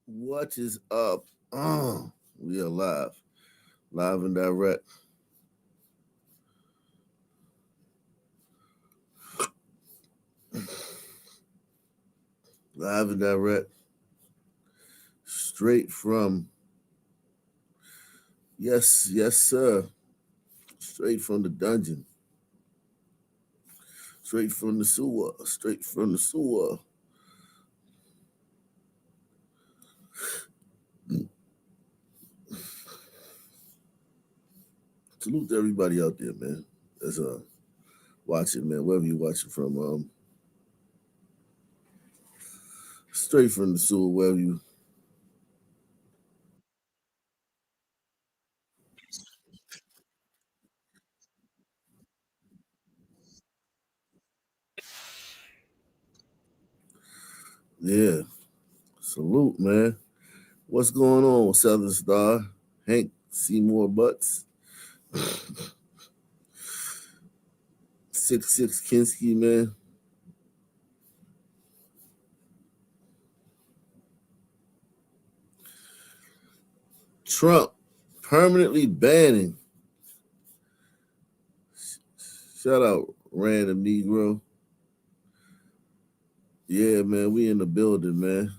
What is up? We are live and direct. Live and direct. Straight from, yes, sir. Straight from the dungeon. Straight from the sewer. Straight from the sewer. Salute to everybody out there, man. That's watching, man. Wherever you're watching from, straight from the sewer, wherever you. Yeah. Salute, man. What's going on, Southern Star? Hank Seymour Butts. 6'6" Kinski, man. Trump permanently banning. Shout out, random Negro. Yeah, man, we in the building, man.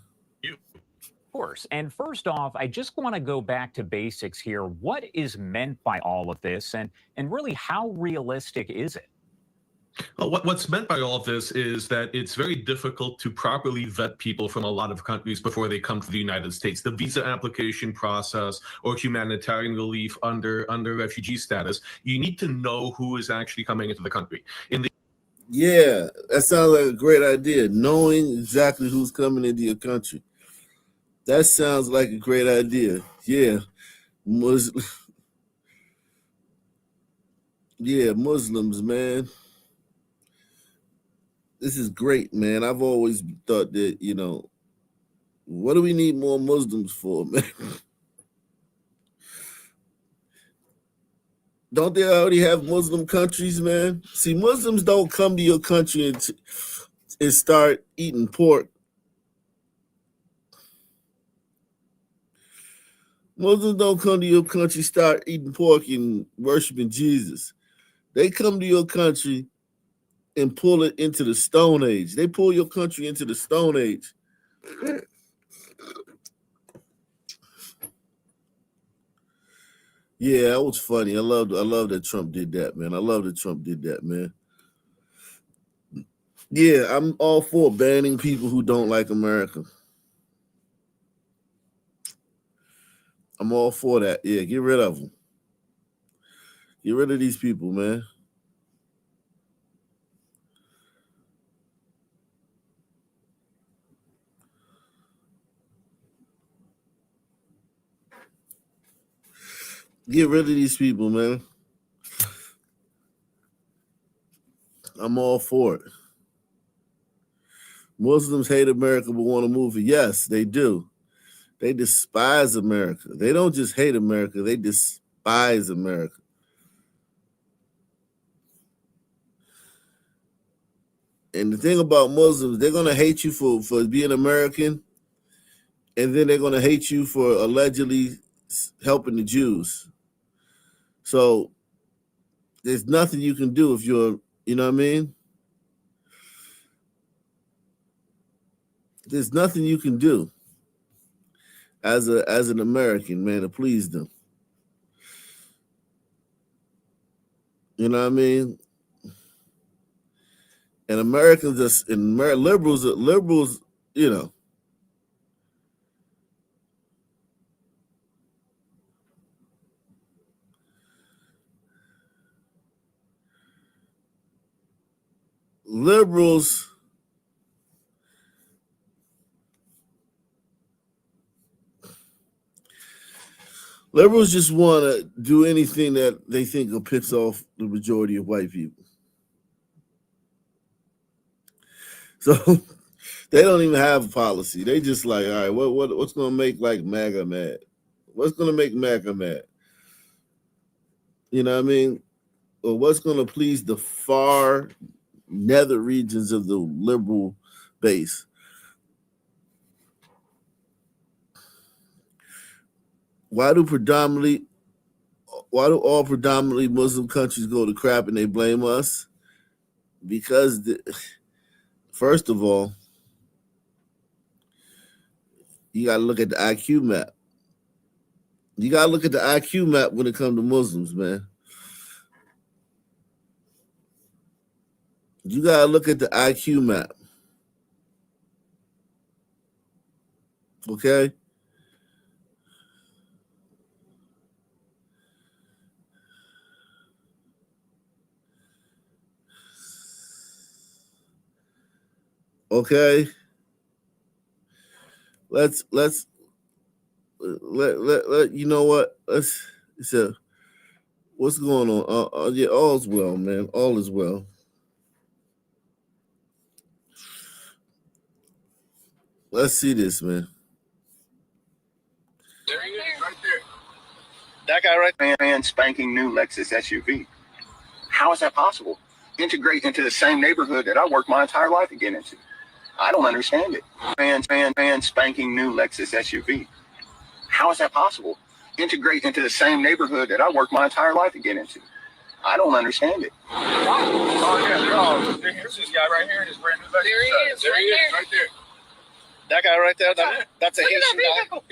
Course. And first off, I just want to go back to basics here. What is meant by all of this, and really how realistic is it? Well, what's meant by all of this is that it's very difficult to properly vet people from a lot of countries before they come to the United States. The visa application process or humanitarian relief under refugee status, you need to know who is actually coming into the country. Yeah, that sounds like a great idea. Knowing exactly who's coming into your country. That sounds like a great idea. Yeah. Yeah, Muslims, man. This is great, man. I've always thought that, what do we need more Muslims for, man? Don't they already have Muslim countries, man? See, Muslims don't come to your country and start eating pork. Muslims don't come to your country, start eating pork and worshiping Jesus. They come to your country and pull it into the Stone Age. They pull your country into the Stone Age. Yeah, that was funny. I love that Trump did that, man. I love that Trump did that, man. Yeah, I'm all for banning people who don't like America. I'm all for that. Yeah, get rid of them. Get rid of these people, man. Get rid of these people, man. I'm all for it. Muslims hate America but want to move it. Yes, they do. They despise America. They don't just hate America, they despise America. And the thing about Muslims, they're going to hate you for being American, and then they're going to hate you for allegedly helping the Jews. So there's nothing you can do if you're, you know what I mean? There's nothing you can do as an American, man, to please them. You know what I mean? And Americans just and liberals, you know. Liberals just want to do anything that they think will piss off the majority of white people. So they don't even have a policy. They just like, all right, what's going to make like MAGA mad? What's going to make MAGA mad? You know what I mean? Or what's going to please the far nether regions of the liberal base? why do all predominantly Muslim countries go to crap and they blame us? Because first of all, you got to look at the IQ map. You got to look at the IQ map when it comes to Muslims, man. You got to look at the IQ map. Okay? Okay? Let you know what? So what's going on? Yeah, all's well, man. All is well. Let's see this, man. There he is, right there. That guy right there, man, spanking new Lexus SUV. How is that possible? Integrate into the same neighborhood that I worked my entire life to get into. I don't understand it. Man, spanking new Lexus SUV. How is that possible? Integrate into the same neighborhood that I worked my entire life to get into. I don't understand it. Oh yeah, here's this guy right here in his brand new Lexus. There he is, right there. That guy right there, that's a Haitian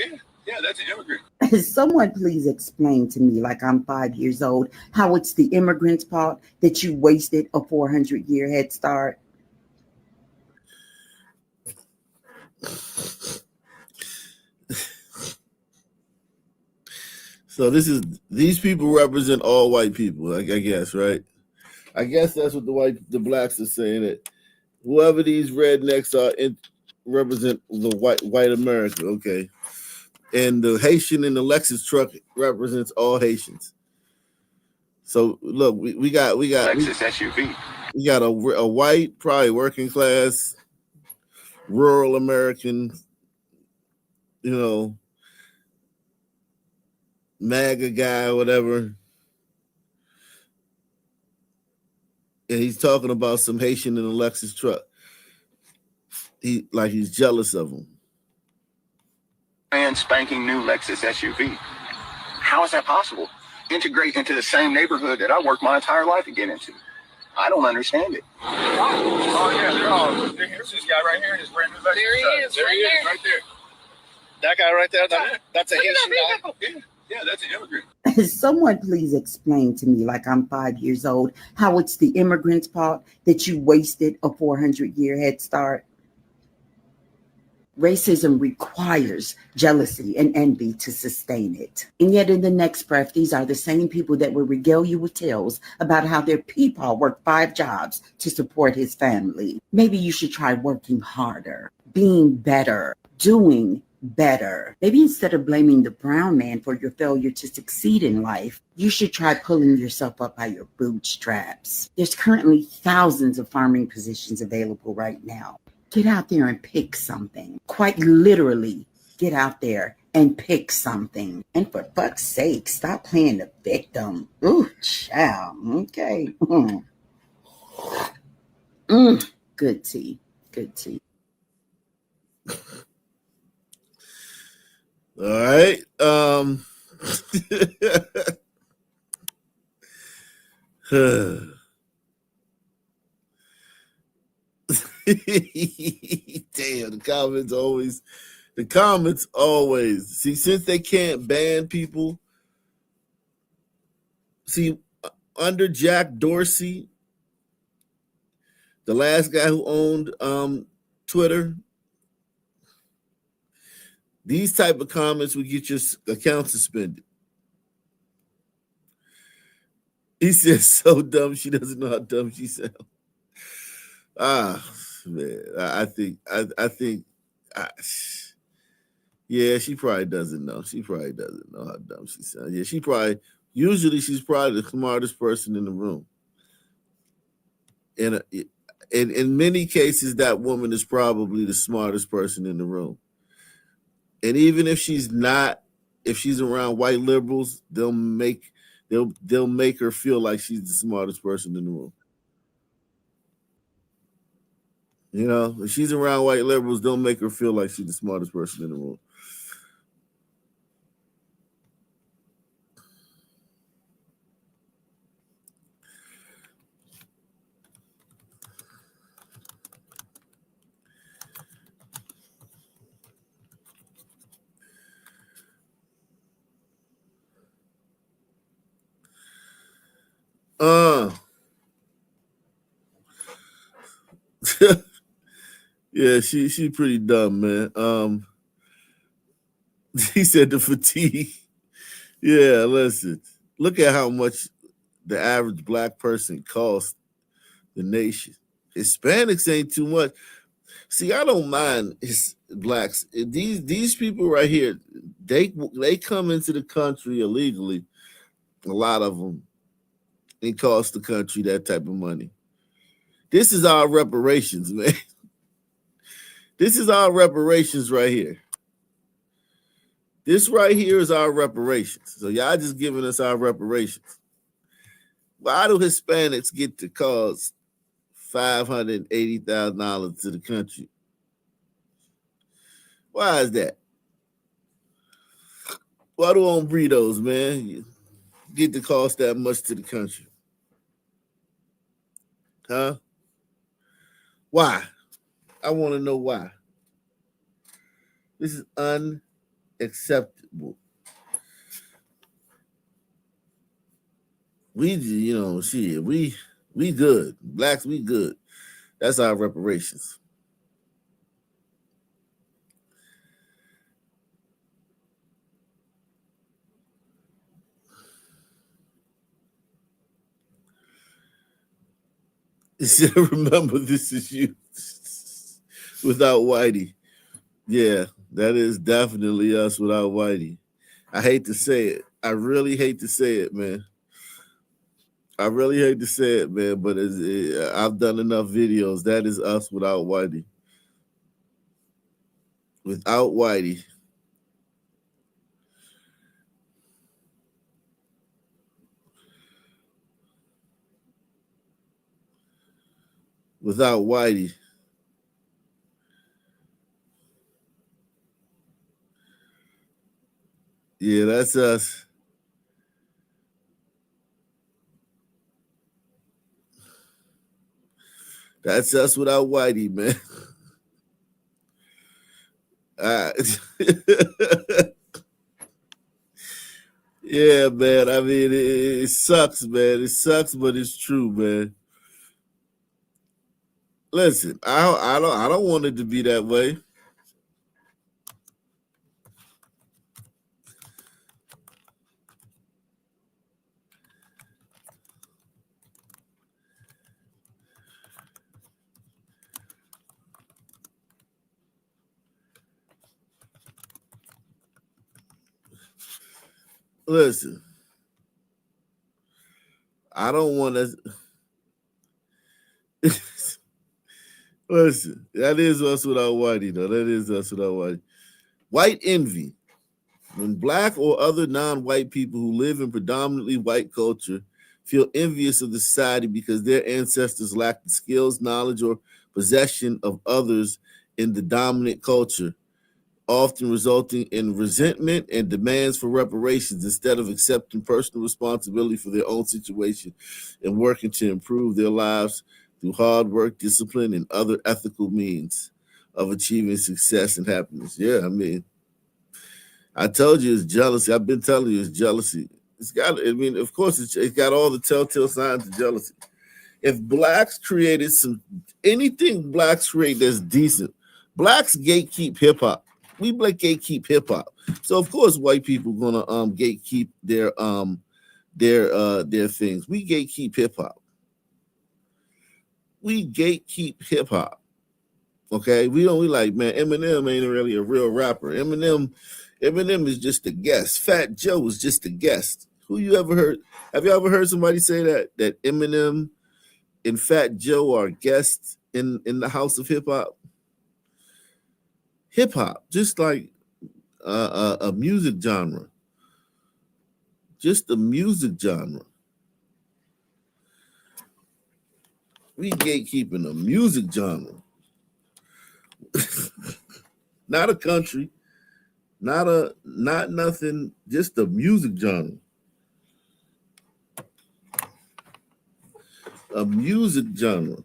guy. Yeah, that's an immigrant. Someone please explain to me, like I'm 5 years old, how it's the immigrants' fault that you wasted a 400-year head start. So these people represent all white people, I guess, right? I guess that's what the blacks are saying, that whoever these rednecks are represent the white America, okay? And the Haitian in the Lexus truck represents all Haitians. So look, we got Lexus SUV. We got a white, probably working class, rural American, MAGA guy, whatever. And he's talking about some Haitian in a Lexus truck. He's jealous of him. Man, spanking new Lexus SUV. How is that possible? Integrate into the same neighborhood that I worked my entire life to get into. I don't understand it. Oh yeah, here's this guy right here in his brand new Lexus. There he is, right there. That guy right there, that's a Haitian guy. Yeah, that's an immigrant. Someone please explain to me, like I'm 5 years old, how it's the immigrants' fault that you wasted a 400-year head start. Racism requires jealousy and envy to sustain it. And yet in the next breath, these are the same people that will regale you with tales about how their peepaw worked 5 jobs to support his family. Maybe you should try working harder, being better, doing better. Maybe instead of blaming the brown man for your failure to succeed in life, you should try pulling yourself up by your bootstraps. There's currently thousands of farming positions available right now. Get out there and pick something. Quite literally, get out there and pick something. And for fuck's sake, stop playing the victim. Ooh, child. Okay. Good tea. Good tea. All right. Damn, the comments always. See, since they can't ban people, under Jack Dorsey, the last guy who owned Twitter, these type of comments would get your account suspended. He says, so dumb, she doesn't know how dumb she sounds. Man, I think, yeah, she probably doesn't know. She probably doesn't know how dumb she sounds. Yeah, she's probably the smartest person in the room. And in many cases, that woman is probably the smartest person in the room. And even if she's not, if she's around white liberals, they'll make her feel like she's the smartest person in the room. If she's around white liberals, they'll make her feel like she's the smartest person in the room. Yeah, she pretty dumb, man. He said the fatigue. Yeah, listen. Look at how much the average black person costs the nation. Hispanics ain't too much. See, I don't mind blacks. These people right here, they come into the country illegally. A lot of them, and cost the country that type of money. This is our reparations, man. This is our reparations right here. This right here is our reparations. So y'all just giving us our reparations. Why do Hispanics get to cost $580,000 to the country? Why is that? Why do hombredos, man, get to cost that much to the country? Huh? Why? I want to know why. This is unacceptable. We good. Blacks, we good. That's our reparations. Remember, this is you without Whitey. Yeah, that is definitely us without Whitey. I hate to say it. I really hate to say it, man. I really hate to say it, man, but I've done enough videos. That is us without Whitey. Without Whitey. Without Whitey. Yeah, that's us. That's us without Whitey, man. Yeah, man. I mean, it sucks, man. It sucks, but it's true, man. Listen, I don't want it to be that way. Listen, I don't want to. Listen, that is us without Whitey, though. That is us without Whitey. White envy. When black or other non-white people who live in predominantly white culture feel envious of the society because their ancestors lacked the skills, knowledge, or possession of others in the dominant culture, often resulting in resentment and demands for reparations instead of accepting personal responsibility for their own situation and working to improve their lives through hard work, discipline, and other ethical means of achieving success and happiness. Yeah, I mean, I told you it's jealousy. I've been telling you it's jealousy. Of course, it's got all the telltale signs of jealousy. If blacks created anything blacks create that's decent, blacks gatekeep hip hop. We black gatekeep hip hop. So of course, white people gonna gatekeep their things. We gatekeep hip hop. We gatekeep hip hop. Okay, we like, man, Eminem ain't really a real rapper. Eminem is just a guest. Fat Joe is just a guest. Who you ever heard? Have you ever heard somebody say that Eminem and Fat Joe are guests in the house of hip hop? Hip hop, just like a music genre. Just a music genre. We gatekeeping a music genre. Not a country, not nothing, just a music genre. A music genre.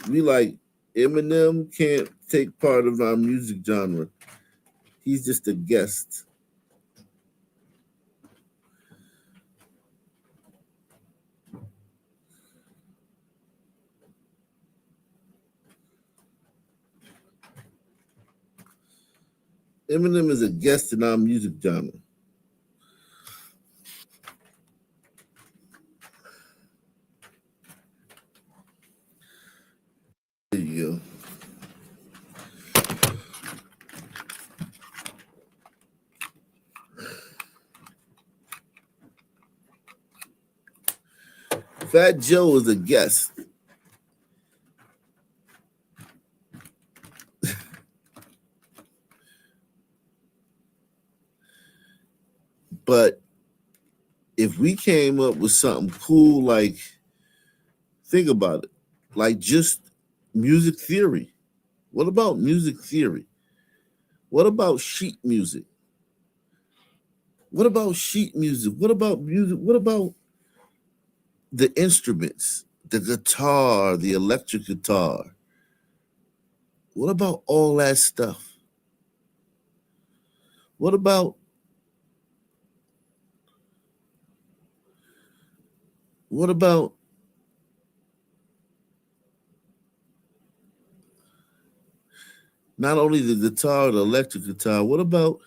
We like Eminem can't take part of our music genre. He's just a guest. Eminem is a guest in our music genre. There you go. Fat Joe is a guest. But if we came up with something cool, like, think about it, like just music theory. What about music theory? What about sheet music? What about sheet music? What about music? What about the instruments, the guitar, the electric guitar? What about all that stuff? What about not only the guitar, the electric guitar? What about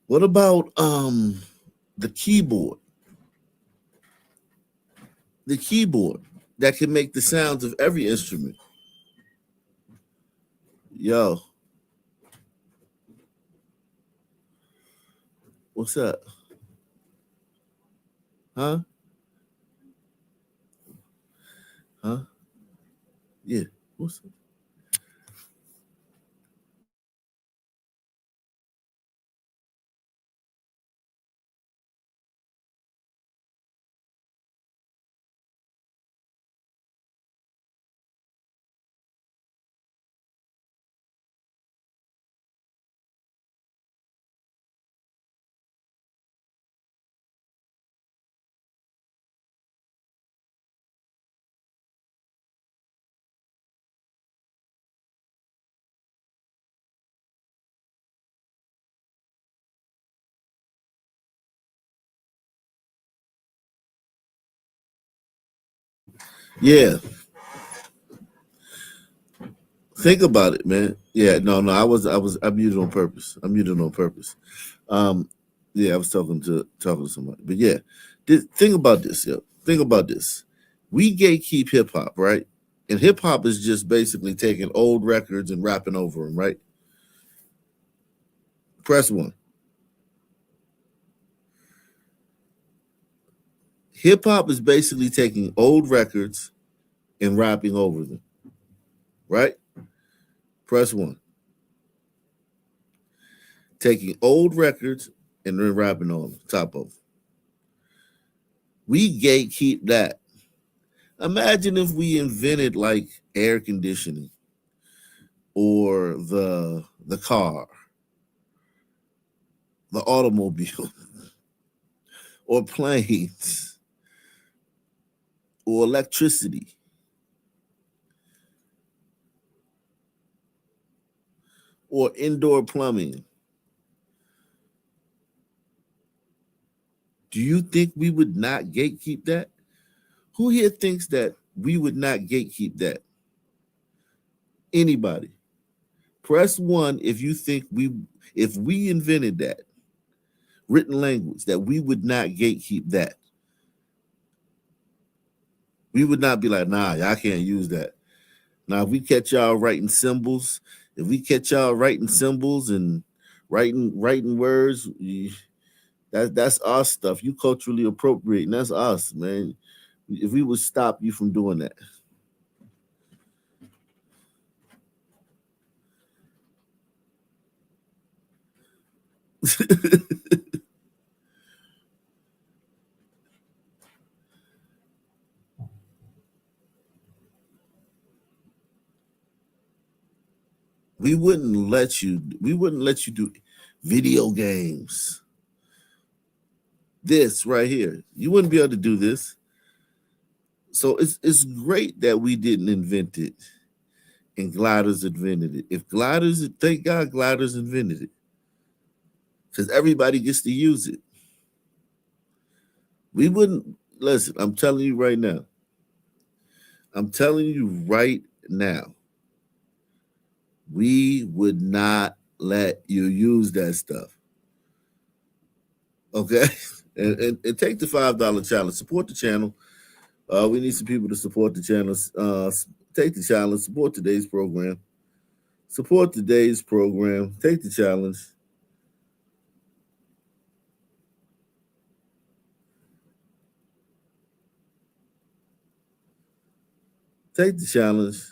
what about the keyboard? The keyboard that can make the sounds of every instrument. Yo, what's up? Huh? Huh? Yeah. What's up? Yeah. Think about it, man. Yeah, no, I muted on purpose. I muted on purpose. Um, yeah, I was talking to somebody. But yeah, think about this, yo. Think about this. We gatekeep hip hop, right? And hip hop is just basically taking old records and rapping over them, right? Press one. Hip hop is basically taking old records and rapping over them, right? Press one. Taking old records and then rapping on them, top of them. We gatekeep that. Imagine if we invented like air conditioning or the car, the automobile, or planes, or electricity, or indoor plumbing. Do you think we would not gatekeep that? Who here thinks that we would not gatekeep that? Anybody? Press one if you think if we invented that written language, that we would not gatekeep that. We would not be like, nah, y'all can't use that. Now, if we catch y'all writing symbols, if we catch y'all writing symbols and writing words, that's our stuff. You culturally appropriating. That's us, man. If we would stop you from doing that. We wouldn't let you do video games. This right here. You wouldn't be able to do this. So it's great that we didn't invent it and gliders invented it. If gliders, thank God gliders invented it. because everybody gets to use it. We wouldn't listen. I'm telling you right now. I'm telling you right now. We would not let you use that stuff. Okay? And take the $5 challenge. Support the channel. We need some people to support the channel. Take the challenge. Support today's program. Support today's program. Take the challenge. Take the challenge.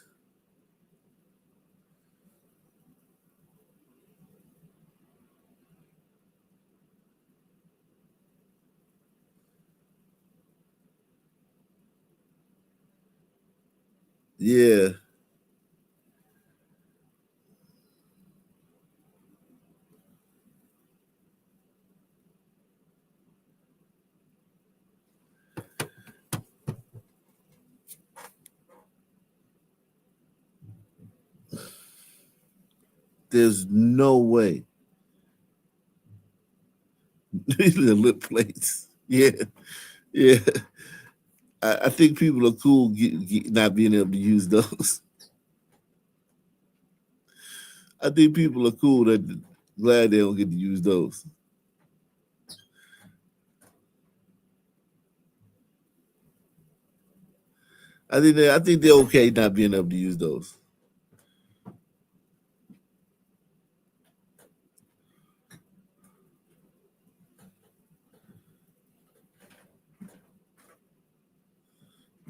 Yeah. There's no way. These are lip plates. Yeah. Yeah. I think people are cool not being able to use those. I think people are cool that glad they don't get to use those. I think they're okay not being able to use those.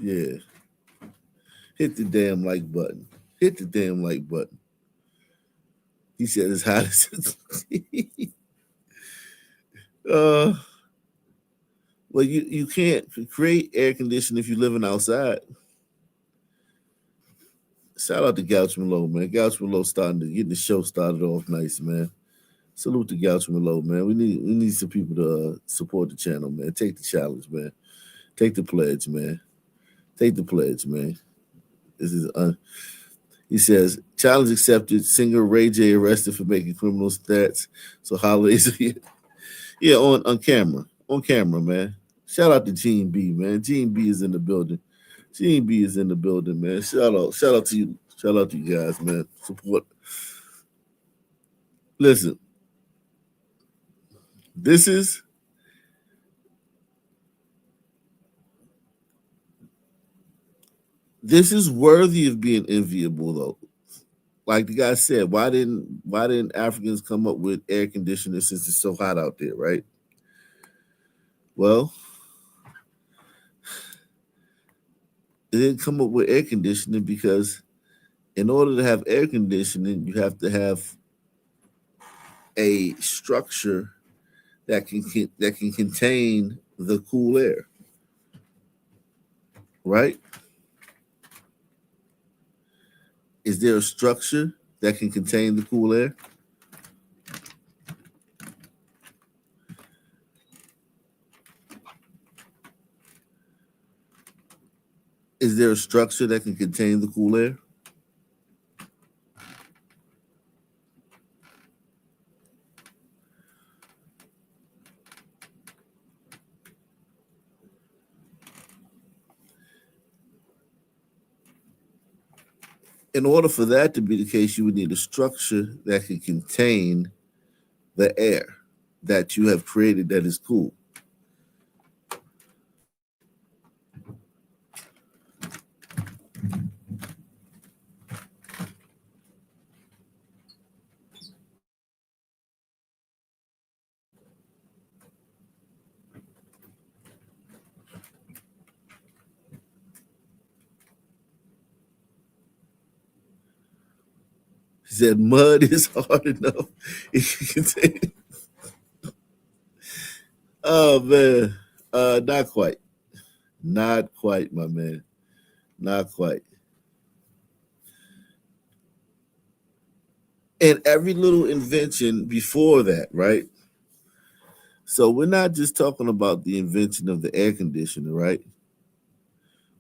Yeah. Hit the damn like button. Hit the damn like button. He said it's hot as well, you can't create air conditioning if you're living outside. Shout out to Gouch Malone, man. Gouch Malone getting the show started off nice, man. Salute to Gouch Malone, man. We need some people to support the channel, man. Take the challenge, man. Take the pledge, man. Take the pledge, man. This is he says, challenge accepted. Singer Ray J arrested for making criminal stats. So holidays are here. Yeah, on camera. On camera, man. Shout out to Gene B, man. Gene B is in the building. Gene B is in the building, man. Shout out to you. Shout out to you guys, man. Support. Listen. This is worthy of being enviable, though. Like the guy said, why didn't Africans come up with air conditioning since it's so hot out there, right? Well, they didn't come up with air conditioning because in order to have air conditioning, you have to have a structure that can contain the cool air, right? Is there a structure that can contain the cool air? Is there a structure that can contain the cool air? In order for that to be the case, you would need a structure that can contain the air that you have created that is cool. He said, mud is hard enough. Oh, man. Not quite. Not quite, my man. Not quite. And every little invention before that, right? So we're not just talking about the invention of the air conditioner, right?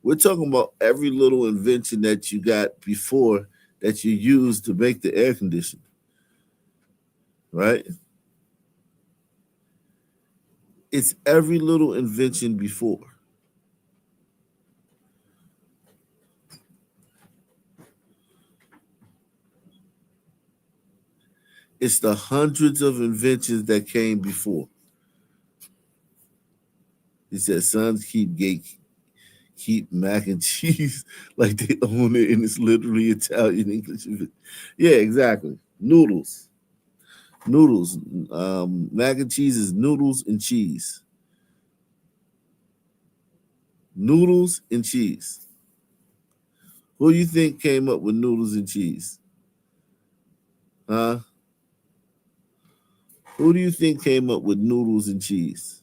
We're talking about every little invention that you got before that you used to make the air conditioner, right? It's every little invention before. It's the hundreds of inventions that came before. He said, sons, keep mac and cheese like they own it, and it's literally Italian English. Yeah, exactly. Noodles. Mac and cheese is noodles and cheese. Noodles and cheese. Who do you think came up with noodles and cheese? Huh? Who do you think came up with noodles and cheese?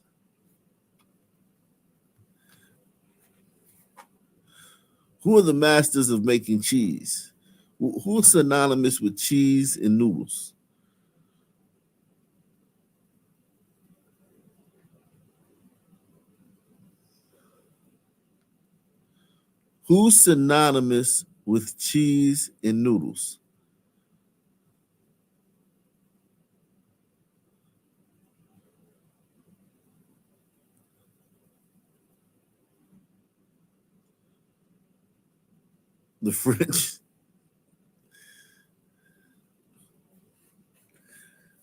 Who are the masters of making cheese? Who's synonymous with cheese and noodles? Who's synonymous with cheese and noodles? The French.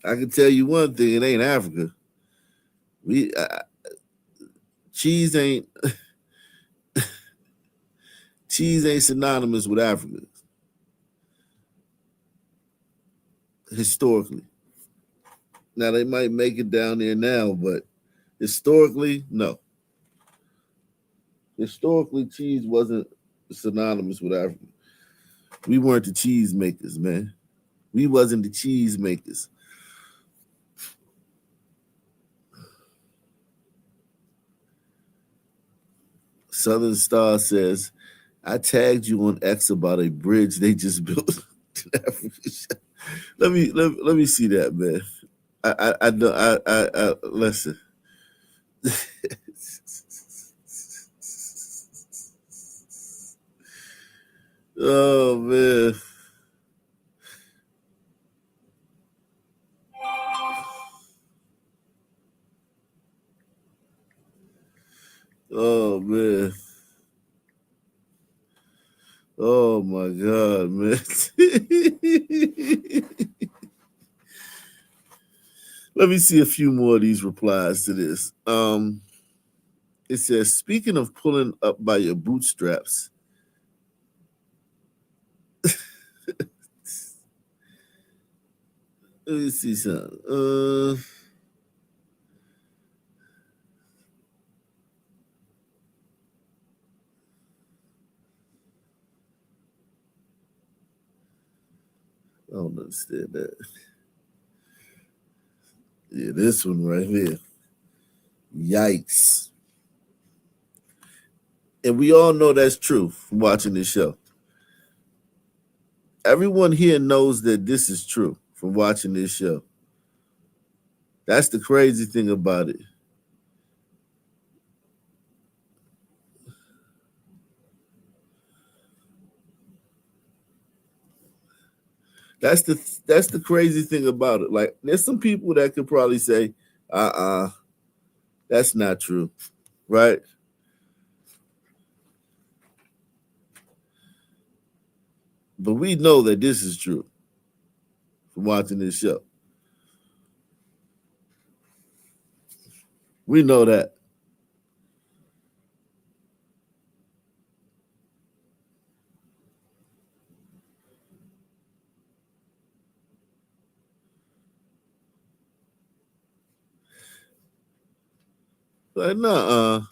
I can tell you one thing: it ain't Africa. Cheese ain't synonymous with Africa historically. Now they might make it down there now, but historically, no. Historically, cheese wasn't synonymous with Africa. We weren't the cheese makers, man. We wasn't the cheese makers. Southern Star says, I tagged you on X about a bridge they just built in Africa. Let me see that, man. I listen. Oh man. Oh man. Oh my God, man. Let me see a few more of these replies to this. It says, speaking of pulling up by your bootstraps. Let me see something. I don't understand that. Yeah, this one right here. Yikes. And we all know that's true from watching this show. Everyone here knows that this is true from watching this show. That's the crazy thing about it. That's the crazy thing about it. Like, there's some people that could probably say, that's not true, right? But we know that this is true from watching this show. We know that. Like, no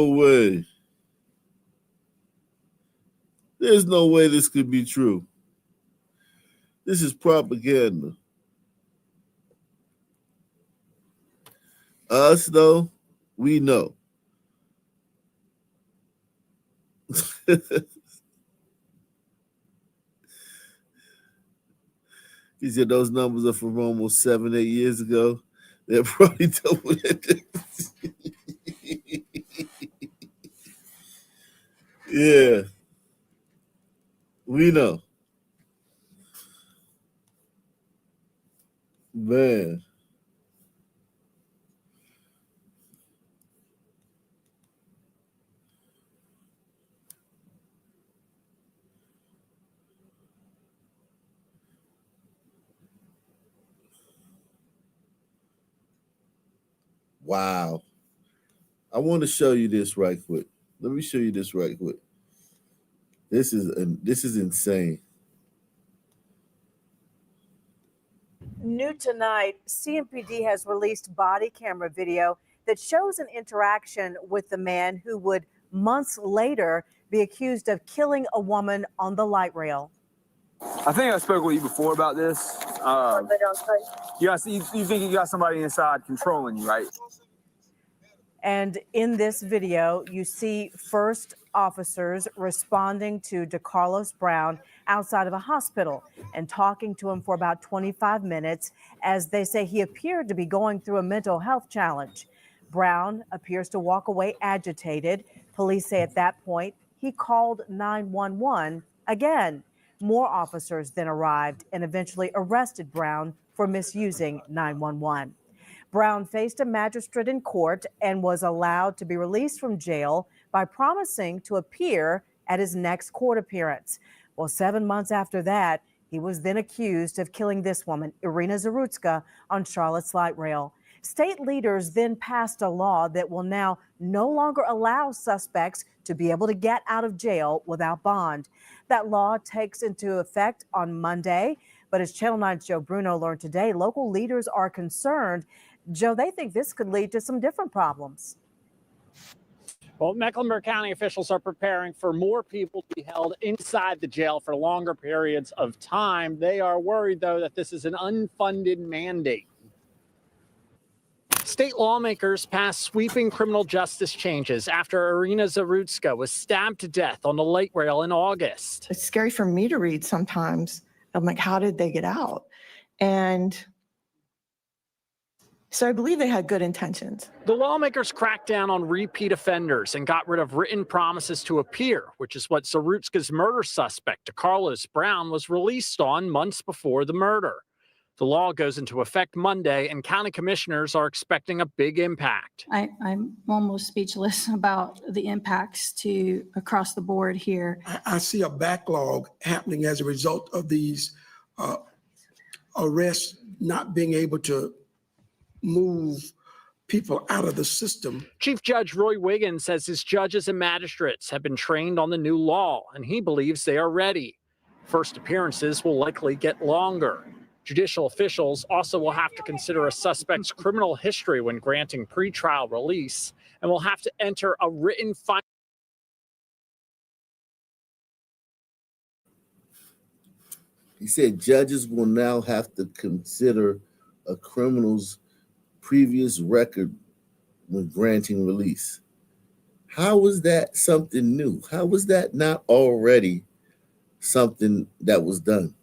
way. There's no way this could be true. This is propaganda. Us, though, we know. He said those numbers are from almost 7-8 years ago. They're probably double that. Yeah. We know. Man. Wow. I want to show you this right quick. Let me show you this right quick. This is insane. New tonight, CMPD has released body camera video that shows an interaction with the man who would months later be accused of killing a woman on the light rail. I think I spoke with you before about this. You think you got somebody inside controlling you, right? And in this video, you see first officers responding to DeCarlos Brown outside of a hospital and talking to him for about 25 minutes as they say he appeared to be going through a mental health challenge. Brown appears to walk away agitated. Police say at that point he called 911 again. More officers then arrived and eventually arrested Brown for misusing 911. Brown faced a magistrate in court and was allowed to be released from jail by promising to appear at his next court appearance. Well, 7 months after that, he was then accused of killing this woman, Irina Zarutska, on Charlotte's light rail. State leaders then passed a law that will now no longer allow suspects to be able to get out of jail without bond. That law takes into effect on Monday, but as Channel 9's Joe Bruno learned today, local leaders are concerned. Joe, they think this could lead to some different problems. Well, Mecklenburg County officials are preparing for more people to be held inside the jail for longer periods of time. They are worried, though, that this is an unfunded mandate. State lawmakers passed sweeping criminal justice changes after Irina Zarutska was stabbed to death on the light rail in August. It's scary for me to read sometimes. I'm like, how did they get out? And so I believe they had good intentions. The lawmakers cracked down on repeat offenders and got rid of written promises to appear, which is what Zarutska's murder suspect, DeCarlos Brown, was released on months before the murder. The law goes into effect Monday, and county commissioners are expecting a big impact. I'm almost speechless about the impacts to across the board here. I see a backlog happening as a result of these arrests not being able to move people out of the system. Chief Judge Roy Wiggins says his judges and magistrates have been trained on the new law, and he believes they are ready. First appearances will likely get longer. Judicial officials also will have to consider a suspect's criminal history when granting pretrial release and will have to enter a written finding. He said judges will now have to consider a criminal's previous record when granting release. How was that something new? How was that not already something that was done?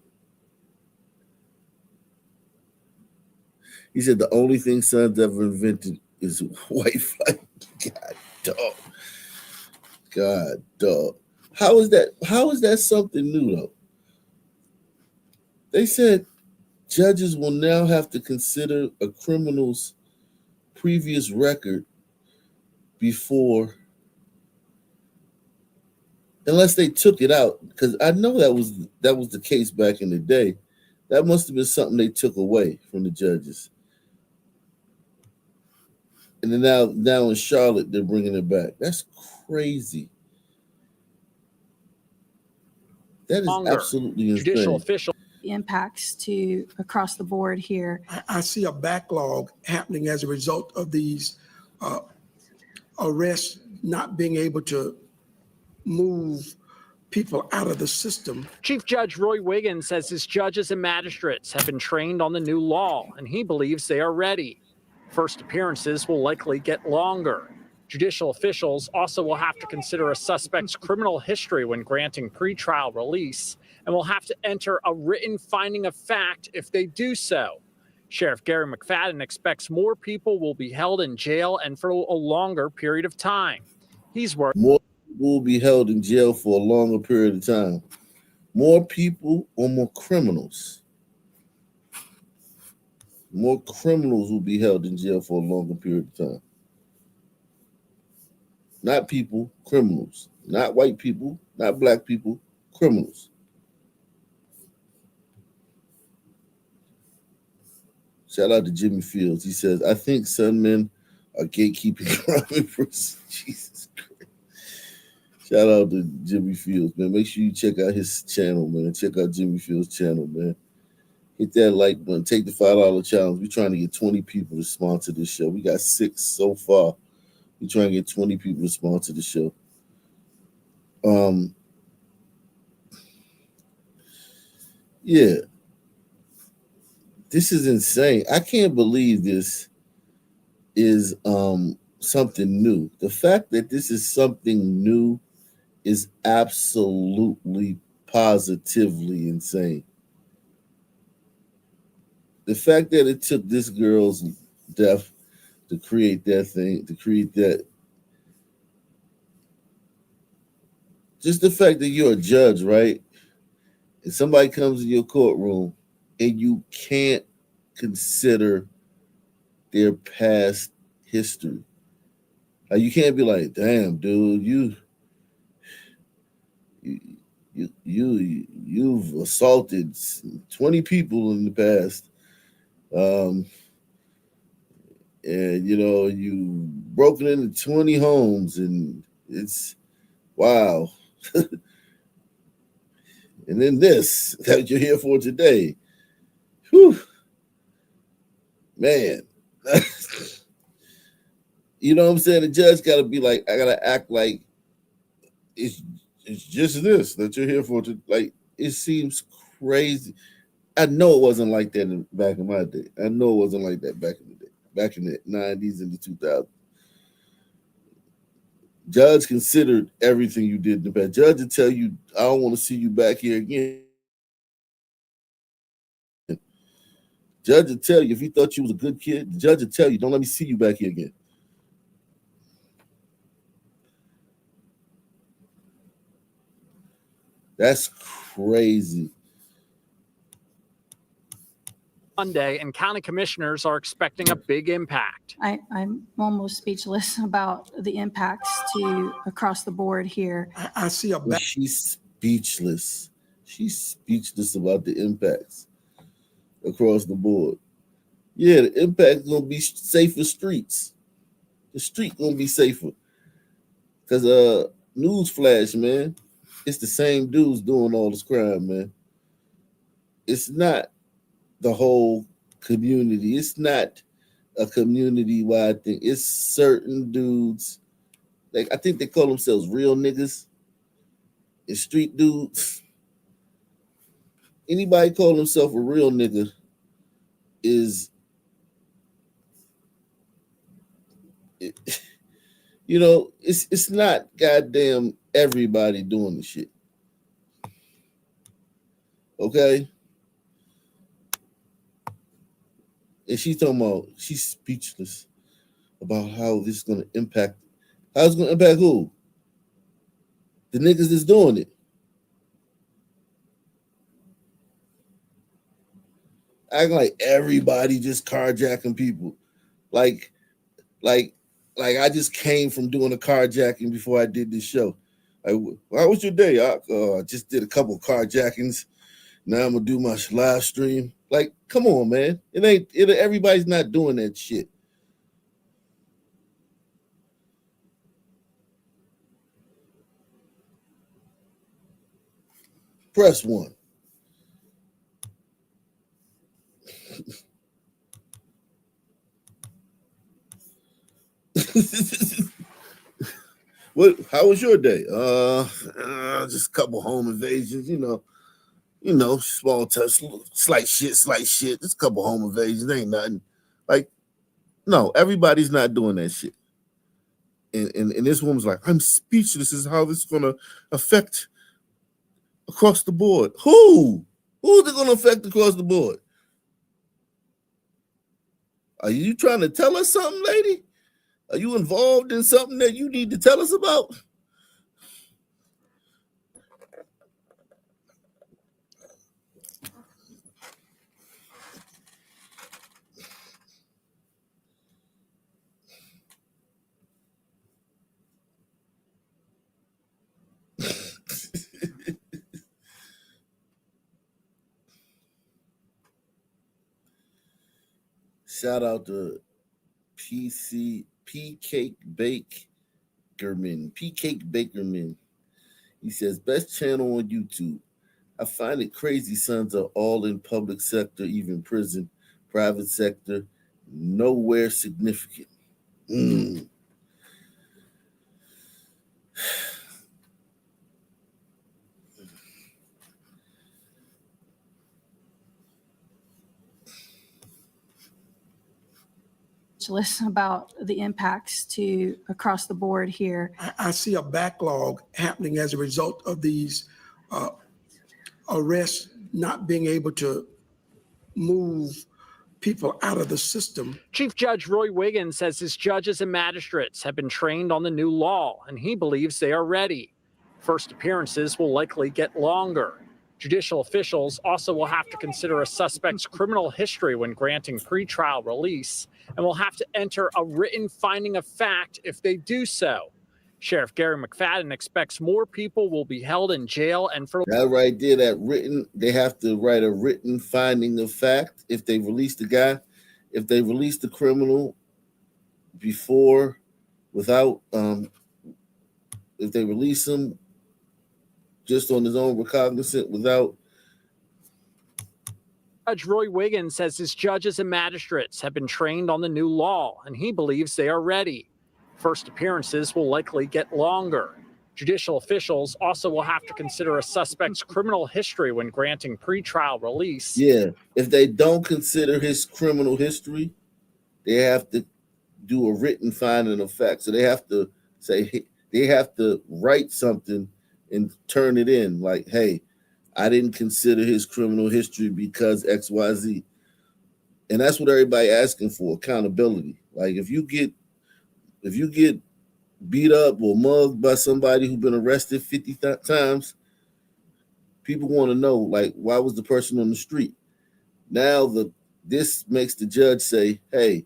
He said the only thing sons ever invented is Wi-Fi. God, dog. How is that something new though? They said judges will now have to consider a criminal's previous record before, unless they took it out, because I know that was the case back in the day. That must have been something they took away from the judges. And then now in Charlotte, they're bringing it back. That's crazy. That is absolutely insane. Judicial official Impacts to across the board here. I see a backlog happening as a result of these arrests not being able to move people out of the system. Chief Judge Roy Wiggins says his judges and magistrates have been trained on the new law, and he believes they are ready. First appearances will likely get longer. Judicial officials also will have to consider a suspect's criminal history when granting pretrial release and will have to enter a written finding of fact if they do so. Sheriff Gary McFadden expects more people will be held in jail and for a longer period of time. He's worried. More people will be held in jail for a longer period of time. More people or more criminals? More criminals will be held in jail for a longer period of time. Not people, criminals. Not white people, not black people, criminals. Shout out to Jimmy Fields. He says, I think some men a gatekeeping crime person. Jesus Christ. Shout out to Jimmy Fields, man. Make sure you check out his channel, man. Check out Jimmy Fields' channel, man. Hit that like button. Take the $5 challenge. We're trying to get 20 people to sponsor this show. We got 6 so far. We're trying to get 20 people to sponsor the show. Yeah. This is insane. I can't believe this is something new. The fact that this is something new is absolutely positively insane. The fact that it took this girl's death to create that thing, to create that. Just the fact that you're a judge, right? And somebody comes in your courtroom and you can't consider their past history. Like, you can't be like, damn, dude, you've assaulted 20 people in the past. And you broken into 20 homes, and it's wow. And then this that you're here for today. Whew. Man. You know what I'm saying? The judge got to be like, I got to act like it's just this that you're here for. Like, it seems crazy. I know it wasn't like that back in my day. I know it wasn't like that back in the day, back in the 90s and the 2000s. Judge considered everything you did in the past. Judge would tell you, I don't want to see you back here again. Judge would tell you, if he thought you was a good kid, the judge would tell you, don't let me see you back here again. That's crazy. Monday, and county commissioners are expecting a big impact. I'm almost speechless about the impacts to across the board here. I see a Well, she's speechless. She's speechless about the impacts across the board. Yeah, the impact is gonna be safer streets. The street gonna be safer. Cause newsflash, man, it's the same dudes doing all this crime, man. It's not the whole community. It's not a community-wide thing. It's certain dudes. Like, I think they call themselves real niggas. It's street dudes. Anybody call himself a real nigga is, it's not goddamn everybody doing the shit. Okay? And she's talking about, she's speechless about how this is going to impact. How's it going to impact who? The niggas that's doing it. Acting like everybody just carjacking people. Like I just came from doing a carjacking before I did this show. Like, how was your day? I just did a couple of carjackings. Now I'm gonna do my live stream. Like, come on, man. Everybody's not doing that shit. Press 1. How was your day? Just a couple home invasions, small touch, slight shit. Just a couple home invasions, ain't nothing. Like, no, everybody's not doing that shit. And this woman's like, I'm speechless as how this is gonna affect across the board. Who's it gonna affect across the board? Are you trying to tell us something, lady? Are you involved in something that you need to tell us about? Shout out to PC P Cake Bakerman. P Cake Bakerman. He says, best channel on YouTube. I find it crazy sons are all in public sector, even prison, private sector, nowhere significant. About the impacts to across the board here. I see a backlog happening as a result of these arrests, not being able to move people out of the system. Chief Judge Roy Wiggins says his judges and magistrates have been trained on the new law, and he believes they are ready. First appearances will likely get longer. Judicial officials also will have to consider a suspect's criminal history when granting pretrial release, and will have to enter a written finding of fact if they do so. Sheriff Gary McFadden expects more people will be held in jail and for that right there, that written, they have to write a written finding of fact if they release the guy, if they release the criminal before, without, if they release him just on his own recognizant without. Judge Roy Wiggins says his judges and magistrates have been trained on the new law, and he believes they are ready. First appearances will likely get longer. Judicial officials also will have to consider a suspect's criminal history when granting pretrial release. Yeah, if they don't consider his criminal history, they have to do a written finding of fact. So they have to say, they have to write something and turn it in like, hey, I didn't consider his criminal history because XYZ. And that's what everybody asking for, accountability. Like if you get beat up or mugged by somebody who's been arrested 50 times, people want to know, like, why was the person on the street? Now this makes the judge say, hey,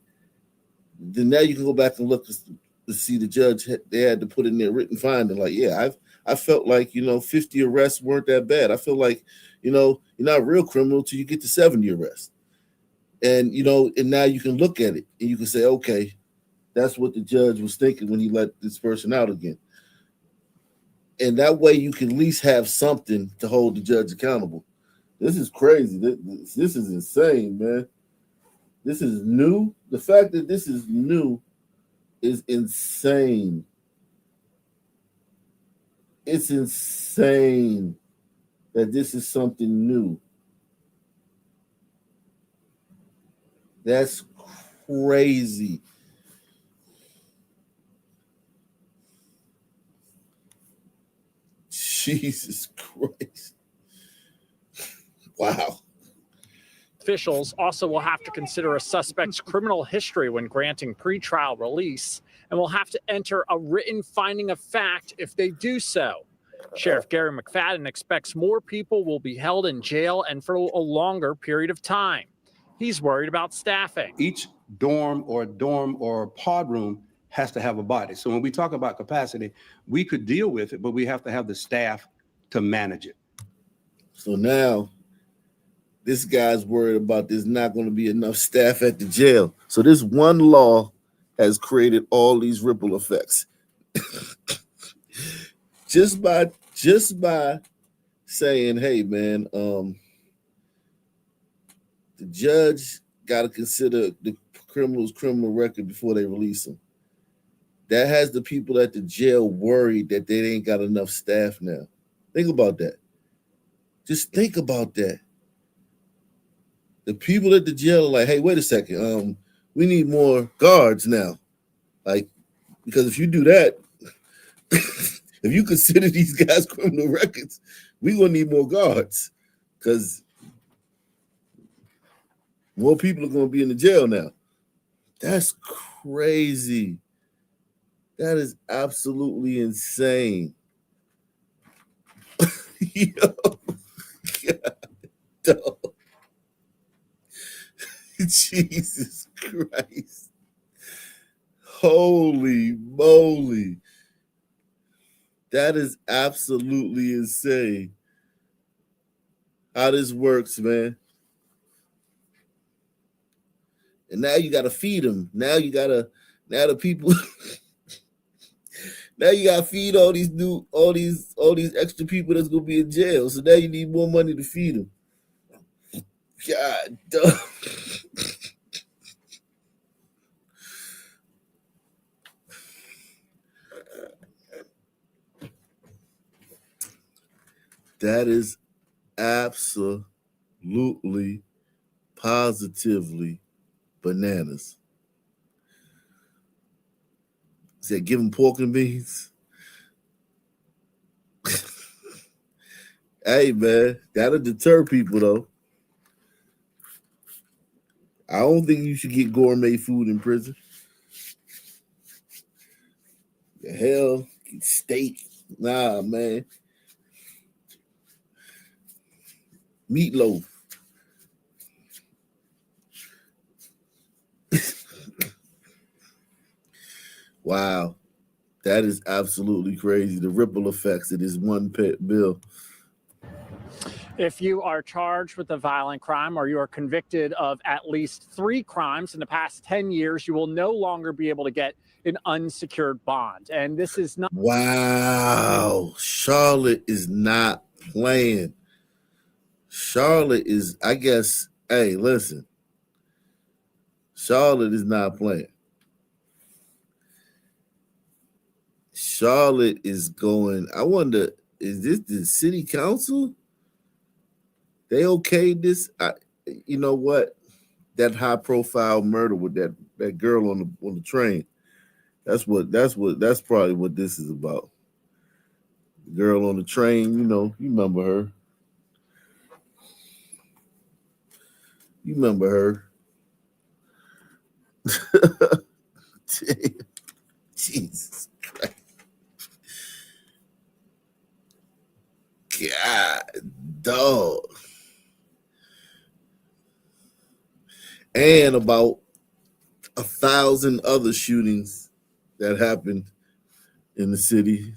then now you can go back and look to see the judge, they had to put in their written finding, like, yeah, I felt like, 50 arrests weren't that bad. I feel like, you're not a real criminal till you get to 70 arrests. And, and now you can look at it and you can say, okay, that's what the judge was thinking when he let this person out again. And that way you can at least have something to hold the judge accountable. This is crazy. This is insane, man. This is new. The fact that this is new is insane. It's insane that this is something new. That's crazy. Jesus Christ. Wow. Officials also will have to consider a suspect's criminal history when granting pretrial release, and will have to enter a written finding of fact if they do so. Sheriff Gary McFadden expects more people will be held in jail and for a longer period of time. He's worried about staffing. Each dorm or pod room has to have a body. So when we talk about capacity, we could deal with it, but we have to have the staff to manage it. So now this guy's worried about there's not going to be enough staff at the jail. So this one law has created all these ripple effects. just by saying, hey, man, the judge got to consider the criminal's criminal record before they release him. That has the people at the jail worried that they ain't got enough staff now. Think about that. Just think about that. The people at the jail are like, hey, wait a second. We need more guards now. Like, because if you do that, if you consider these guys criminal records, we're going to need more guards because more people are going to be in the jail now. That's crazy. That is absolutely insane. Yo, God, dog. Jesus Christ. Holy moly. That is absolutely insane. How this works, man. And now you got to feed them. Now you got Now the people now you gotta feed all these extra people that's gonna be in jail. So now you need more money to feed them. God damn. That is absolutely, positively bananas. Said give them pork and beans. Hey man, that'll deter people though. I don't think you should get gourmet food in prison. The hell, steak. Nah, man. Meatloaf. Wow. That is absolutely crazy. The ripple effects of this one pet bill. If you are charged with a violent crime or you are convicted of at least 3 crimes in the past 10 years, you will no longer be able to get an unsecured bond. And this is not. Wow. Charlotte is not playing. Charlotte is, I guess, hey, listen. Charlotte is not playing. Charlotte is going, I wonder, is this the city council? They okayed this? You know what? That high profile murder with that girl on the train. That's probably what this is about. The girl on the train, you remember her. You remember her. Jesus Christ. God, dog. And about 1,000 other shootings that happened in the city.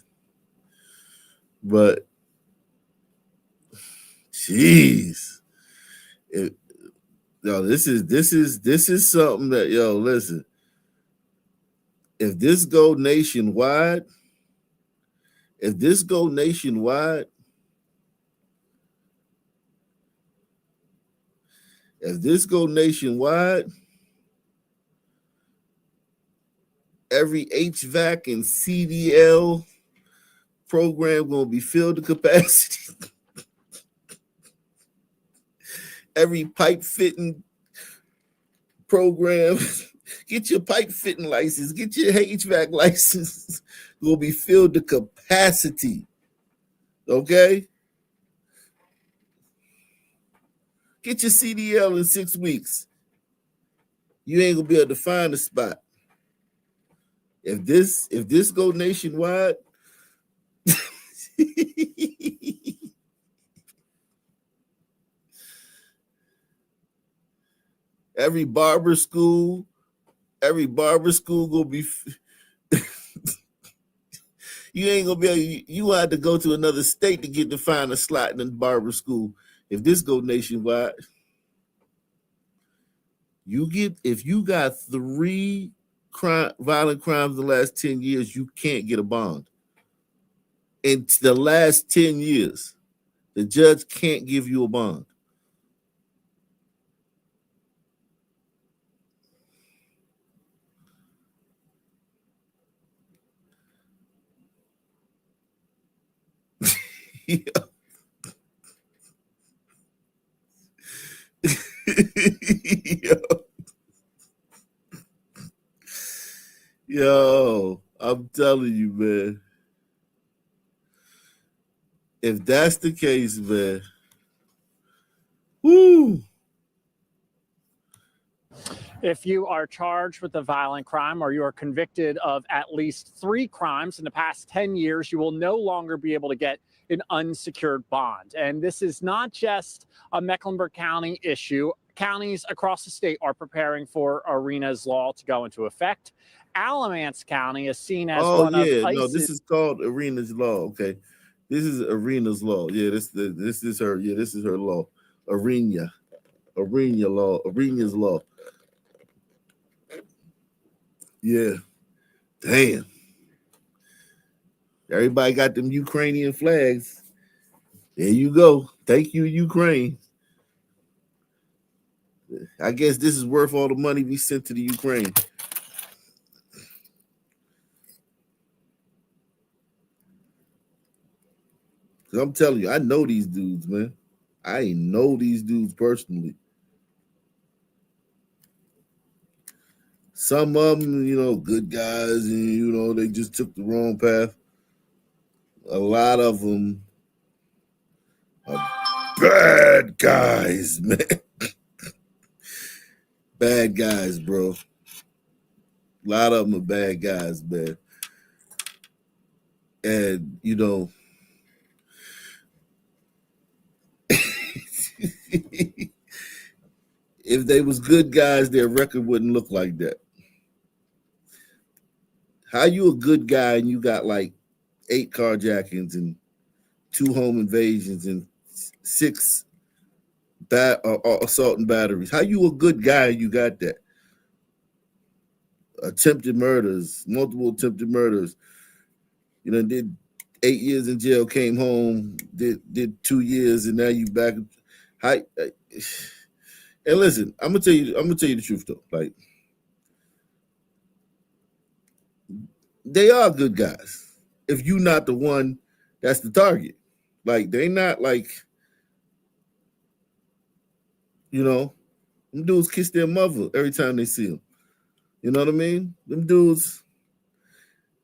But, jeez. This is something that, listen. If this go nationwide, every HVAC and CDL program gonna be filled to capacity. Every pipe fitting program, get your pipe fitting license, get your HVAC license, will be filled to capacity. Okay? Get your CDL in 6 weeks. You ain't gonna be able to find a spot. If this go nationwide, every barber school gonna be. You ain't gonna be able. You had to go to another state to find a slot in the barber school. If this go nationwide, if you got 3 violent crimes in the last 10 years, you can't get a bond. In the last 10 years, the judge can't give you a bond. Yo, I'm telling you, man. If that's the case, man, woo. If you are charged with a violent crime or you are convicted of at least 3 crimes in the past 10 years, you will no longer be able to get an unsecured bond. And this is not just a Mecklenburg County issue. Counties across the state are preparing for Arena's law to go into effect. Alamance County is seen as one of ICE's. No, this is called Arena's law. Okay, this is Arena's law. Yeah, this is her. Yeah, this is her law. Arena's law. Yeah. Damn. Everybody got them Ukrainian flags. There you go. Thank you, Ukraine. I guess this is worth all the money we sent to the Ukraine. I'm telling you, I know these dudes, man. I know these dudes personally. Some of them, good guys, and they just took the wrong path. A lot of them are bad guys, man. Bad guys, bro. A lot of them are bad guys, man. And if they was good guys, their record wouldn't look like that. How you a good guy and you got like 8 carjackings and 2 home invasions and 6 assault and batteries? How you a good guy and you got that? Attempted murders, multiple attempted murders. Did 8 years in jail, came home, did 2 years, and now you back. And listen, I'm gonna tell you the truth though. Like, they are good guys. If you not the one that's the target, like they not like, them dudes kiss their mother every time they see them. You know what I mean? Them dudes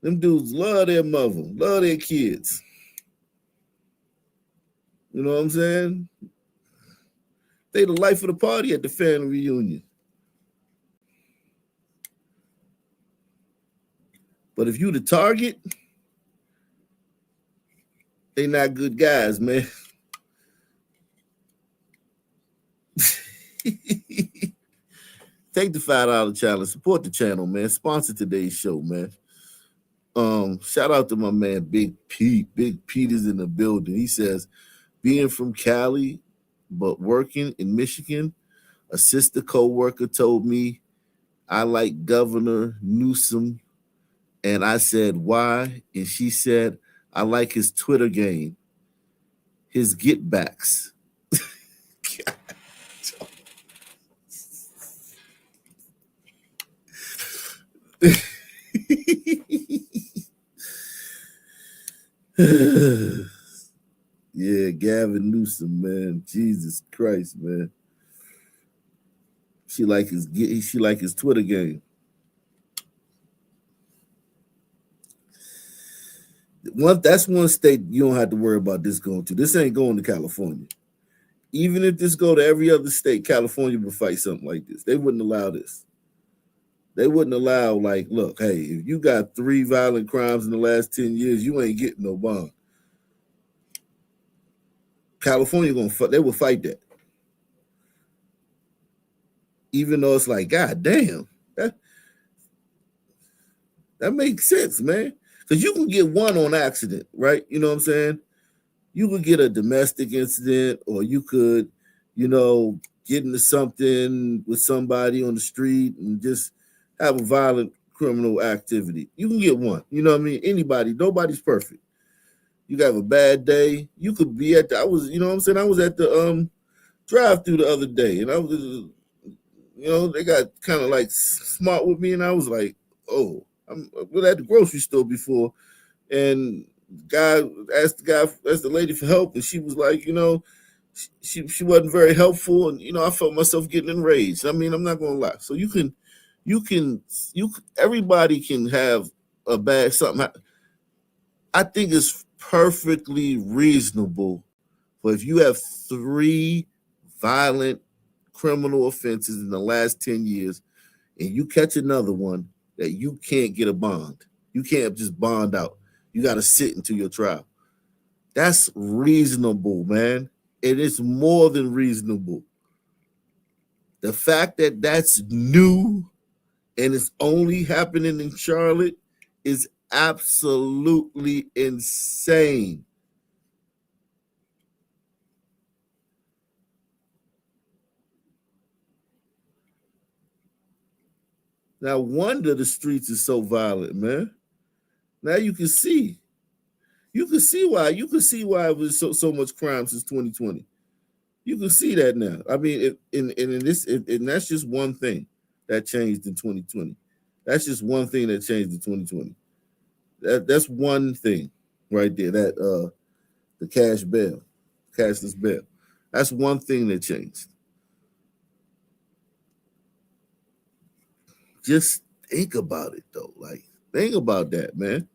love their mother, love their kids. You know what I'm saying? They the life of the party at the family reunion. But if you the target, they not good guys, man. Take the $5 challenge. Support the channel, man. Sponsor today's show, man. Shout out to my man, Big Pete. Big Pete is in the building. He says, being from Cali, but working in Michigan, a sister co-worker told me I like Governor Newsom. And I said, why? And she said, I like his Twitter game, his get backs. Yeah, Gavin Newsom, man. Jesus Christ, man. She like his Twitter game. That's one state you don't have to worry about this going to. This ain't going to California. Even if this go to every other state, California would fight something like this. They wouldn't allow this. They wouldn't allow, like, look, hey, if you got 3 violent crimes in the last 10 years, you ain't getting no bond. California they will fight that. Even though it's like, God damn, that makes sense, man. Because you can get one on accident, right? You know what I'm saying? You could get a domestic incident, or you could, get into something with somebody on the street and just have a violent criminal activity. You can get one. You know what I mean? Anybody, nobody's perfect. You have a bad day. You could be at I was at the drive-through the other day, and I was, they got kind of like smart with me, and I was like, oh, I'm at the grocery store before, and asked the lady for help, and she was like, she wasn't very helpful, and I felt myself getting enraged. I mean, I'm not gonna lie. So everybody can have a bad something. I think it's perfectly reasonable for if you have 3 violent criminal offenses in the last 10 years and you catch another one, that you can't get a bond. You can't just bond out. You got to sit until your trial. That's reasonable, man. It is more than reasonable. The fact that that's new and it's only happening in Charlotte is absolutely insane. Now, wonder the streets is so violent, man. Now you can see. You can see why. You can see why it was so much crime since 2020. You can see that now. I mean, and that's just one thing that changed in 2020. That's just one thing that changed in 2020. That's one thing right there. That the cashless bail. That's one thing that changed. Just think about it though. Like, think about that, man.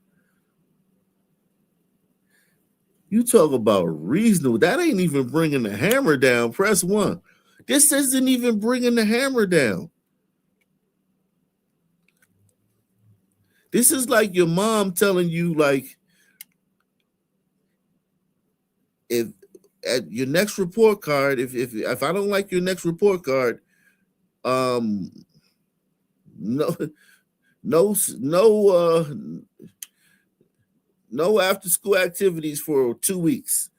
You talk about reasonable. That ain't even bringing the hammer down. Press 1. This isn't even bringing the hammer down. This is like your mom telling you, like, if at your next report card, if I don't like your next report card, no after school activities for 2 weeks.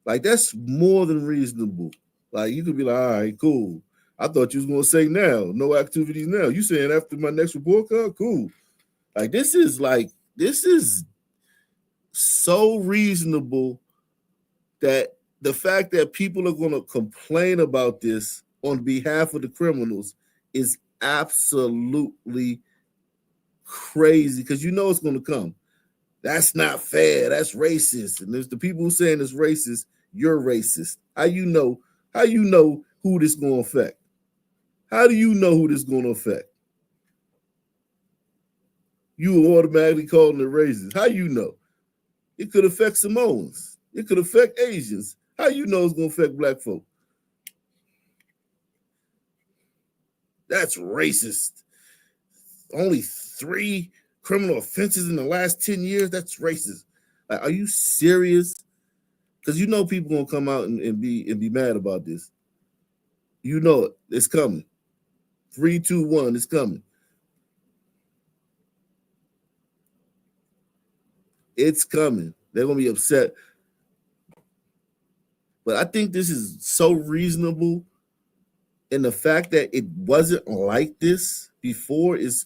Like, that's more than reasonable. Like, you could be like, all right, cool. I thought you was gonna say now, no activities now. You saying after my next report card? Cool. Like, this is so reasonable that the fact that people are gonna complain about this on behalf of the criminals is absolutely crazy, because you know it's gonna come. That's not fair. That's racist. And there's the people who saying it's racist, you're racist. How you know who this gonna affect? How do you know who this gonna affect? You automatically calling it racist. How you know? It could affect Samoans. It could affect Asians. How you know it's gonna affect black folk? That's racist. Only 3 criminal offenses in the last 10 years. That's racist. Like, are you serious? Because you know people gonna come out and be mad about this. You know it. It's coming. 3, 2, 1. It's coming. It's coming. They're gonna be upset. But I think this is so reasonable, and the fact that it wasn't like this before is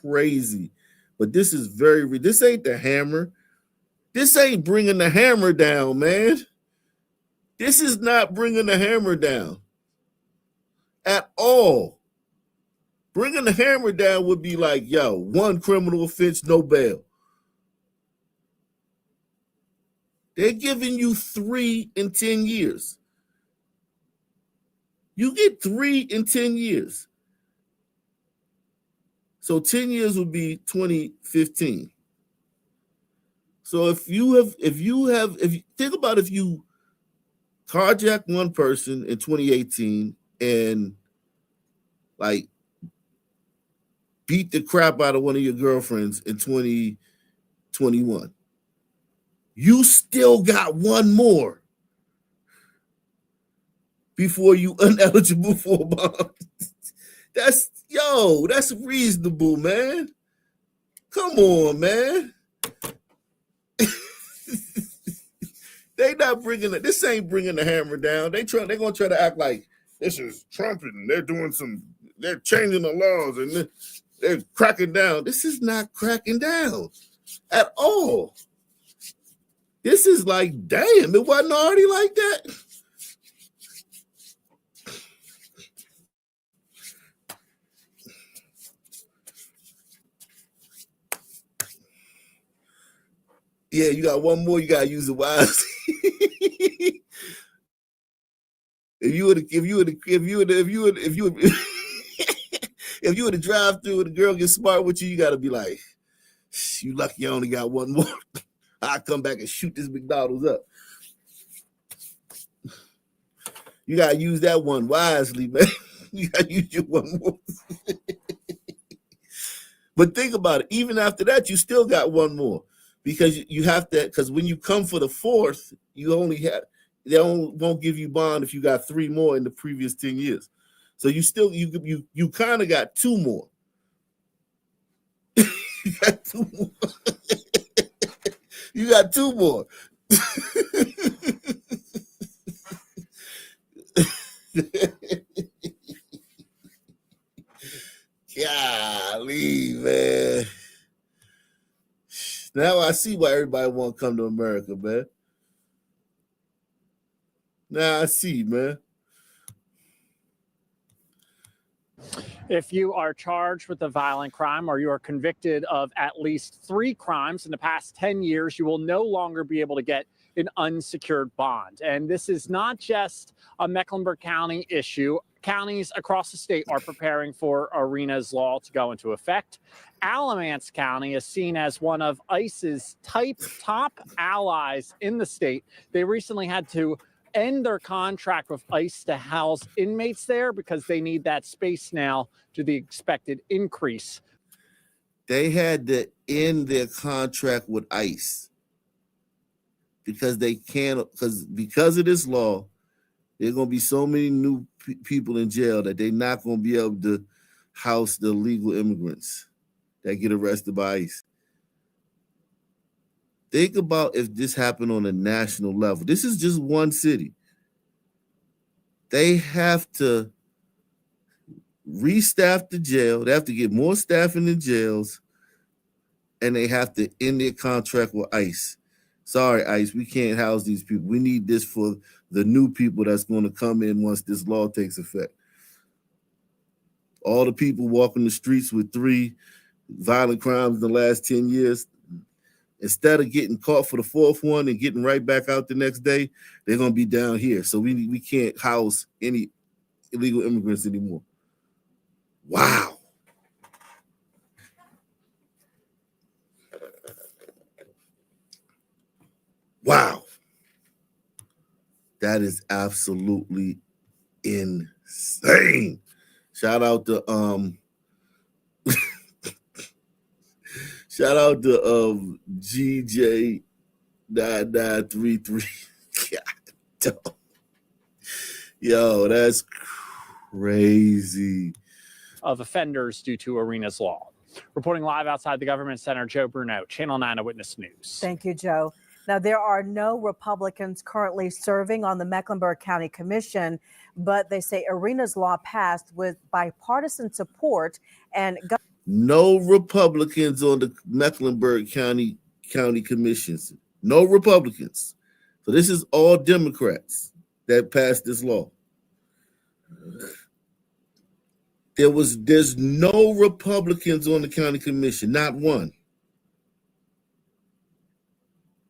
crazy. But this is this ain't the hammer. This ain't bringing the hammer down, man. This is not bringing the hammer down at all. Bringing the hammer down would be like, yo, 1 criminal offense, no bail. They're giving you 3 in 10 years. You get 3 in 10 years. So 10 years would be 2015. So if you think about, if you carjack one person in 2018 and like beat the crap out of one of your girlfriends in 2021, you still got 1 more before you ineligible for a bond. That's reasonable, man. Come on, man. They not bringing it. This ain't bringing the hammer down. They're gonna try to act like this is Trump and they're changing the laws and they're cracking down. This is not cracking down at all. This is like, damn, it wasn't already like that. Yeah, you got 1 more. You gotta use it wisely. if you were to drive through and the girl gets smart with you, you gotta be like, you lucky you only got 1 more. I'll come back and shoot this McDonald's up. You gotta use that one wisely, man. You gotta use your 1 more. But think about it. Even after that, you still got 1 more. Because you have to, because when you come for the 4th, they won't give you bond if you got 3 more in the previous 10 years. So you kind of got 2 more. You got 2 more. You got 2 more. Golly, man. Now I see why everybody want to come to America, man. Now I see, man. If you are charged with a violent crime or you are convicted of at least 3 crimes in the past 10 years, you will no longer be able to get an unsecured bond. And this is not just a Mecklenburg County issue. Counties across the state are preparing for Arena's law to go into effect. Alamance County is seen as one of ICE's top allies in the state. They recently had to end their contract with ICE to house inmates there because they need that space now to the expected increase. They had to end their contract with ICE because they can't, because of this law, there are going to be so many new people in jail that they're not going to be able to house the illegal immigrants that get arrested by ICE. Think about if this happened on a national level. This is just one city. They have to restaff the jail. They have to get more staff in the jails, and they have to end their contract with ICE. Sorry, ICE, we can't house these people. We need this for the new people that's going to come in once this law takes effect. All the people walking the streets with 3 violent crimes in the last 10 years, instead of getting caught for the 4th one and getting right back out the next day, they're going to be down here. So we can't house any illegal immigrants anymore. Wow. Wow. That is absolutely insane. Shout out to GJ9933. Yo, that's crazy. Of offenders due to Arena's law. Reporting live outside the government center, Joe Bruno, Channel 9 Eyewitness News. Thank you, Joe. Now, there are no Republicans currently serving on the Mecklenburg County Commission, but they say Arena's law passed with bipartisan support and no Republicans on the Mecklenburg County commissions. No Republicans. So this is all Democrats that passed this law. There's no Republicans on the county commission, not one.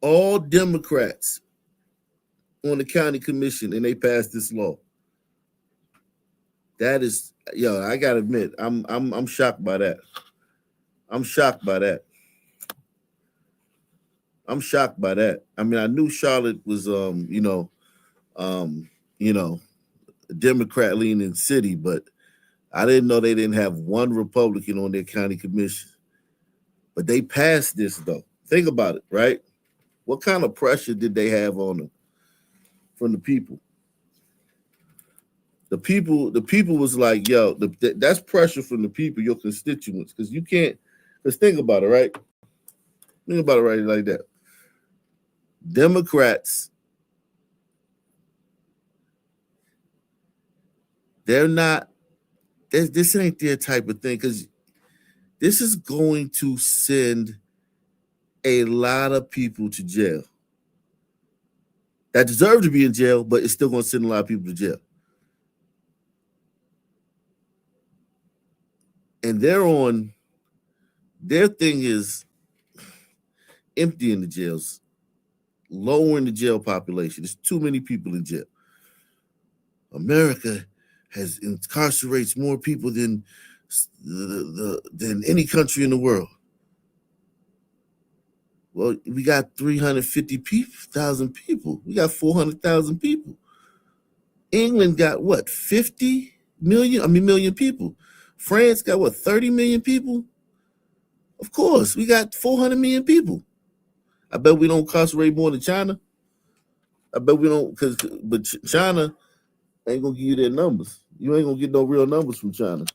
All Democrats on the county commission, and they passed this law. That is, I gotta admit, I'm shocked by that. I'm shocked by that. I mean, I knew Charlotte was a Democrat leaning city, but I didn't know they didn't have one Republican on their county commission. But they passed this though. Think about it, right? What kind of pressure did they have on them from the people? The people was like, yo, that's pressure from the people, your constituents, because you can't, because think about it, right? Think about it right like that. Democrats, they're not, this ain't their type of thing, because this is going to send a lot of people to jail that deserve to be in jail, but it's still going to send a lot of people to jail. And their thing is emptying the jails, lowering the jail population. There's too many people in jail. America incarcerates more people than any country in the world. Well, we got 350,000 people. We got 400,000 people. England got what, 50 million people. France got what, 30 million people? Of course, we got 400 million people. I bet we don't incarcerate more than China. I bet we don't, but China ain't gonna give you their numbers. You ain't gonna get no real numbers from China.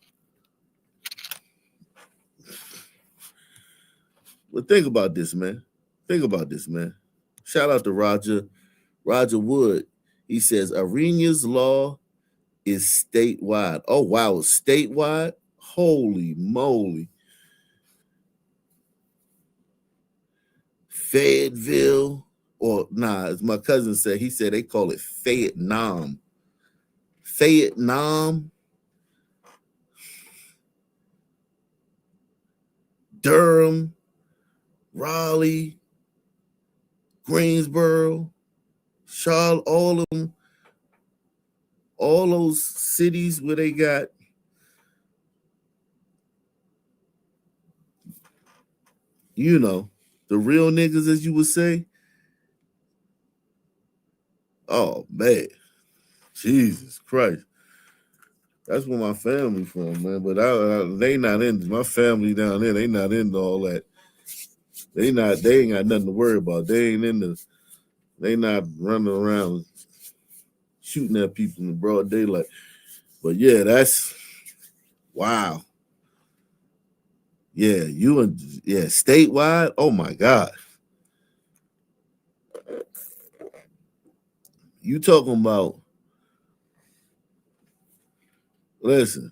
But think about this, man. Shout out to Roger Wood. He says Arena's law is statewide. Oh wow, it's statewide. Holy moly! Fayetteville, or nah, as my cousin said, he said they call it Vietnam. Vietnam, Durham, Raleigh, Greensboro, Charlotte, all of them, all those cities where they got the real niggas, as you would say. Oh man, Jesus Christ. That's where my family from, man. But they not in my family down there. They not into all that. They ain't got nothing to worry about. They not running around shooting at people in the broad daylight. But yeah, that's wow. Yeah, statewide. Oh my God. You talking about, listen,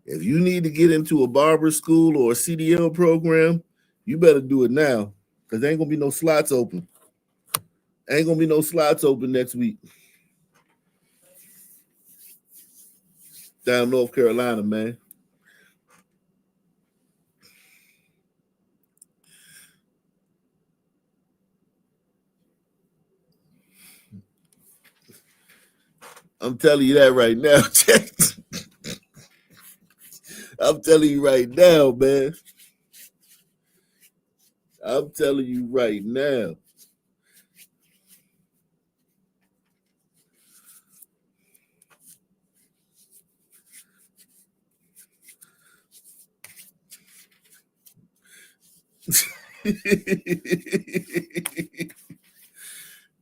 if you need to get into a barber school or a CDL program, you better do it now, because there ain't gonna be no slots open. Ain't gonna be no slots open next week down in North Carolina, man. I'm telling you that right now. I'm telling you right now, man. I'm telling you right now.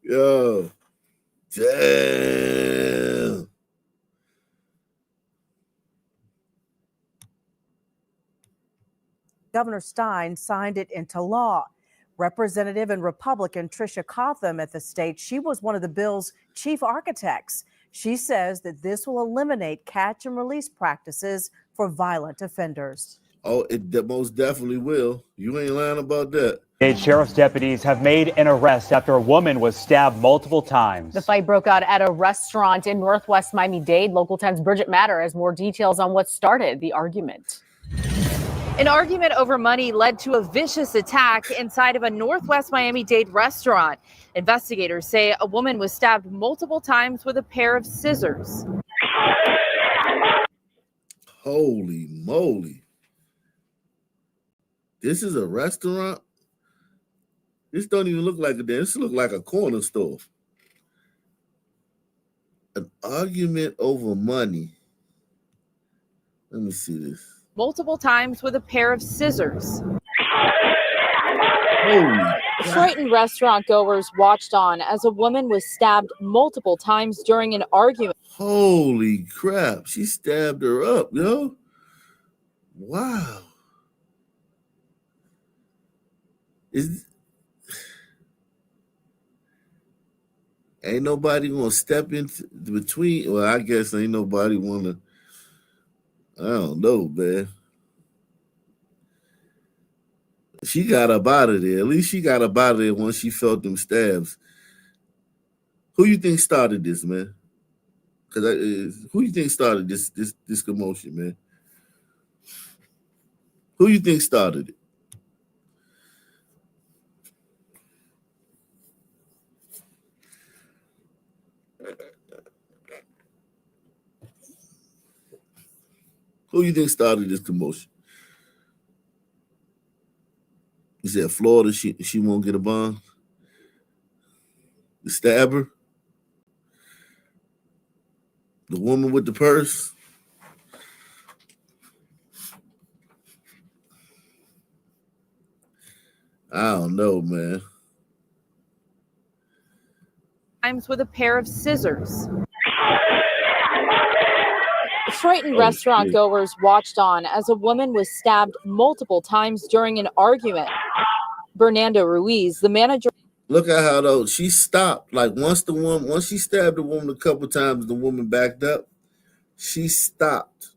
Yo, damn. Governor Stein signed it into law. Representative and Republican Tricia Cotham at the state, she was one of the bill's chief architects. She says that this will eliminate catch and release practices for violent offenders. Oh, it most definitely will. You ain't lying about that. Sheriff's deputies have made an arrest after a woman was stabbed multiple times. The fight broke out at a restaurant in Northwest Miami-Dade. Local 10's Bridget Matter has more details on what started the argument. An argument over money led to a vicious attack inside of a Northwest Miami-Dade restaurant. Investigators say a woman was stabbed multiple times with a pair of scissors. Holy moly. This is a restaurant? This don't even look like a den. This look like a corner store. An argument over money. Let me see this. Multiple times with a pair of scissors. Holy. Frightened restaurant goers watched on as a woman was stabbed multiple times during an argument. Holy crap. She stabbed her up, yo. Wow. Ain't nobody gonna step into between. Well, I guess ain't nobody wanna. I don't know, man. She got up out of there. At least she got up out of there once she felt them stabs. Who you think started this, man? Who you think started this commotion, man? Who you think started it? Who you think started this commotion? You said Florida, she won't get a bond? The stabber? The woman with the purse? I don't know, man. Times with a pair of scissors. Frightened restaurant goers watched on as a woman was stabbed multiple times during an argument. Bernardo Ruiz, the manager. Look at how though she stopped. Like once she stabbed the woman a couple times, the woman backed up. She stopped.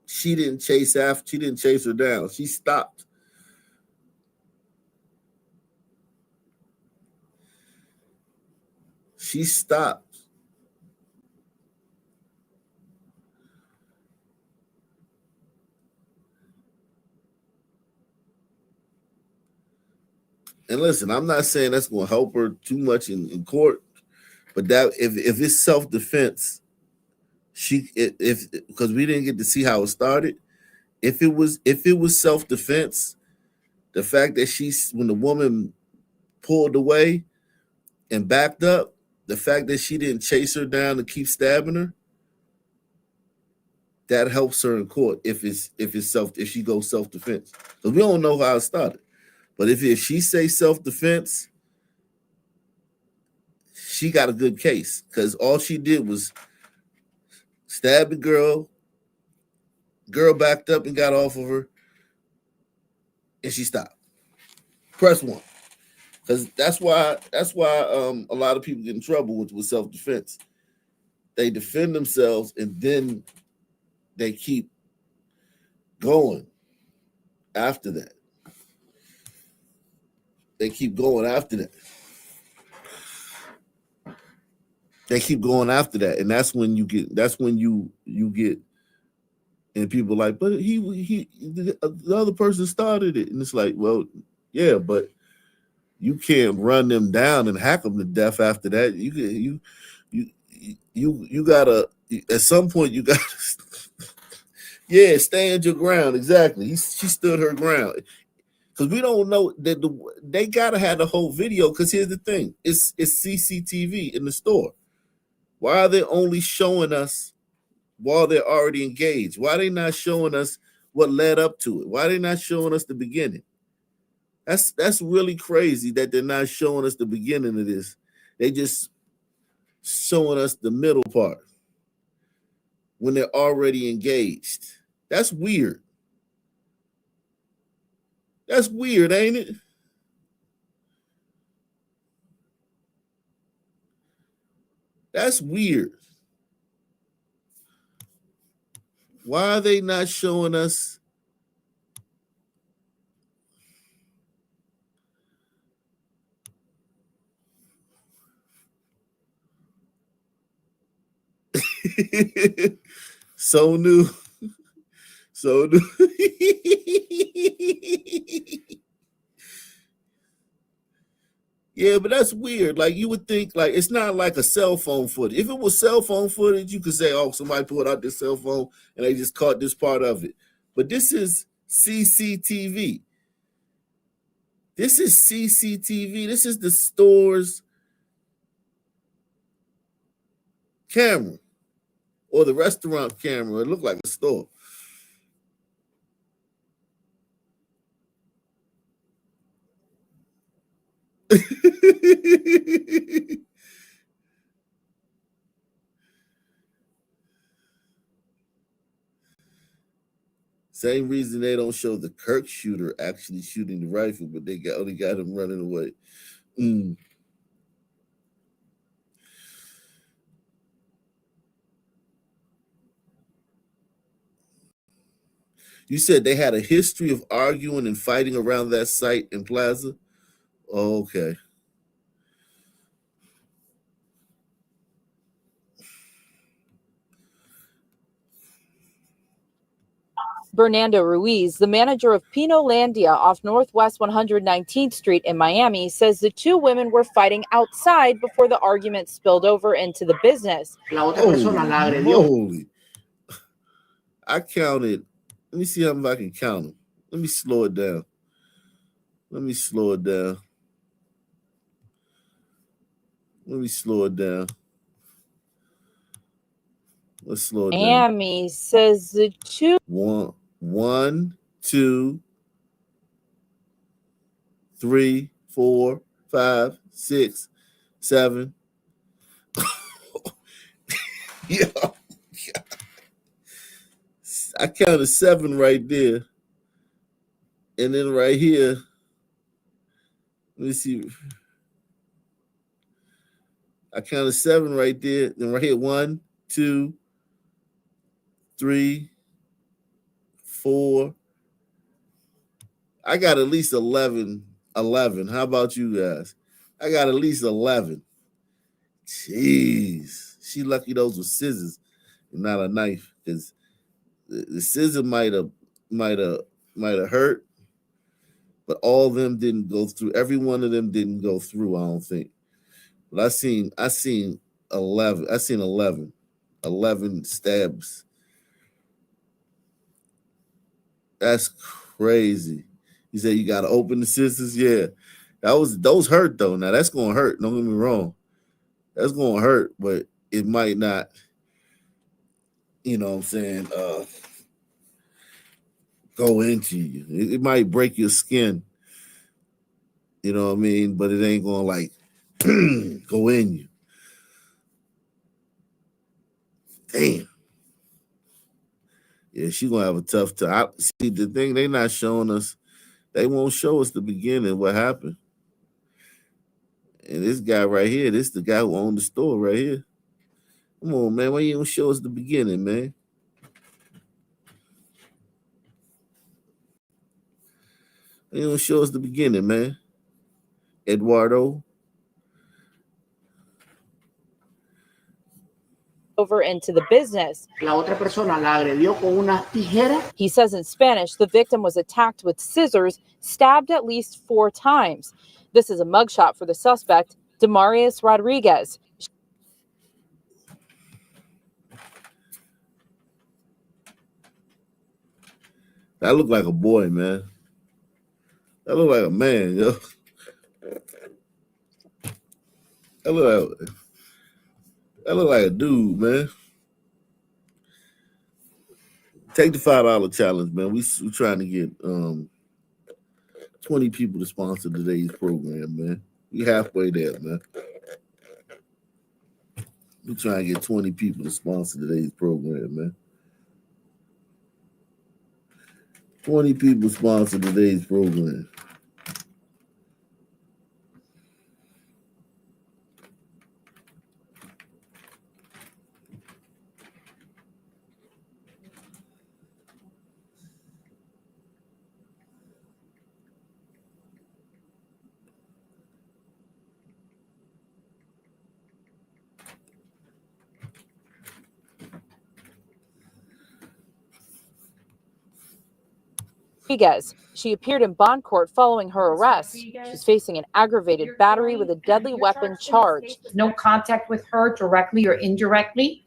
She didn't chase her down. She stopped. She stopped. And listen, I'm not saying that's going to help her too much in court, but that if it's self-defense, if because we didn't get to see how it started. If it was self-defense, the fact that when the woman pulled away and backed up, the fact that she didn't chase her down and keep stabbing her, that helps her in court if she goes self-defense. Because we don't know how it started. But if she say self-defense, she got a good case. Because all she did was stab the girl backed up and got off of her, and she stopped. Press 1. Because that's why a lot of people get in trouble with self-defense. They defend themselves and then they keep going after that. They keep going after that. And that's when you get and people are like, but the other person started it. And it's like, well, yeah, but you can't run them down and hack them to death after that. You gotta, at some point you gotta stand your ground. Exactly. She stood her ground. Because we don't know that they gotta have the whole video. Because here's the thing: it's CCTV in the store. Why are they only showing us while they're already engaged? Why are they not showing us what led up to it? Why are they not showing us the beginning? That's really crazy that they're not showing us the beginning of this. They just showing us the middle part when they're already engaged. That's weird. That's weird, ain't it? That's weird. Why are they not showing us? So new. Yeah, but that's weird. Like, you would think, like, it's not like a cell phone footage. If it was cell phone footage, you could say, oh, somebody pulled out this cell phone and they just caught this part of it. But this is CCTV. This is CCTV. This is the store's camera or the restaurant camera. It looked like a store. Same reason they don't show the Kirk shooter actually shooting the rifle, but they only got him running away. You said they had a history of arguing and fighting around that site in Plaza? Oh, okay. Bernardo Ruiz, the manager of Pinolandia off Northwest 119th Street in Miami, says the two women were fighting outside before the argument spilled over into the business. Holy. I counted. Let me see how I can count them. Let me slow it down. Let's slow it down. Miami says the two. 1, 2, 3, 4, 5, 6, 7. Yeah. I counted 7 right there. And then right here, let me see. I counted 7 right there. Then right here, 1, 2, 3, 4. I got at least 11. How about you guys? I got at least 11. Jeez. She lucky those were scissors and not a knife, because the scissor might have hurt, but all of them didn't go through. Every one of them didn't go through, I don't think. But I seen 11. I seen 11 stabs. That's crazy. He said you gotta open the scissors. Yeah. Those hurt though. Now that's gonna hurt. Don't get me wrong. That's gonna hurt, but it might not, you know what I'm saying, go into you. It might break your skin. You know what I mean? But it ain't gonna like go in you. Damn. Yeah, she gonna have a tough time. See, the thing they not showing us, they won't show us the beginning, what happened. And this guy right here, this the guy who owned the store right here. Come on, man. Why you don't show us the beginning, man? Why you don't show us the beginning, man? Eduardo. Over into the business. He says in Spanish, the victim was attacked with scissors, stabbed at least 4 times. This is a mugshot for the suspect, Demarius Rodriguez. That looked like a boy, man. That looked like a man, yo. That looked like a dude, man. Take the $5 challenge, man. We trying to get 20 people to sponsor today's program, man. We halfway there, man. We trying to get 20 people to sponsor today's program, man. 20 people sponsor today's program. Rodriguez. She appeared in bond court following her arrest. She's facing an aggravated battery with a deadly weapon charge. No contact with her directly or indirectly.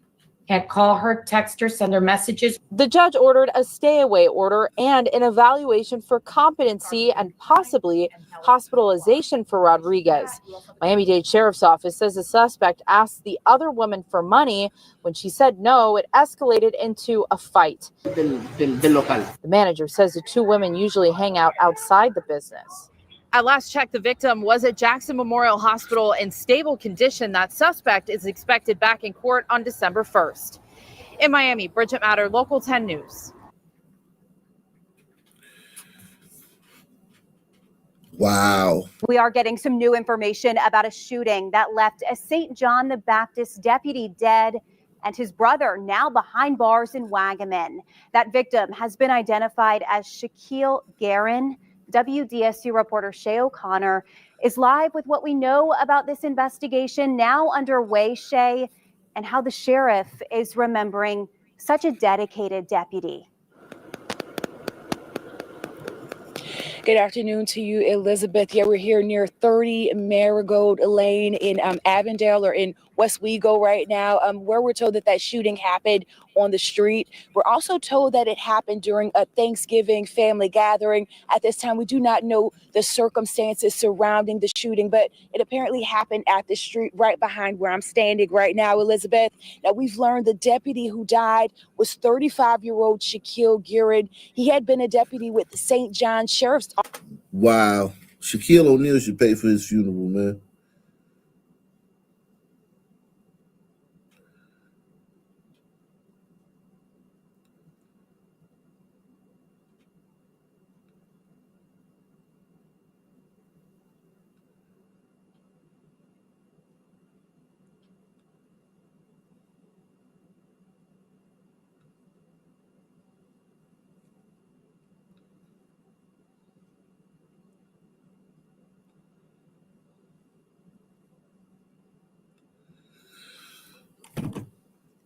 Can't call her, text her, send her messages. The judge ordered a stay-away order and an evaluation for competency and possibly hospitalization for Rodriguez. Miami-Dade Sheriff's Office says the suspect asked the other woman for money. When she said no, it escalated into a fight. The manager says the 2 women usually hang out outside the business. At last check, the victim was at Jackson Memorial Hospital in stable condition. That suspect is expected back in court on December 1st. In Miami, Bridget Matter, Local 10 News. Wow. We are getting some new information about a shooting that left a St. John the Baptist deputy dead and his brother now behind bars in Wagaman. That victim has been identified as Shaquille Guerin. WDSU reporter Shay O'Connor is live with what we know about this investigation now underway, Shay, and how the sheriff is remembering such a dedicated deputy. Good afternoon to you, Elizabeth. Yeah, we're here near 30 Marigold Lane in Avondale, or in Westwego right now, where we're told that shooting happened on the street. We're also told that it happened during a Thanksgiving family gathering. At this time, we do not know the circumstances surrounding the shooting, but it apparently happened at the street right behind where I'm standing right now, Elizabeth. Now, we've learned the deputy who died was 35-year-old Shaquille Guerin. He had been a deputy with the St. John Sheriff's Office. Wow. Shaquille O'Neal should pay for his funeral, man.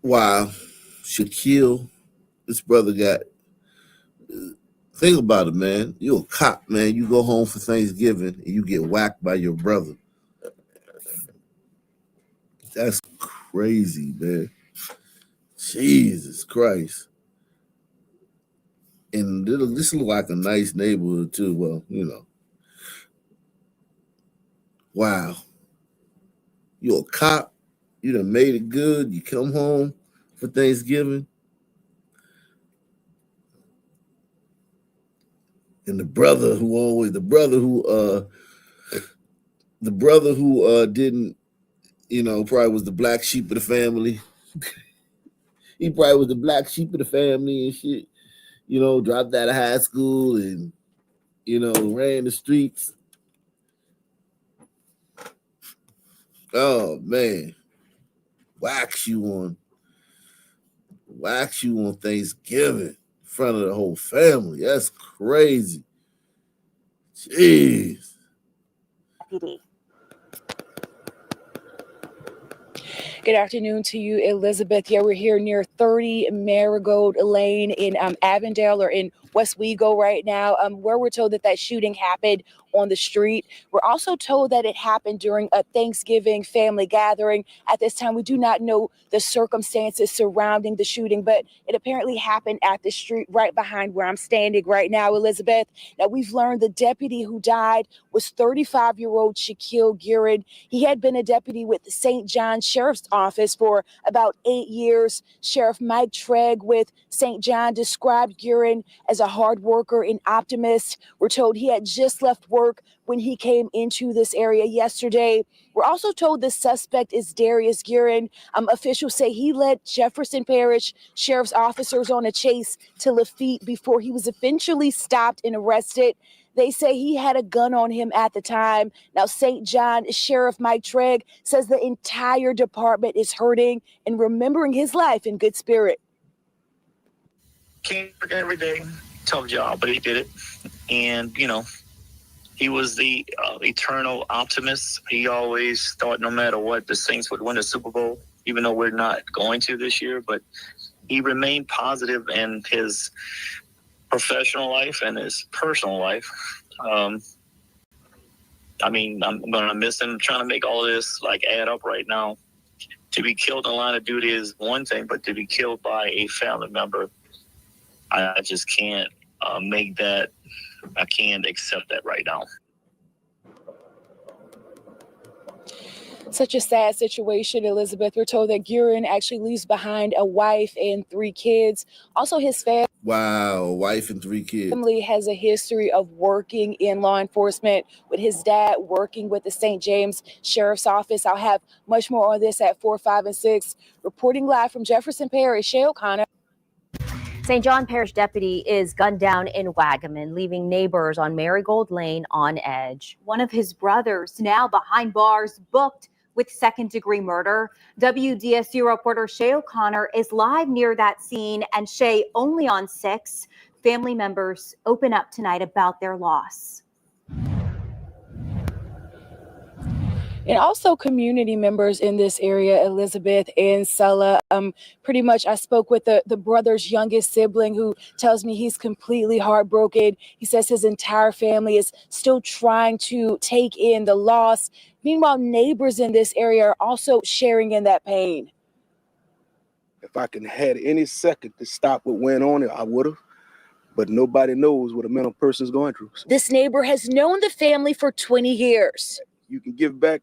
Wow. Shaquille, this brother got, think about it, man. You're a cop, man. You go home for Thanksgiving and you get whacked by your brother. That's crazy, man. Jesus Christ. And this look like a nice neighborhood too. Well, you know. Wow. You're a cop. You done made it good. You come home for Thanksgiving. And the brother who didn't, you know, probably was the black sheep of the family. He probably was the black sheep of the family and shit. You know, dropped out of high school and, you know, ran the streets. Oh man. Wax you on Thanksgiving in front of the whole family. That's crazy. Jeez. Deputy. Good afternoon to you, Elizabeth. Yeah, we're here near 30 Marigold Lane in Avondale or in Westwego right now, where we're told that shooting happened on the street. We're also told that it happened during a Thanksgiving family gathering. At this time, we do not know the circumstances surrounding the shooting, but it apparently happened at the street right behind where I'm standing right now, Elizabeth. Now, we've learned the deputy who died was 35-year-old Shaquille Guerin. He had been a deputy with the St. John Sheriff's Office for about 8 years. Sheriff Mike Trigg with St. John described Guerin as a hard worker and optimist. We're told he had just left work when he came into this area yesterday. We're also told the suspect is Darius Guerin. Officials say he led Jefferson Parish Sheriff's officers on a chase to Lafitte before he was eventually stopped and arrested. They say he had a gun on him at the time. Now, St. John Sheriff Mike Trigg says the entire department is hurting and remembering his life in good spirit. Came every day, tough job, but he did it. And, you know, he was the eternal optimist. He always thought no matter what, the Saints would win the Super Bowl, even though we're not going to this year. But he remained positive in his professional life and his personal life. I mean, I'm going to miss him. Trying to make all of this add up right now. To be killed in the line of duty is one thing, but to be killed by a family member, I just can't make that. I can't accept that right now. Such a sad situation, Elizabeth. We're told that Guerin actually leaves behind a wife and 3 kids. Also, his family. Wow, wife and 3 kids. Family has a history of working in law enforcement, with his dad working with the St. James Sheriff's Office. I'll have much more on this at 4, 5, and 6. Reporting live from Jefferson Parish, Shay O'Connor. St. John Parish deputy is gunned down in Wagaman, leaving neighbors on Marigold Lane on edge. One of his brothers now behind bars, booked with second-degree murder. WDSU reporter Shay O'Connor is live near that scene, and Shay, only on 6. Family members open up tonight about their loss. And also community members in this area, Elizabeth and Sella. Pretty much I spoke with the brother's youngest sibling, who tells me he's completely heartbroken. He says his entire family is still trying to take in the loss. Meanwhile, neighbors in this area are also sharing in that pain. If I can had any second to stop what went on, I would have. But nobody knows what a mental person is going through. So this neighbor has known the family for 20 years. You can give back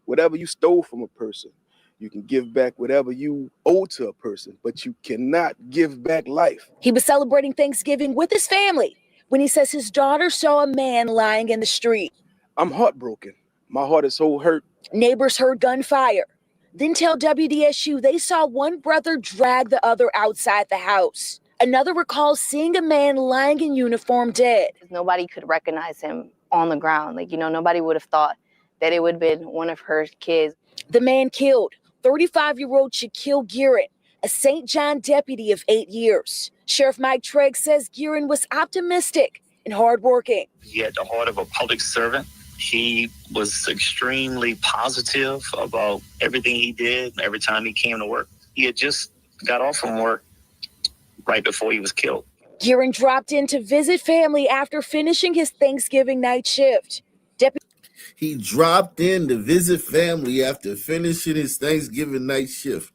whatever you stole from a person. You can give back whatever you owe to a person, but you cannot give back life. He was celebrating Thanksgiving with his family when he says his daughter saw a man lying in the street. I'm heartbroken. My heart is so hurt. Neighbors heard gunfire, then tell WDSU they saw one brother drag the other outside the house. Another recalls seeing a man lying in uniform dead. Nobody could recognize him on the ground. Nobody would have thought that it would have been one of her kids. The man killed, 35-year-old Shaquille Guerin, a St. John deputy of 8 years. Sheriff Mike Trigg says Guerin was optimistic and hardworking. He had the heart of a public servant. He was extremely positive about everything he did every time he came to work. He had just got off from work right before he was killed. Gearing dropped in to visit family after finishing his Thanksgiving night shift. He dropped in to visit family after finishing his Thanksgiving night shift.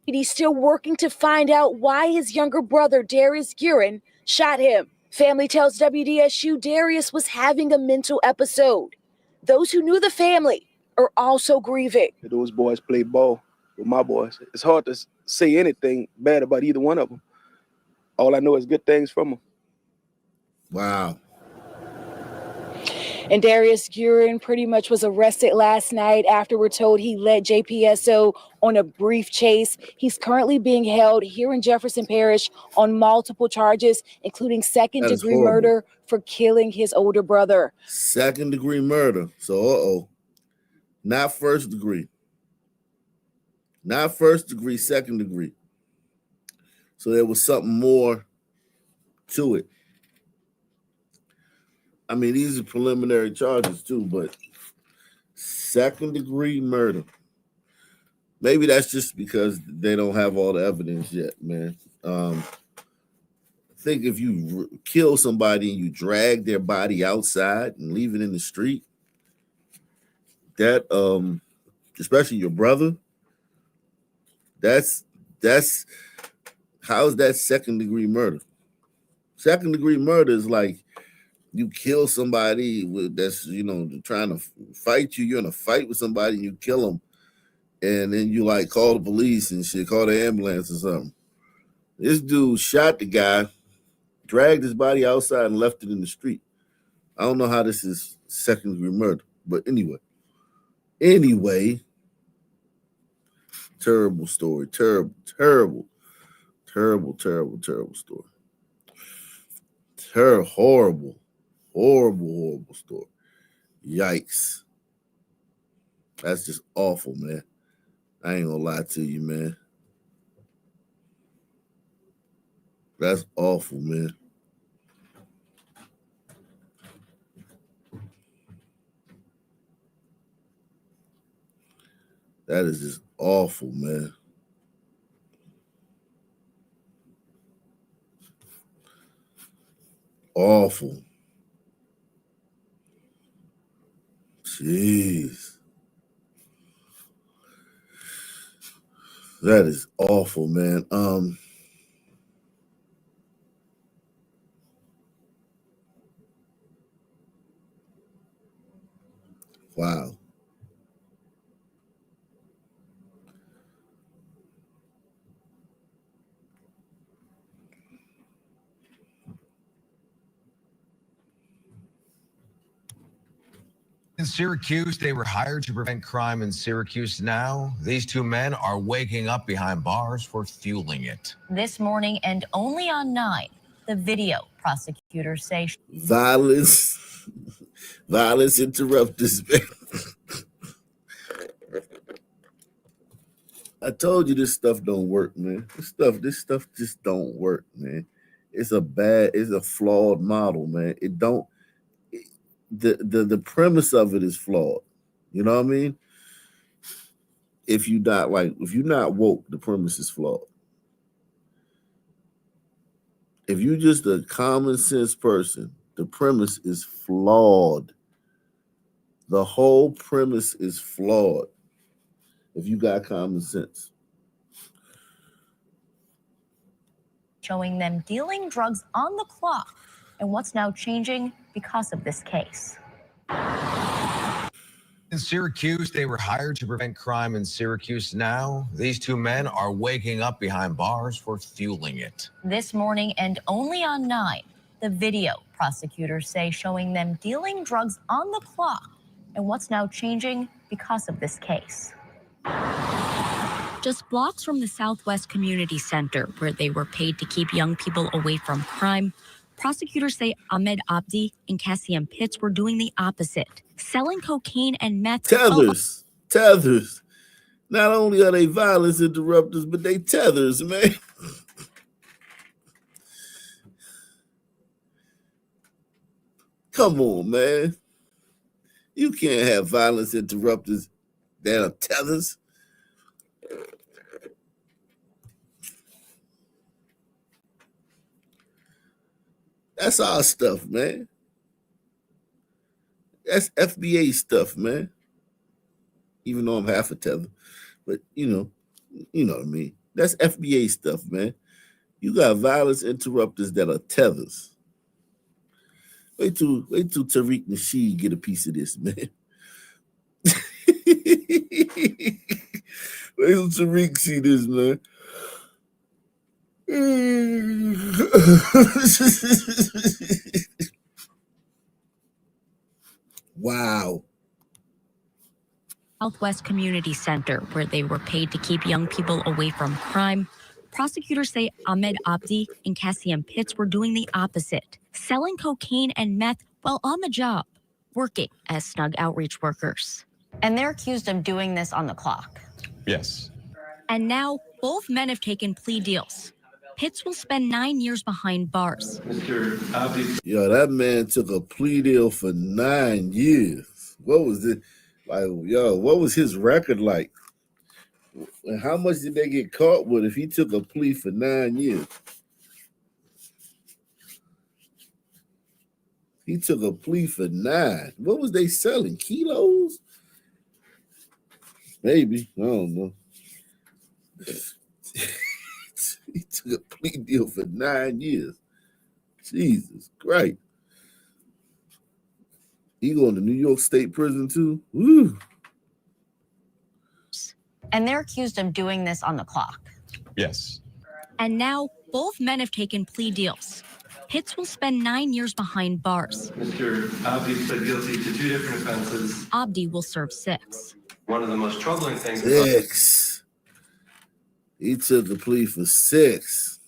He's still working to find out why his younger brother, Darius Guerin, shot him. Family tells WDSU Darius was having a mental episode. Those who knew the family are also grieving. Those boys play ball with my boys. It's hard to say anything bad about either one of them. All I know is good things from them. Wow. And Darius Guerin pretty much was arrested last night after we're told he led JPSO on a brief chase. He's currently being held here in Jefferson Parish on multiple charges, including second-degree murder for killing his older brother. Second-degree murder. So, not first degree. Not first degree, second degree. So there was something more to it. I mean, these are preliminary charges too, but second-degree murder. Maybe that's just because they don't have all the evidence yet, man. I think if you kill somebody and you drag their body outside and leave it in the street, that, especially your brother, that's how is that second-degree murder? Second-degree murder is like you kill somebody that's, trying to fight you. You're in a fight with somebody and you kill them. And then you like call the police and shit, call the ambulance or something. This dude shot the guy, dragged his body outside and left it in the street. I don't know how this is second-degree murder. But anyway, terrible story. Terrible story. Horrible story. Yikes. That's just awful, man. I ain't gonna lie to you, man. That's awful, man. That is just awful, man. Awful. Jeez. That is awful, man. Wow. In Syracuse, they were hired to prevent crime in Syracuse. Now, these two men are waking up behind bars for fueling it. This morning and only on 9, the video prosecutors say Violence interrupters, man. I told you this stuff don't work, man. This stuff just don't work, man. It's a flawed model, man. The premise of it is flawed. You know what I mean? If you're not woke, the premise is flawed. If you're just a common sense person, the premise is flawed. The whole premise is flawed. If you got common sense. showing them dealing drugs on the clock and what's now changing because of this case. In Syracuse, they were hired to prevent crime in Syracuse. Now, these two men are waking up behind bars for fueling it. This morning and only on 9, the video prosecutors say showing them dealing drugs on the clock and what's now changing because of this case. Just blocks from the Southwest Community Center, where they were paid to keep young people away from crime, prosecutors say Ahmed Abdi and Cassian Pitts were doing the opposite, selling cocaine and meth. Tethers. Not only are they violence interrupters, but they tethers, man. Come on, man. You can't have violence interrupters that are tethers. That's our stuff, man. That's FBA stuff, man. Even though I'm half a tether, but you know what I mean. That's FBA stuff, man. You got violence interrupters that are tethers. Wait till Tariq Nasheed get a piece of this, man. Wait till Tariq see this, man. Wow. Southwest Community Center, where they were paid to keep young people away from crime. Prosecutors say Ahmed Abdi and Cassian Pitts were doing the opposite, selling cocaine and meth while on the job, working as snug outreach workers. And they're accused of doing this on the clock. Yes. And now both men have taken plea deals. Pitts will spend 9 years behind bars. Mr. Abdi. Yo, that man took a plea deal for 9 years. What was it? Like, yo, what was his record like? And how much did they get caught with if he took a plea for 9 years? He took a plea for 9. What was they selling? Kilos? Maybe. I don't know. He took a plea deal for 9 years. Jesus Christ. He going to New York State Prison too? Woo. And they're accused of doing this on the clock. Yes. And now both men have taken plea deals. Pitts will spend 9 years behind bars. Mr. Abdi pled guilty to 2 different offenses. Abdi will serve 6. One of the most troubling things. 6. He took a plea for 6.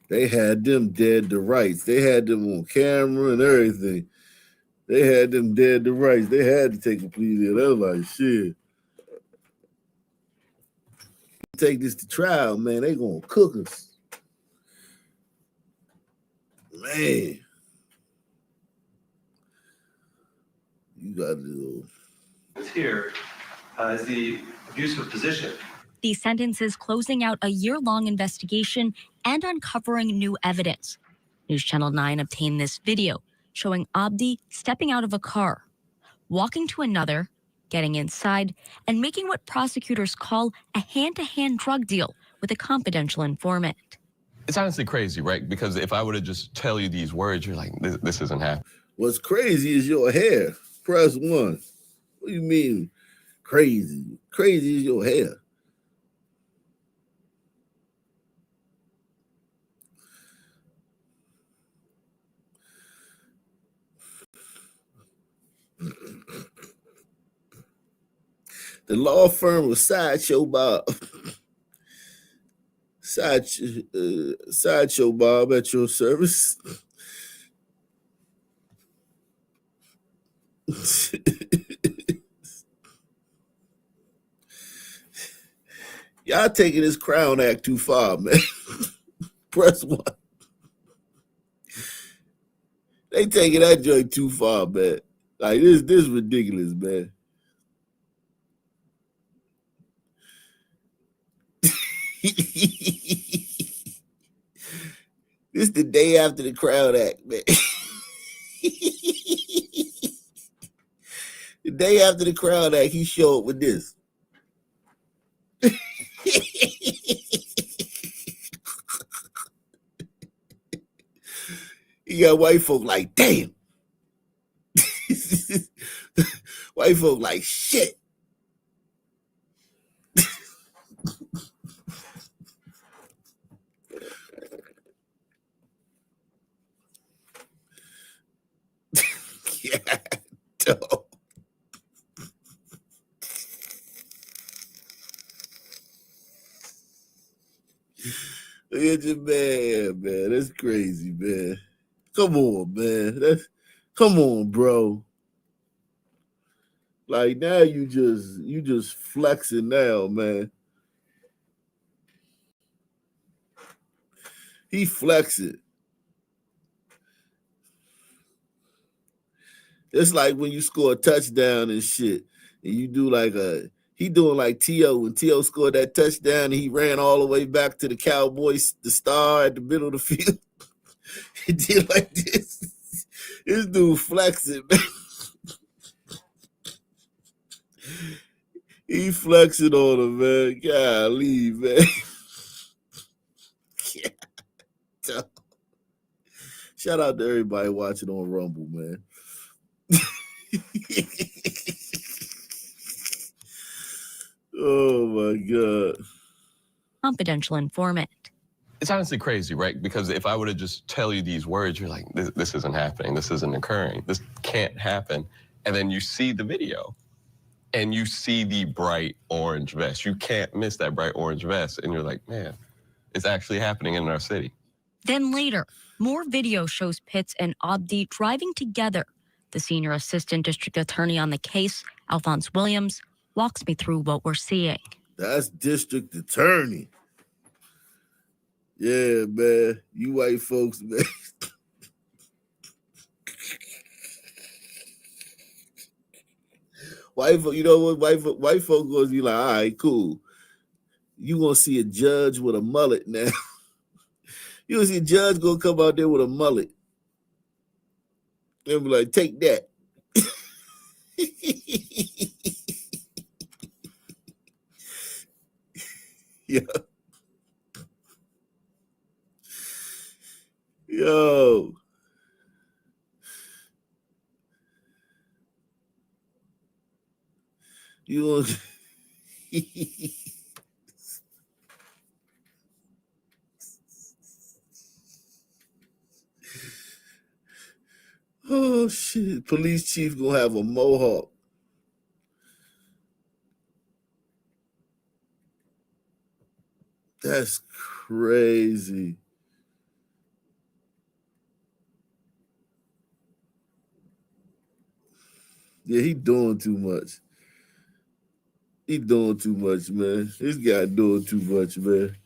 They had them dead to rights. They had them on camera and everything. They had them dead to rights. They had to take a plea deal. They was like, shit. Take this to trial, man. They gonna cook us. Man. You got to do. Here is the abuse of position. These sentences closing out a year-long investigation and uncovering new evidence. News Channel 9 obtained this video showing Abdi stepping out of a car, walking to another, getting inside, and making what prosecutors call a hand-to-hand drug deal with a confidential informant. It's honestly crazy, right? Because if I were to just tell you these words, you're like, this isn't happening. What's crazy is your hair. Press 1. What do you mean crazy? Crazy is your hair. The law firm was Sideshow Bob. Sideshow Bob at your service. Y'all taking this Crown Act too far, man. Press 1. They taking that joint too far, man. Like this is ridiculous, man. This the day after the Crown Act, man. The day after the Crown Act, he showed up with this. You got white folk like, damn. White folk like, shit. Yeah, dope. Look at your man. That's crazy, man. Come on, man. Come on, bro. Like now you just flexing now, man. He flexing. It's like when you score a touchdown and shit, and you do like He doing like T.O. When T.O. scored that touchdown, he ran all the way back to the Cowboys, the star at the middle of the field. He did like this. This dude flexing, man. He flexing on him, man. Golly, man. Shout out to everybody watching on Rumble, man. Oh my God. Confidential informant. It's honestly crazy, right? Because if I were to just tell you these words, you're like, this isn't happening. This isn't occurring. This can't happen. And then you see the video and you see the bright orange vest. You can't miss that bright orange vest. And you're like, man, it's actually happening in our city. Then later, more video shows Pitts and Abdi driving together. The senior assistant district attorney on the case, Alphonse Williams, walks me through what we're seeing. That's district attorney. Yeah, man. You white folks, man. White folk, you know what? White folk gonna be like, all right, cool. You gonna see a judge with a mullet now. You gonna see a judge gonna come out there with a mullet. They'll be like, take that. Yeah. Yo. You oh shit. Police chief gonna have a mohawk. That's crazy. Yeah, he doing too much. He doing too much, man. This guy doing too much, man.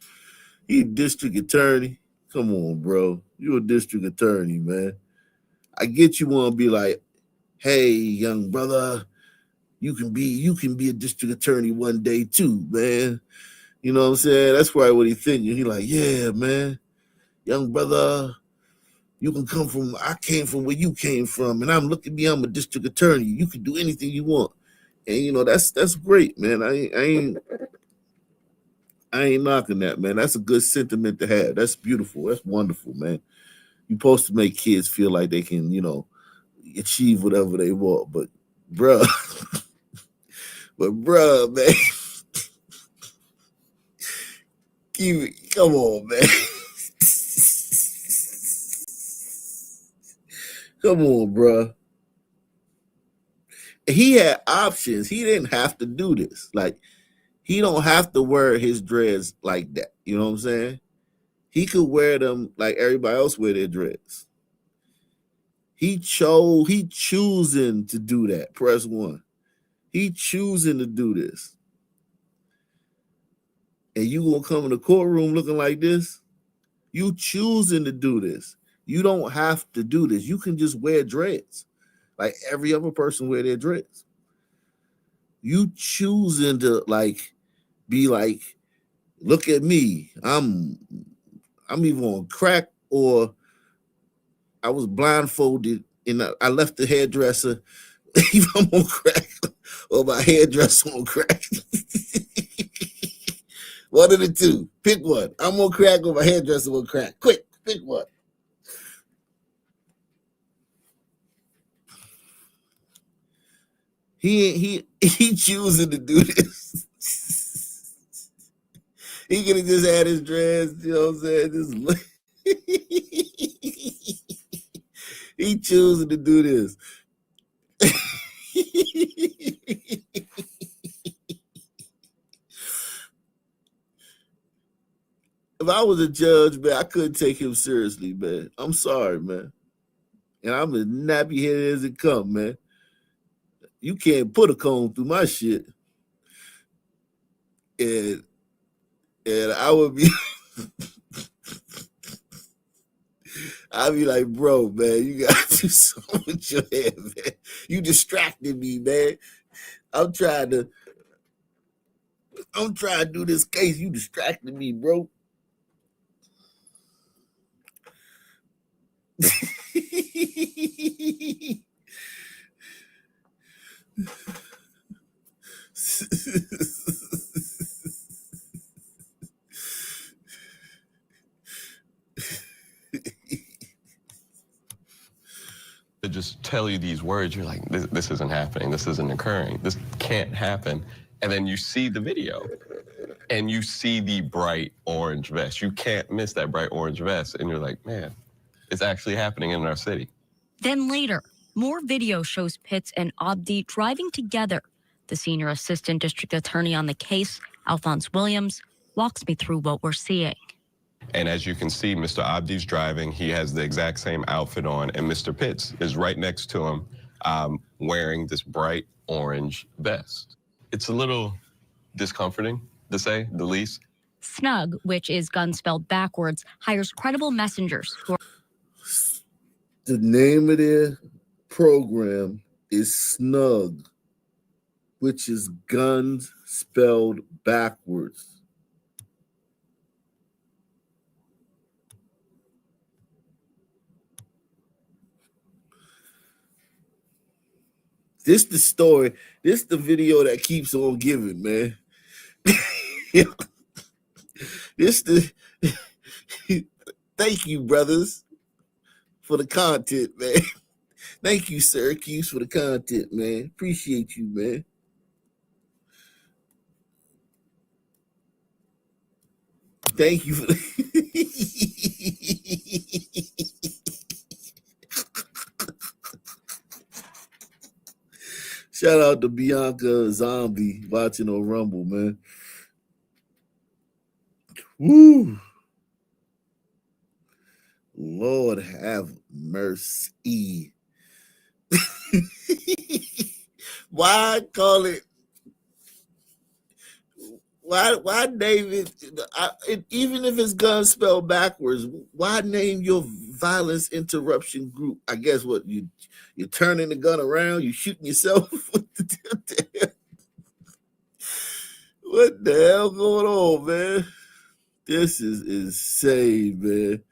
He a district attorney. Come on, bro. You a district attorney, man. I get you want to be like, hey, young brother, you can be a district attorney one day too, man. You know what I'm saying? That's probably what he thinking. He like, yeah, man, young brother, you can come from, I came from where you came from, and I'm a district attorney. You can do anything you want. And you know, that's great, man. I ain't knocking that, man. That's a good sentiment to have. That's beautiful. That's wonderful, man. You're supposed to make kids feel like they can, you know, achieve whatever they want. But bruh, man. Come on, man. Come on, bruh. He had options. He didn't have to do this. Like, he don't have to wear his dreads like that. You know what I'm saying? He could wear them like everybody else wear their dreads. He choosing to do that. Press 1. He choosing to do this. And you gonna come in the courtroom looking like this? You choosing to do this. You don't have to do this. You can just wear dreads. Like every other person wear their dreads. You choosing to like be like, look at me. I'm either on crack or I was blindfolded and I left the hairdresser. Either I'm on crack or my hairdresser on crack. One of the two. Pick one. I'm on crack or my hairdresser on crack. Quick, pick one. He choosing to do this. He could have just had his dreads, you know what I'm saying? Just he choosing to do this. If I was a judge, man, I couldn't take him seriously, man. I'm sorry, man. And I'm as nappy-headed as it come, man. You can't put a comb through my shit. And I would be I'd be like, bro, man, you gotta do something with your hair, man. You distracted me, man. I'm trying to I'm trying to do this case. You distracted me, bro. To just tell you these words, you're like, this isn't happening. This isn't occurring. This can't happen. And then you see the video and you see the bright orange vest. You can't miss that bright orange vest. And you're like, man, it's actually happening in our city. Then later, more video shows Pitts and Abdi driving together. The senior assistant district attorney on the case, Alphonse Williams, walks me through what we're seeing. And as you can see, Mr. Abdi's driving. He has the exact same outfit on, and Mr. Pitts is right next to him wearing this bright orange vest. It's a little discomforting, to say the least. Snug, which is gun spelled backwards, hires credible messengers who are... The name of their program is Snug, which is guns spelled backwards. This the story. This the video that keeps on giving, man. This the thank you, brothers, for the content, man. Thank you, Syracuse, for the content, man. Appreciate you, man. Thank you for Shout out to Bianca Zombie watching on Rumble, man. Woo! Lord have mercy. Why call it? Why name it? Even if it's gun spelled backwards, why name your violence interruption group? I guess what you're turning the gun around, you shooting yourself. What the hell going on, man? This is insane, man.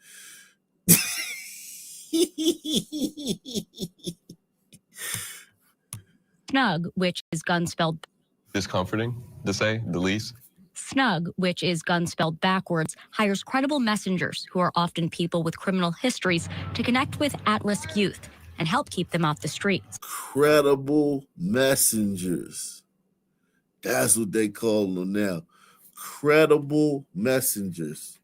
Snug, which is gun spelled... Discomforting, to say the least. Snug, which is gun spelled backwards, hires credible messengers who are often people with criminal histories to connect with at-risk youth and help keep them off the streets. Credible messengers. That's what they call them now. Credible messengers.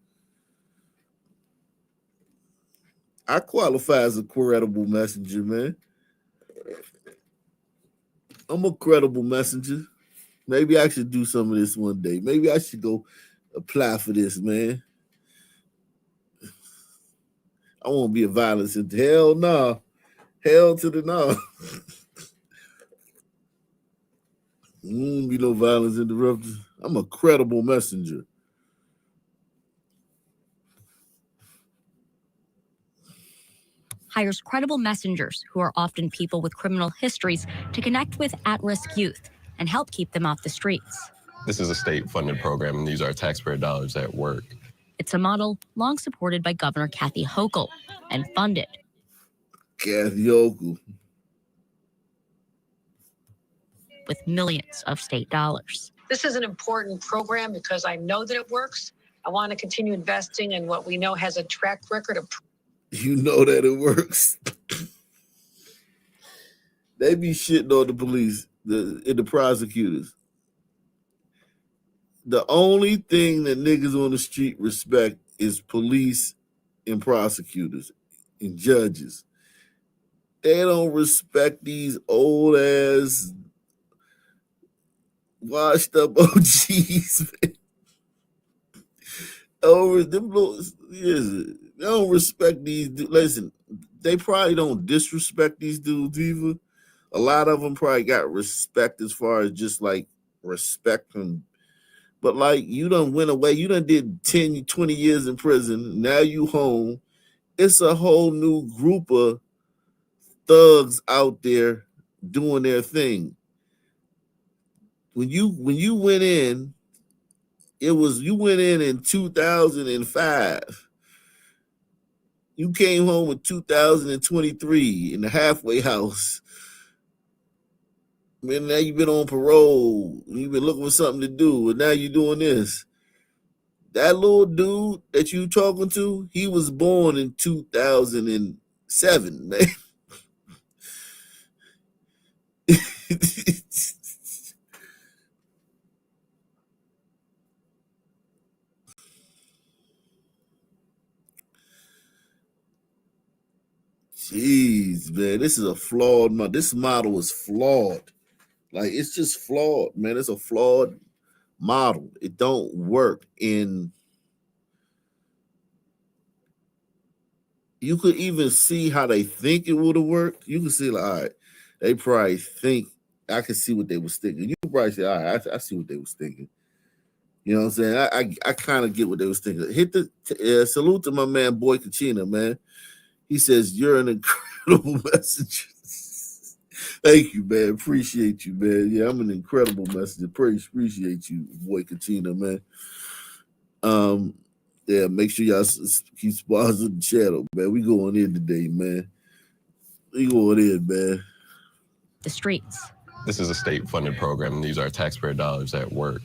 I qualify as a credible messenger, man. I'm a credible messenger. Maybe I should do some of this one day. Maybe I should go apply for this, man. I won't be a violence into hell no. Hell to the no. Won't be no violence interruption. I'm a credible messenger. Hires credible messengers who are often people with criminal histories to connect with at-risk youth and help keep them off the streets. This is a state-funded program, and these are taxpayer dollars at work. It's a model long supported by Governor Kathy Hochul and funded. Kathy Hochul. With millions of state dollars. This is an important program because I know that it works. I want to continue investing in what we know has a track record of... You know that it works. They be shitting on the police, the prosecutors. The only thing that niggas on the street respect is police and prosecutors and judges. They don't respect these old ass washed up OGs. Over them, they don't respect these. Listen, they probably don't disrespect these dudes either. A lot of them probably got respect as far as just like respect them. But like you done went away, you done did 10, 20 years in prison. Now you home. It's a whole new group of thugs out there doing their thing. When you went in You went in 2005. You came home in 2023 in the halfway house. Man, now you've been on parole. You've been looking for something to do, and now you're doing this. That little dude that you talking to, he was born in 2007, man. Jeez, man, this is a flawed model. This model is flawed. Like, it's just flawed, man. It's a flawed model. It don't work. And you could even see how they think it would have worked. You can see, like, all right, they probably think, I can see what they was thinking. You probably say, all right, I see what they was thinking. You know what I'm saying? I kind of get what they was thinking. Hit the salute to my man, Boy Kachina, man. He says, you're an incredible messenger. Thank you, man. Appreciate you, man. Yeah, I'm an incredible messenger. Appreciate you, Boy Kachina, man. Yeah, make sure y'all keep sponsoring the channel, man. We going in today, man. We going in, man. The streets. This is a state-funded program, and these are taxpayer dollars at work.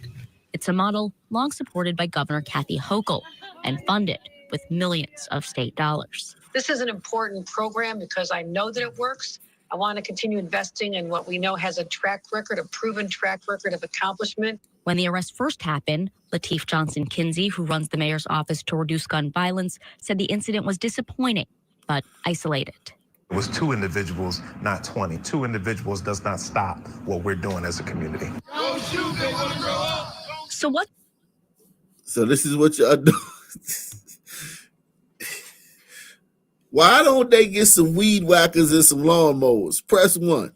It's a model long supported by Governor Kathy Hochul and funded with millions of state dollars. This is an important program because I know that it works. I want to continue investing in what we know has a track record, a proven track record of accomplishment. When the arrest first happened, Lateef Johnson-Kinsey, who runs the mayor's office to reduce gun violence, said the incident was disappointing, but isolated. It was 2 individuals, not 20. 2 individuals does not stop what we're doing as a community. So what? So this is what y'all do. Why don't they get some weed whackers and some lawnmowers? Press 1.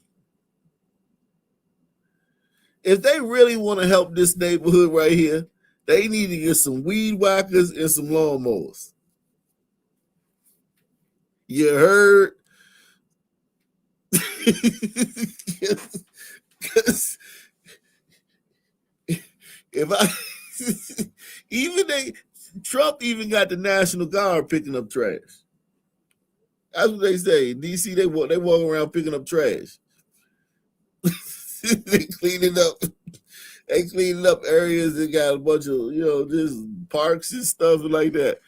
If they really want to help this neighborhood right here, they need to get some weed whackers and some lawnmowers. You heard? Trump even got the National Guard picking up trash. That's what they say. In DC, they walk around picking up trash. They cleaning up. They cleaning up areas that got a bunch of, just parks and stuff like that.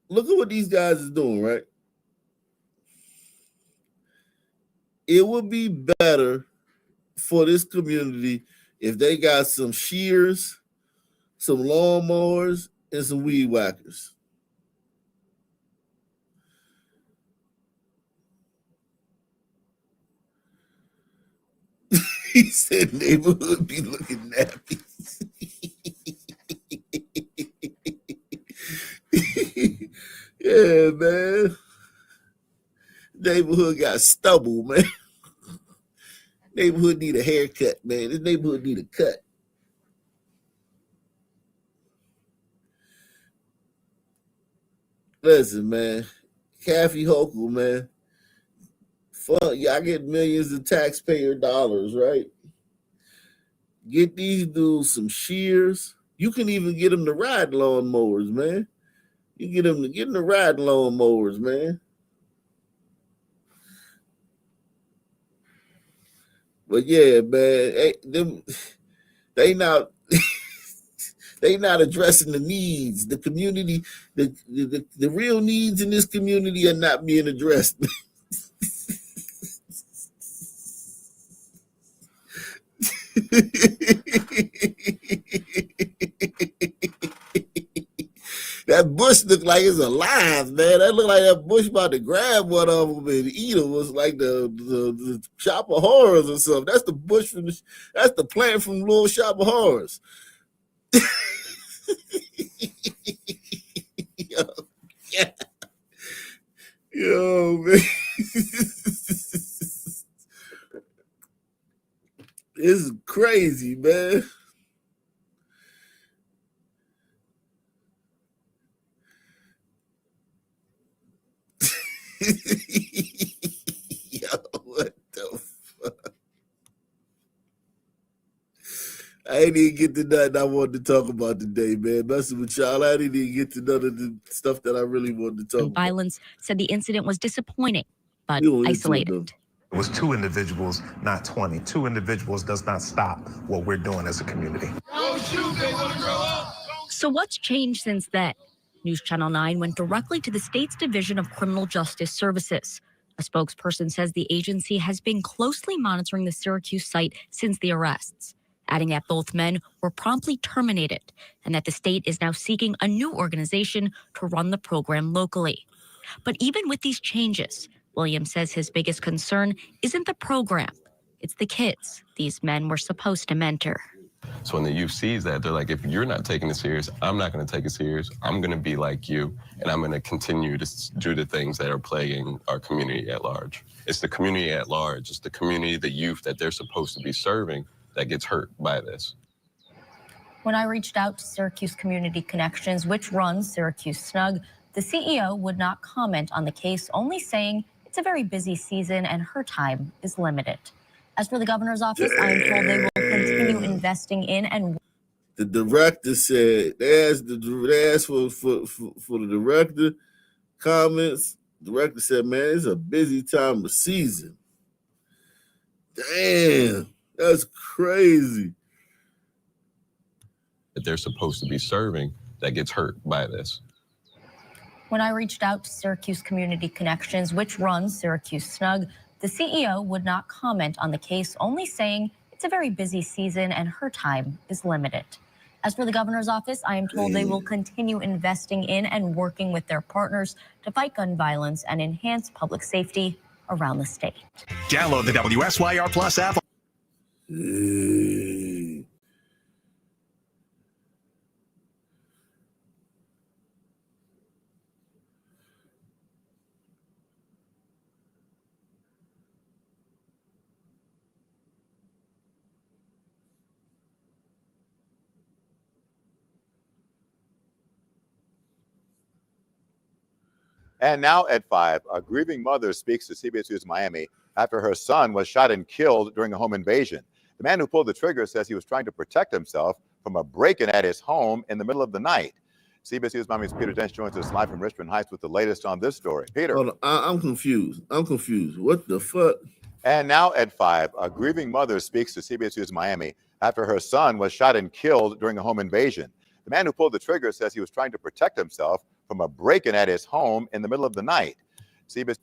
Look at what these guys is doing, right? It would be better for this community if they got some shears, some lawnmowers, and some weed whackers. He said neighborhood be looking nappy. Yeah, man. Neighborhood got stubble, man. Neighborhood need a haircut, man. This neighborhood need a cut. Listen, man. Kathy Hochul, man. Y'all get millions of taxpayer dollars, right? Get these dudes some shears. You can even get them to ride lawnmowers, man. You get them to ride lawnmowers, man. But yeah, man, they not they not addressing the needs. The community, the real needs in this community are not being addressed. That bush looked like it's alive, man. That looked like that bush about to grab one of them and eat them. It was like the Shop of Horrors or something. That's the bush that's the plant from Little Shop of Horrors. Yo, man. This is crazy, man. Yo, what the fuck? I ain't even get to nothing I wanted to talk about today, man. Messing with y'all, I didn't even get to none of the stuff that I really wanted to talk about. Violence said the incident was disappointing, but We don't into it, isolated. It was 2 individuals, not 20. 2 individuals does not stop what we're doing as a community. So what's changed since then? News Channel 9 went directly to the state's Division of Criminal Justice Services. A spokesperson says the agency has been closely monitoring the Syracuse site since the arrests, adding that both men were promptly terminated and that the state is now seeking a new organization to run the program locally. But even with these changes, Williams says his biggest concern isn't the program, it's the kids these men were supposed to mentor. So when the youth sees that, they're like, if you're not taking it serious, I'm not going to take it serious. I'm going to be like you, and I'm going to continue to do the things that are plaguing our community at large. It's the community at large. It's the community, the youth that they're supposed to be serving that gets hurt by this. When I reached out to Syracuse Community Connections, which runs Syracuse Snug, the CEO would not comment on the case, only saying it's a very busy season and her time is limited. As for the governor's office, I am told they will continue investing in and... The director said, they asked for the director comments. The director said, man, it's a busy time of season. Damn, that's crazy. That they're supposed to be serving that gets hurt by this. When I reached out to Syracuse Community Connections, which runs Syracuse Snug, the CEO would not comment on the case, only saying it's a very busy season and her time is limited. As for the governor's office, I am told they will continue investing in and working with their partners to fight gun violence and enhance public safety around the state. Download the WSYR Plus app. And now at 5, a grieving mother speaks to CBS News Miami after her son was shot and killed during a home invasion. The man who pulled the trigger says he was trying to protect himself from a break-in at his home in the middle of the night. CBS News Miami's Peter Dench joins us live from Richmond Heights with the latest on this story. Peter. Hold on, I'm confused. What the fuck? And now at 5, a grieving mother speaks to CBS News Miami after her son was shot and killed during a home invasion. The man who pulled the trigger says he was trying to protect himself from a break-in at his home in the middle of the night. CBS.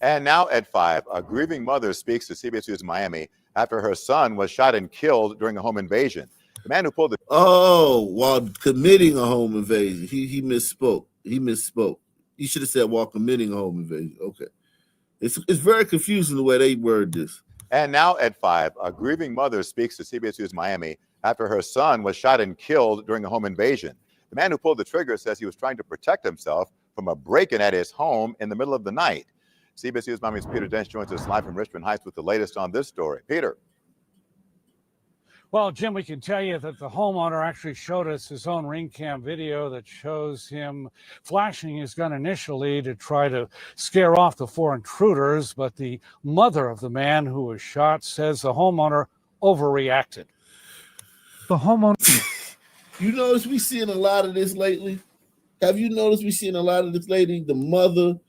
And now at 5, a grieving mother speaks to CBS News Miami after her son was shot and killed during a home invasion. The man who pulled the... Oh, while committing a home invasion. He misspoke. He should have said while committing a home invasion. Okay. It's very confusing the way they word this. And now at 5, a grieving mother speaks to CBS News Miami after her son was shot and killed during a home invasion. The man who pulled the trigger says he was trying to protect himself from a break-in at his home in the middle of the night. CBS News Miami's Peter Dench joins us live from Richmond Heights with the latest on this story. Peter. Well, Jim, we can tell you that the homeowner actually showed us his own ring cam video that shows him flashing his gun initially to try to scare off the 4 intruders, but the mother of the man who was shot says the homeowner overreacted. The homeowner... You notice we seeing a lot of this lately? Have you noticed we seeing a lot of this lately? The mother,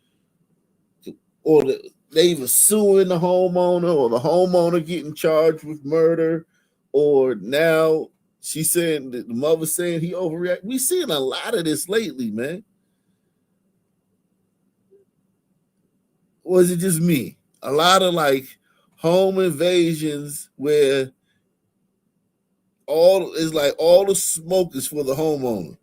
or they even suing the homeowner, or the homeowner getting charged with murder, or now she's saying that the mother saying he overreacted. We seeing a lot of this lately, man. Or is it just me? A lot of like home invasions where all the smoke is for the homeowner.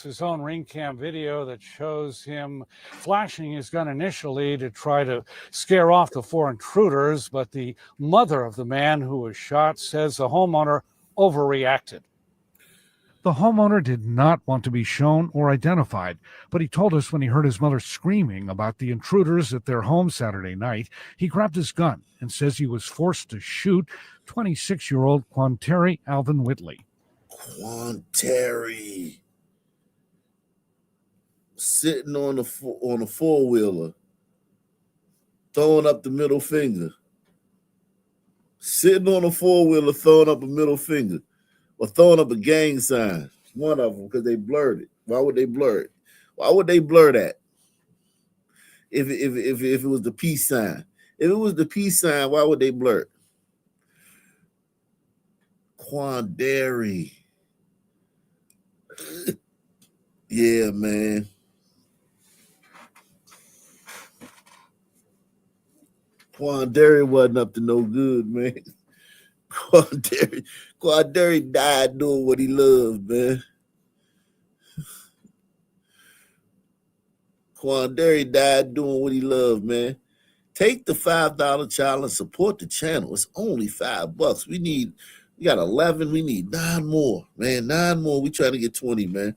His own ring cam video that shows him flashing his gun initially to try to scare off the 4 intruders, but the mother of the man who was shot says the homeowner overreacted. The homeowner did not want to be shown or identified, but he told us when he heard his mother screaming about the intruders at their home Saturday night, he grabbed his gun and says he was forced to shoot 26-year-old Quanteri Alvin Whitley. Quanteri. Sitting on a four-wheeler. throwing up the middle finger. Sitting on a four-wheeler throwing up a middle finger or throwing up a gang sign. One of them, because they blurred it. Why would they blur it? Why would they blur that? If it was the peace sign. If it was the peace sign, why would they blur it? Quandary. Yeah, man. Quandary wasn't up to no good, man. Quandary died doing what he loved, man. Quandary died doing what he loved, man. Take the $5 challenge, support the channel. It's only $5. We got 11. We need 9 more, man. 9 more. We trying to get 20, man.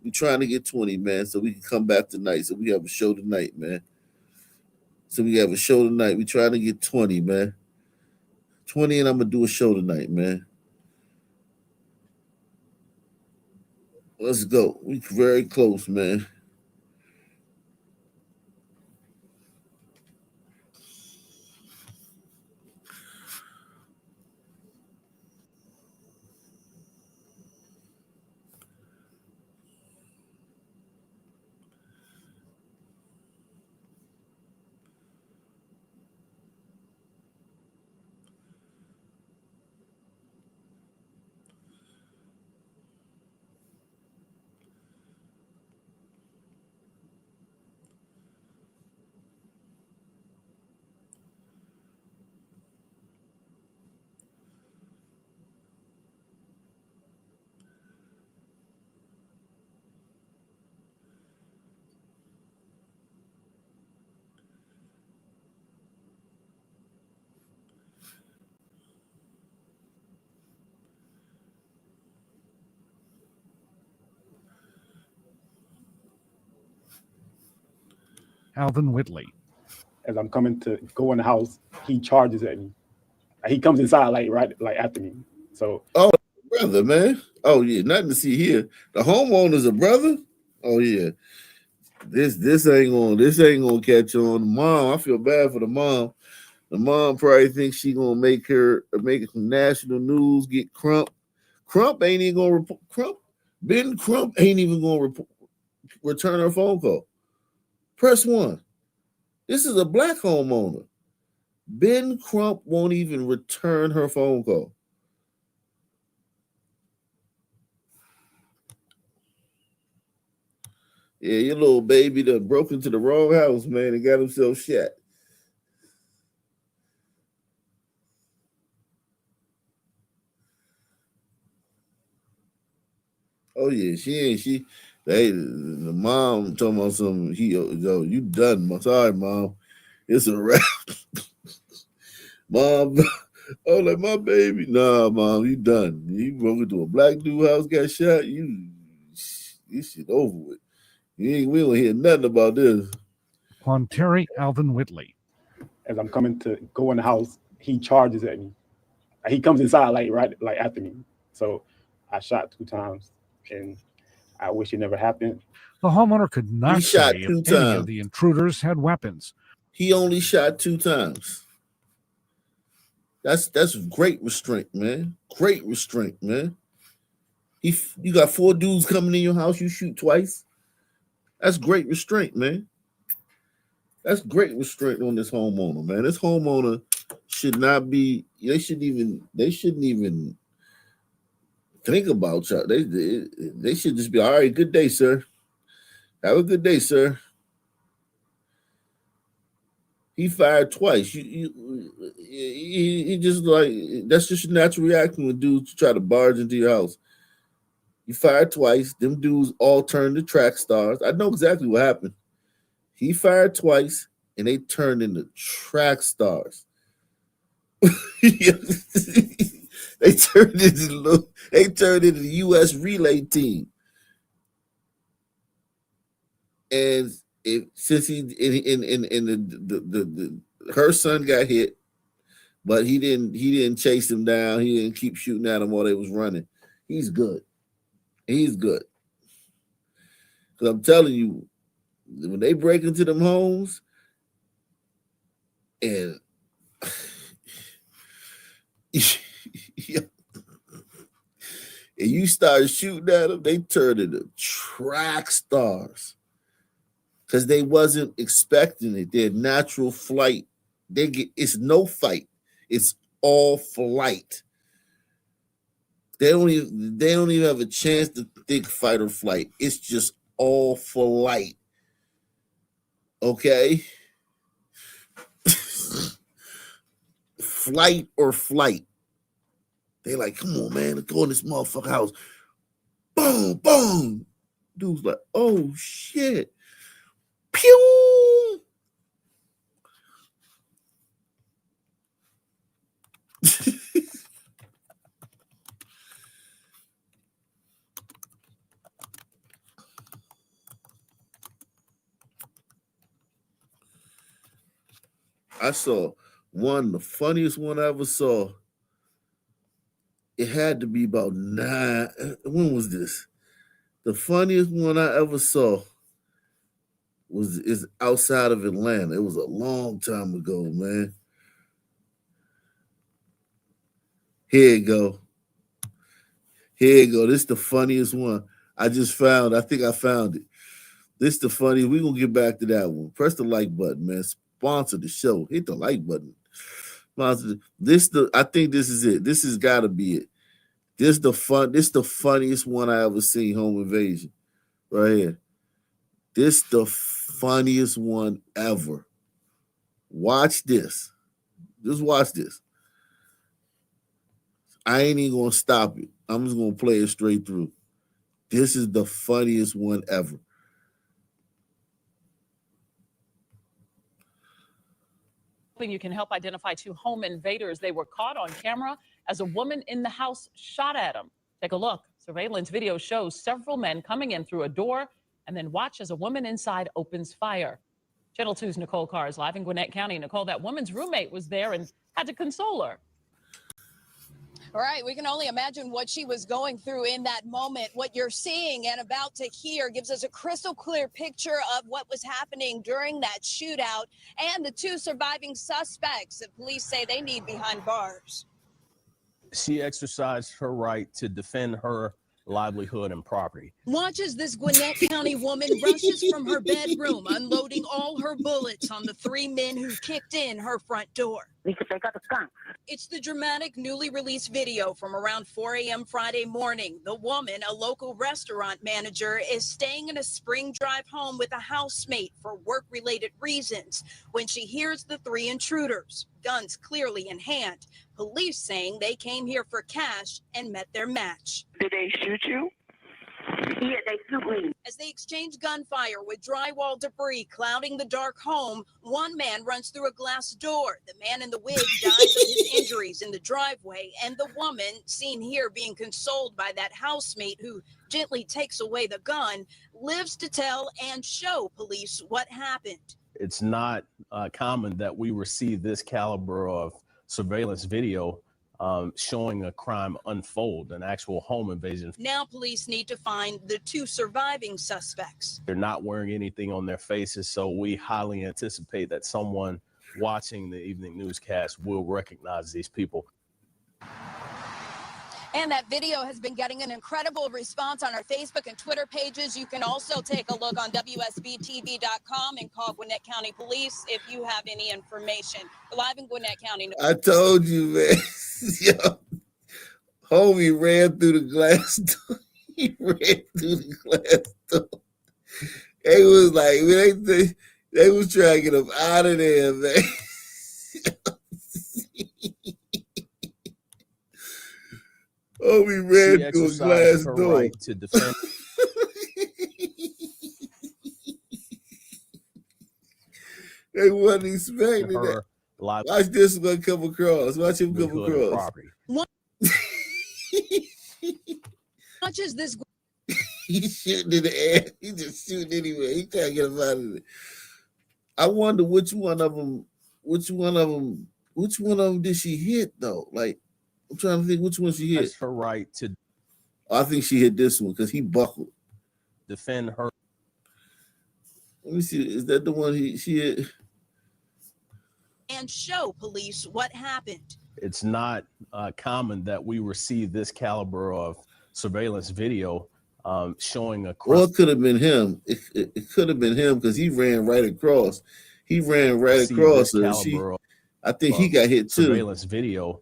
We trying to get 20, man, so we can come back tonight. So we have a show tonight, man. We trying to get 20, man. 20, and I'm gonna do a show tonight, man. Let's go. We very close, man. Alvin Whitley. As I'm coming to go in the house, he charges at me. He comes inside right after me. So Brother, man. Oh yeah, nothing to see here. The homeowner's a brother. Oh yeah. This ain't gonna catch on. The mom, I feel bad for the mom. The mom probably thinks she gonna make it from national news, get Crump. Crump ain't even gonna report. Ben Crump ain't even gonna return her phone call. Press 1. This is a black homeowner. Ben Crump won't even return her phone call. Yeah, your little baby that broke into the wrong house, man, and got himself shot. Oh yeah, the mom talking about something. Yo, you done, Mom. Sorry, Mom. It's a wrap. Mom, oh, like my baby. Nah, Mom, you done. You broke into a black dude house, got shot. This shit over with. We don't hear nothing about this. Quanteri Alvin Whitley. As I'm coming to go in the house, he charges at me. He comes inside right after me. So I shot 2 times, and I wish it never happened. The homeowner could not shot say 2 if any times. of the intruders had weapons. He only shot 2 times. That's great restraint, man. Great restraint, man. You got 4 dudes coming in your house, you shoot twice. That's great restraint, man. That's great restraint on this homeowner, man. This homeowner should not be. They shouldn't even think about y'all. They should just be all right. Good day, sir. Have a good day, sir. He fired twice. He just like that's just a natural reaction when dudes try to barge into your house. You fired twice. Them dudes all turned to track stars. I know exactly what happened. He fired twice, and they turned into track stars. They turned into the U.S. relay team. And since her son got hit, but he didn't chase him down. He didn't keep shooting at him while they was running. He's good. He's good. Because I'm telling you, when they break into them homes, And and you start shooting at them, they turn into track stars because they wasn't expecting it. Their natural flight, it's no fight, it's all flight. They don't even have a chance to think fight or flight. It's just all flight. Okay? Flight or flight. They like, come on, man, let's go in this motherfucker house. Boom, boom. Dude's like, oh shit. Pew. I saw the funniest one I ever saw. It had to be about 9. When was this? The funniest one I ever saw is outside of Atlanta. It was a long time ago, man. Here you go. This is the funniest one. I think I found it. This is the funniest. We're gonna get back to that one. Press the like button, man. Sponsor the show. Hit the like button. I think this is it. This has got to be it. This the funniest one I ever seen. Home invasion, right here. This the funniest one ever. Watch this. Just watch this. I ain't even gonna stop it. I'm just gonna play it straight through. This is the funniest one ever. You can help identify 2 home invaders. They were caught on camera as a woman in the house shot at them. Take a look. Surveillance video shows several men coming in through a door, and then watch as a woman inside opens fire. Channel 2's Nicole Carr is live in Gwinnett County. Nicole, that woman's roommate was there and had to console her. All right, we can only imagine what she was going through in that moment. What you're seeing and about to hear gives us a crystal clear picture of what was happening during that shootout and the 2 surviving suspects that police say they need behind bars. She exercised her right to defend her livelihood and property. Watch as this Gwinnett County woman rushes from her bedroom, unloading all her bullets on the 3 men who kicked in her front door. It's the dramatic, newly released video from around 4 a.m. Friday morning. The woman, a local restaurant manager, is staying in a Spring Drive home with a housemate for work-related reasons when she hears the 3 intruders, guns clearly in hand. Police saying they came here for cash and met their match. Did they shoot you? Yeah, they shoot me. As they exchange gunfire with drywall debris clouding the dark home, one man runs through a glass door. The man in the wig dies of his injuries in the driveway, and the woman, seen here being consoled by that housemate who gently takes away the gun, lives to tell and show police what happened. It's not common that we receive this caliber of surveillance video showing a crime unfold, an actual home invasion. Now police need to find the 2 surviving suspects. They're not wearing anything on their faces, so we highly anticipate that someone watching the evening newscast will recognize these people. And that video has been getting an incredible response on our Facebook and Twitter pages. You can also take a look on WSBTV.com and call Gwinnett County Police if you have any information. We're live in Gwinnett County. I told you, man. Yo, homie ran through the glass door. He ran through the glass door. They was like, they was trying to get him out of there, man. Oh, we ran through a glass door. Right to defend. They wasn't expecting that. Watch this one come across. Watch him come across. Watch as this. He's shooting in the air. He's just shooting anywhere. He can't get him out of it. I wonder which one of them did she hit though? Like, I'm trying to think which one she hit. That's her right to. I think she hit this one because he buckled. Defend her. Let me see. Is that the one she hit? And and show police what happened. It's not common that we receive this caliber of surveillance video showing a crime. Or it could have been him. It could have been him because he ran right across. He ran right across her. I think he got hit too. Surveillance video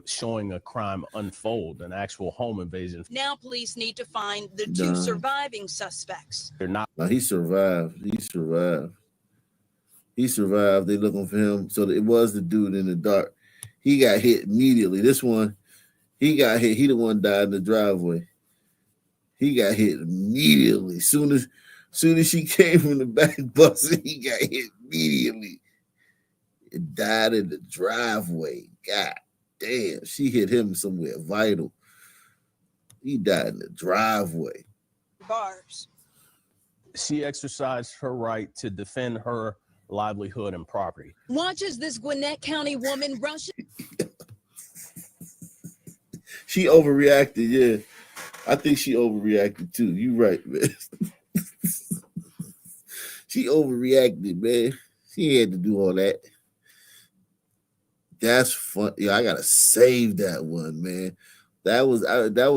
showing a crime unfold, an actual home invasion. Now police need to find the two surviving suspects. They're not. No, he survived. He survived. He survived. They looking for him. So it was the dude in the dark. He got hit immediately. This one, he got hit. He the one died in the driveway. He got hit immediately. Soon as she came from the back bus, he got hit immediately. It died in the driveway. God damn, she hit him somewhere vital. He died in the driveway. Bars. She exercised her right to defend her livelihood and property. Watch as this Gwinnett County woman rushes. She overreacted, yeah. I think she overreacted too. You right, man. She overreacted, man. She had to do all that. That's fun. Yeah, I gotta save that one, man. That was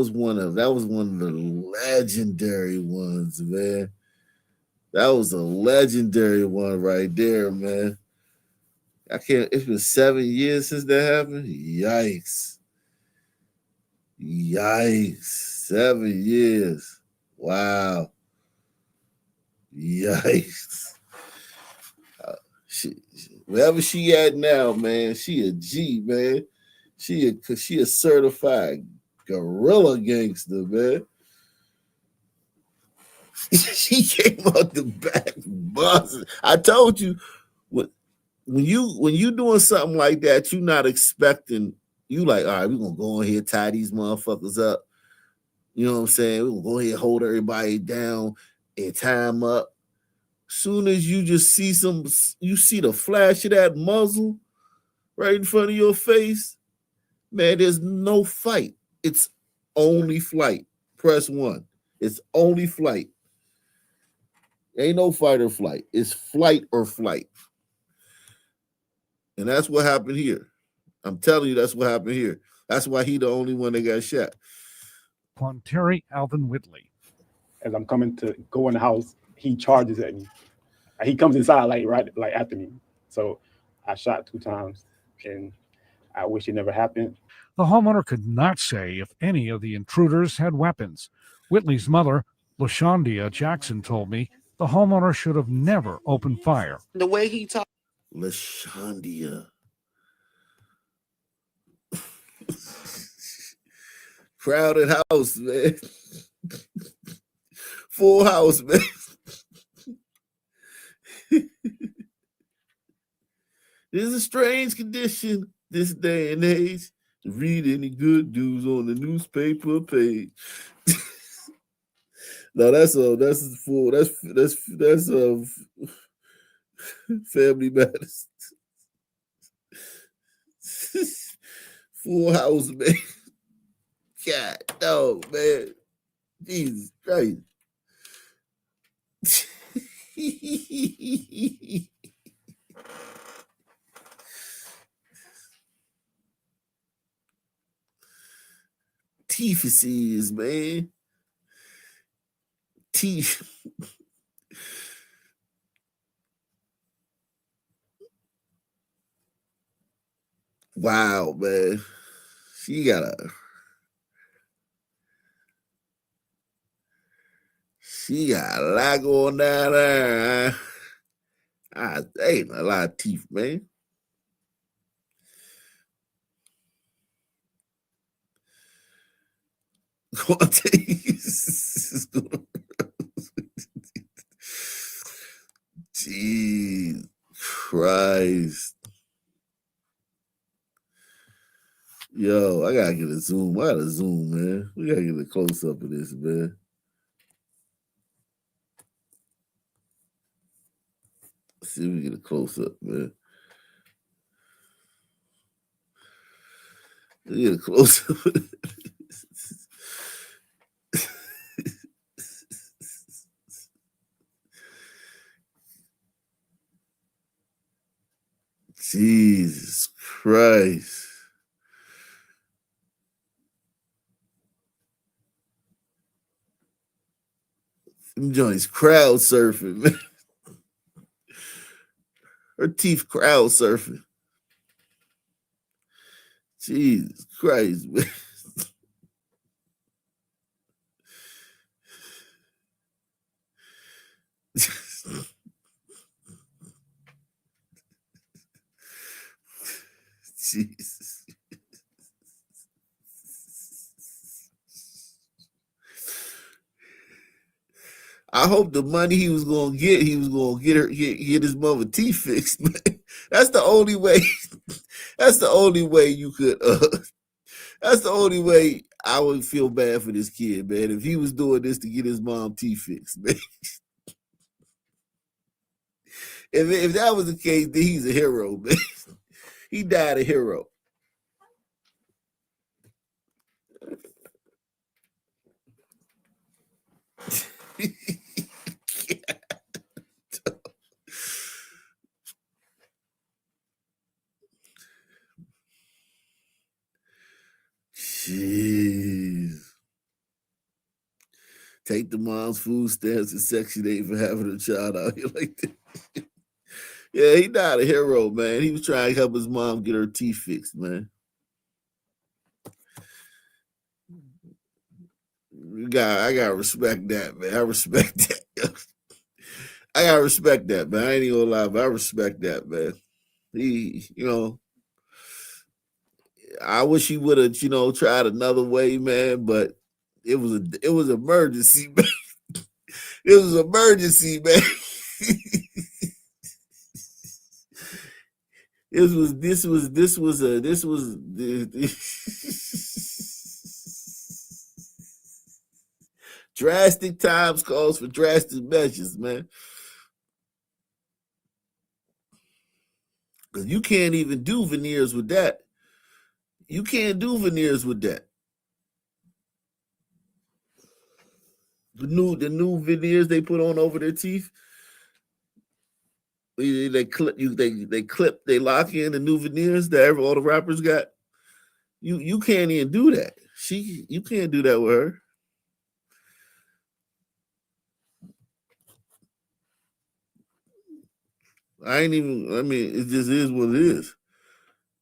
one of the legendary ones, man. That was a legendary one right there, man. It's been 7 years since that happened. Yikes. 7 years. Wow. Yikes. Wherever she at now, man, she a G, man. She a certified guerrilla gangster, man. She came out the back buzzing. I told you, when you doing something like that, you're not expecting. You like, all right, we're gonna go in here, tie these motherfuckers up. You know what I'm saying? We're gonna go ahead, hold everybody down, and tie them up. Soon as you just see you see the flash of that muzzle right in front of your face, man, there's no fight. It's only flight. Press 1. It's only flight. Ain't no fight or flight. It's flight or flight. And that's what happened here. I'm telling you, that's what happened here. That's why he the only one that got shot. Upon Terry Alvin Whitley. As I'm coming to go in the house, he charges at me. He comes inside right after me. So I shot 2 times, and I wish it never happened. The homeowner could not say if any of the intruders had weapons. Whitley's mother, LaShondia Jackson, told me the homeowner should have never opened fire. The way he talked. LaShondia. Crowded house, man. Full house, man. This is a strange condition this day and age to read any good news on the newspaper page. No, that's Family Matters. Full house, man. God, no, man. Jesus Christ. Teeth, man. Teeth. Wow, man. She got a lot going down there. Ain't a lot of teeth, man. Jeez Christ. Yo, I gotta get a zoom. I gotta zoom, man. We gotta get a close up of this, man. Let's see if we get a close up, man. Let's get a close up. Jesus Christ. Them joints crowd surfing, man. Her teeth crowd surfing. Jesus Christ, man. Jesus. I hope the money he was gonna get get his mother teeth fixed, man. That's the only way. That's the only way you could. That's the only way I would feel bad for this kid, man. If he was doing this to get his mom teeth fixed, man. If that was the case, then he's a hero, man. He died a hero. Jeez. Take the mom's food stamps and Section 8 for having a child out here like that. Yeah, he died a hero, man. He was trying to help his mom get her teeth fixed, man. I gotta respect that, man. I respect that. I gotta respect that, man. I ain't even gonna lie, but I respect that, man. He, I wish he would have, tried another way, man. But it was emergency, man. It was emergency, man. This was drastic times calls for drastic measures, man. Because you can't even do veneers with that. You can't do veneers with that. The new veneers they put on over their teeth. They lock in the new veneers that all the rappers got. You can't even do that. You can't do that with her. It just is what it is.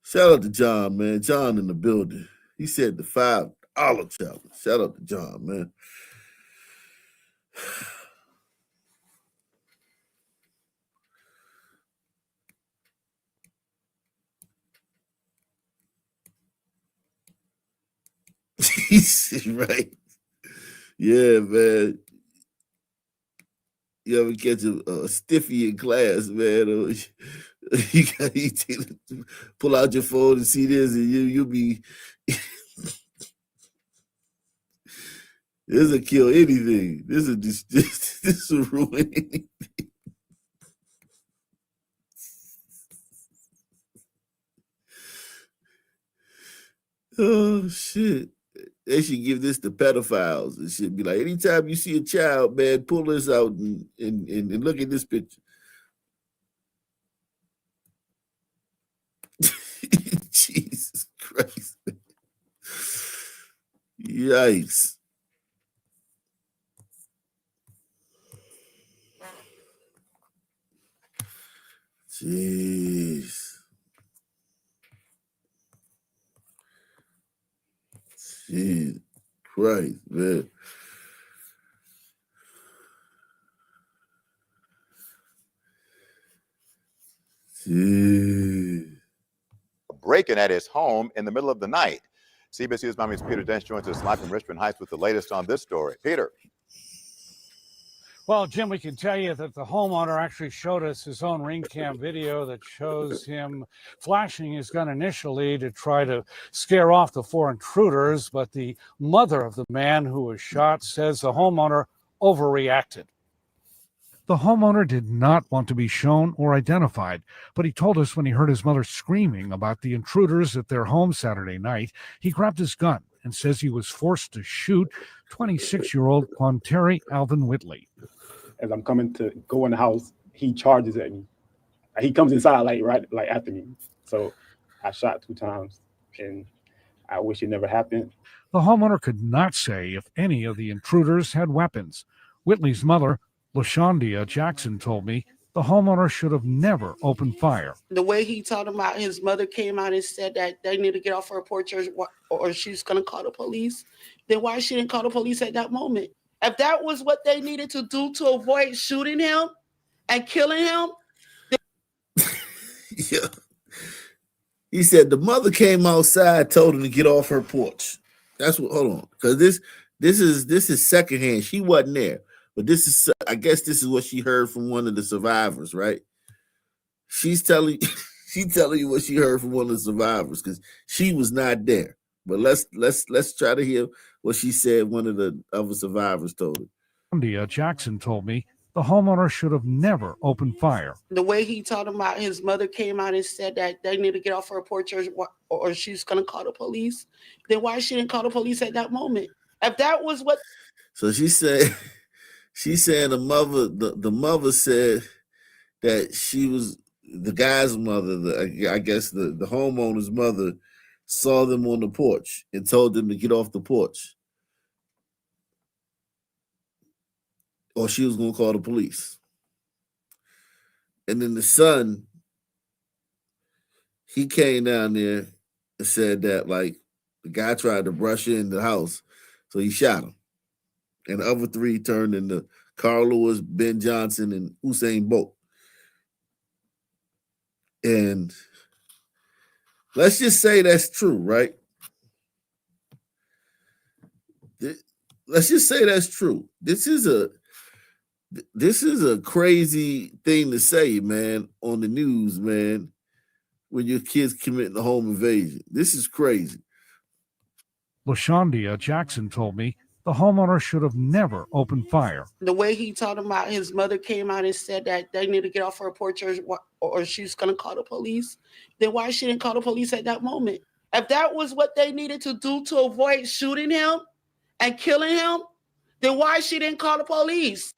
Shout out to John, man. John in the building. He said the $5 challenge. Shout out to John, man. Right. Yeah, man. You ever catch a stiffy in class, man? You pull out your phone and see this, and you'll be. This will kill anything. This will ruin anything. Oh shit. They should give this to pedophiles. It should be like, anytime you see a child, man, pull this out and look at this picture. Jesus Christ. Yikes. Jeez. Jesus Christ, man. Jeez. Breaking at his home in the middle of the night. CBS News Miami's Peter Dench joins us live from Richmond Heights with the latest on this story. Peter. Well, Jim, we can tell you that the homeowner actually showed us his own ring cam video that shows him flashing his gun initially to try to scare off the 4 intruders, but the mother of the man who was shot says the homeowner overreacted. The homeowner did not want to be shown or identified, but he told us when he heard his mother screaming about the intruders at their home Saturday night, he grabbed his gun and says he was forced to shoot 26-year-old Quanteri Alvin Whitley. As I'm coming to go in the house, he charges at me. He comes inside like after me. So I shot 2 times, and I wish it never happened. The homeowner could not say if any of the intruders had weapons. Whitley's mother, LaShondia Jackson, told me the homeowner should have never opened fire. The way he told about his mother came out and said that they need to get off her porch or she's going to call the police, then why she didn't call the police at that moment? If that was what they needed to do to avoid shooting him and killing him. Yeah. He said the mother came outside, told him to get off her porch. That's what. Hold on, because this is secondhand. She wasn't there, but this is. I guess this is what she heard from one of the survivors, right? She's telling you what she heard from one of the survivors because she was not there. But let's try to hear what she said. One of the other survivors told her. LaShondia Jackson told me the homeowner should have never opened fire. The way he told about his mother came out and said that they need to get off her porch or she's going to call the police, then why she didn't call the police at that moment? If that was what. So she said the mother said that she was the guy's mother, I guess the homeowner's mother, saw them on the porch and told them to get off the porch, or she was going to call the police. And then the son, he came down there and said that like the guy tried to brush in the house, so he shot him. And the other 3 turned into Carl Lewis, Ben Johnson, and Usain Bolt. And let's just say that's true, right? Let's just say that's true. This is a crazy thing to say, man, on the news, man, when your kid's committing a home invasion. This is crazy. LaShondia Jackson told me the homeowner should have never opened fire. The way he told about his mother came out and said that they need to get off her porch or she's going to call the police, then why she didn't call the police at that moment? If that was what they needed to do to avoid shooting him and killing him, then why she didn't call the police?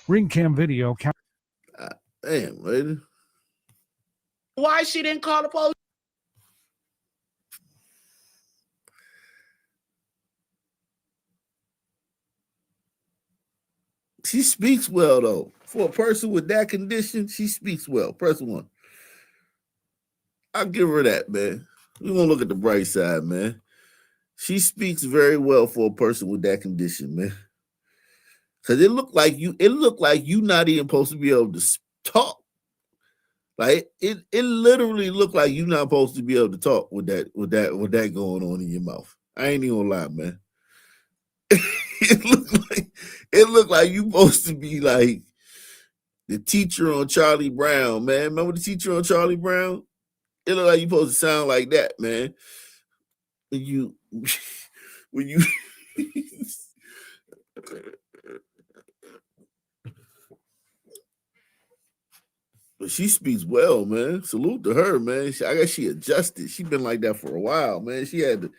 Ring cam video. Damn, lady. Why she didn't call the police? She speaks well, though. For a person with that condition, she speaks well. Press 1. I'll give her that, man. We're going to look at the bright side, man. She speaks very well for a person with that condition, man. Because it looked like you not even supposed to be able to talk. Like it literally looked like you're not supposed to be able to talk with that going on in your mouth. I ain't even gonna lie, man. It looked like you supposed to be like the teacher on Charlie Brown, man. Remember the teacher on Charlie Brown? It looked like you supposed to sound like that, man. When you But she speaks well, man. Salute to her, man. I guess she adjusted. She been like that for a while, man. She had to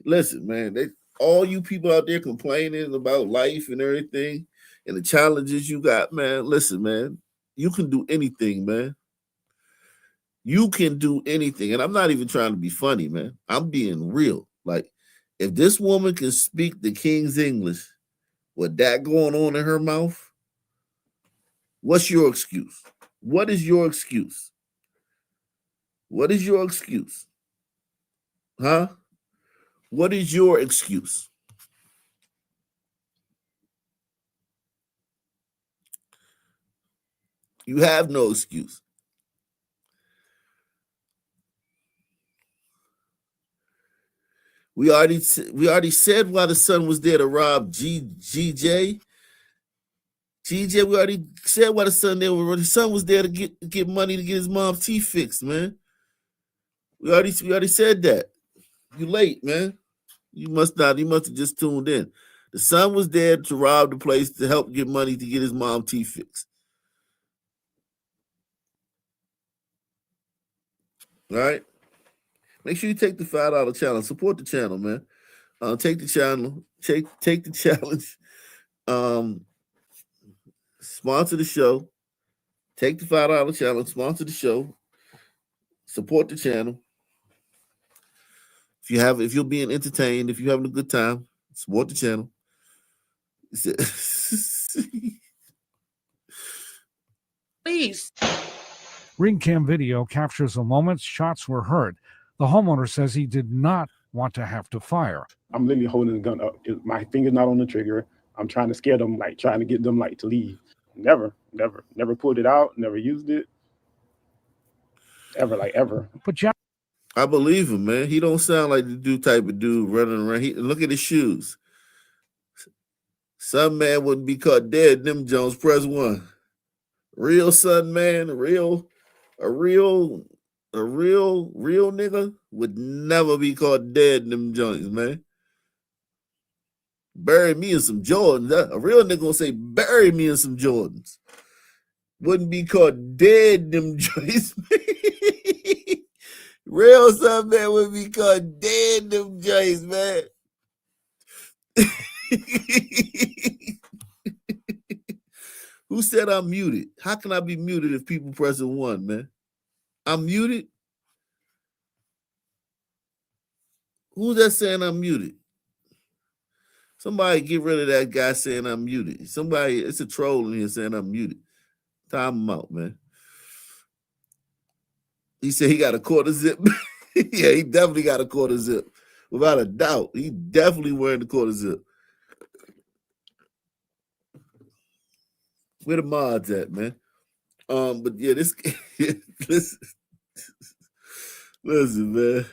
listen, man. All you people out there complaining about life and everything and the challenges you got, man. Listen, man. You can do anything, man. You can do anything. And I'm not even trying to be funny, man. I'm being real. Like, if this woman can speak the King's English with that going on in her mouth, what's your excuse? What is your excuse? What is your excuse? Huh? What is your excuse? You have no excuse. We already said why the son was there to rob GJ. GJ, we already said why the son was there to get money to get his mom's teeth fixed, man. We already said that. You late, man. You must have just tuned in. The son was there to rob the place to help get money to get his mom teeth fixed. All right. Make sure you take the $5 challenge. Support the channel, man. Take the channel. Take the challenge. Sponsor the show. Take the $5 challenge, sponsor the show, support the channel. If you're being entertained, if you're having a good time, support the channel. Please. Ring cam video captures the moment shots were heard. The homeowner says he did not want to have to fire. I'm literally holding the gun up. My finger's not on the trigger. I'm trying to scare them, like trying to get them like to leave. Never pulled it out, never used it. Ever. But Jack, I believe him, man. He don't sound like the type of dude running around. Look at his shoes. Some man wouldn't be caught dead. Them Jones, press 1. Real son, man. A real nigga would never be caught dead in them joints, man. Bury me in some Jordans. A real nigga gonna say, bury me in some Jordans. Wouldn't be caught dead in them joints, man. Real son, man, would be caught dead in them joints, man. Who said I'm muted? How can I be muted if people pressing 1, man? I'm muted? Who's that saying I'm muted? Somebody get rid of that guy saying I'm muted. Somebody, it's a troll in here saying I'm muted. Time him out, man. He said he got a quarter zip. Yeah, he definitely got a quarter zip. Without a doubt. He definitely wearing the quarter zip. Where the mods at, man? But yeah, this listen, man.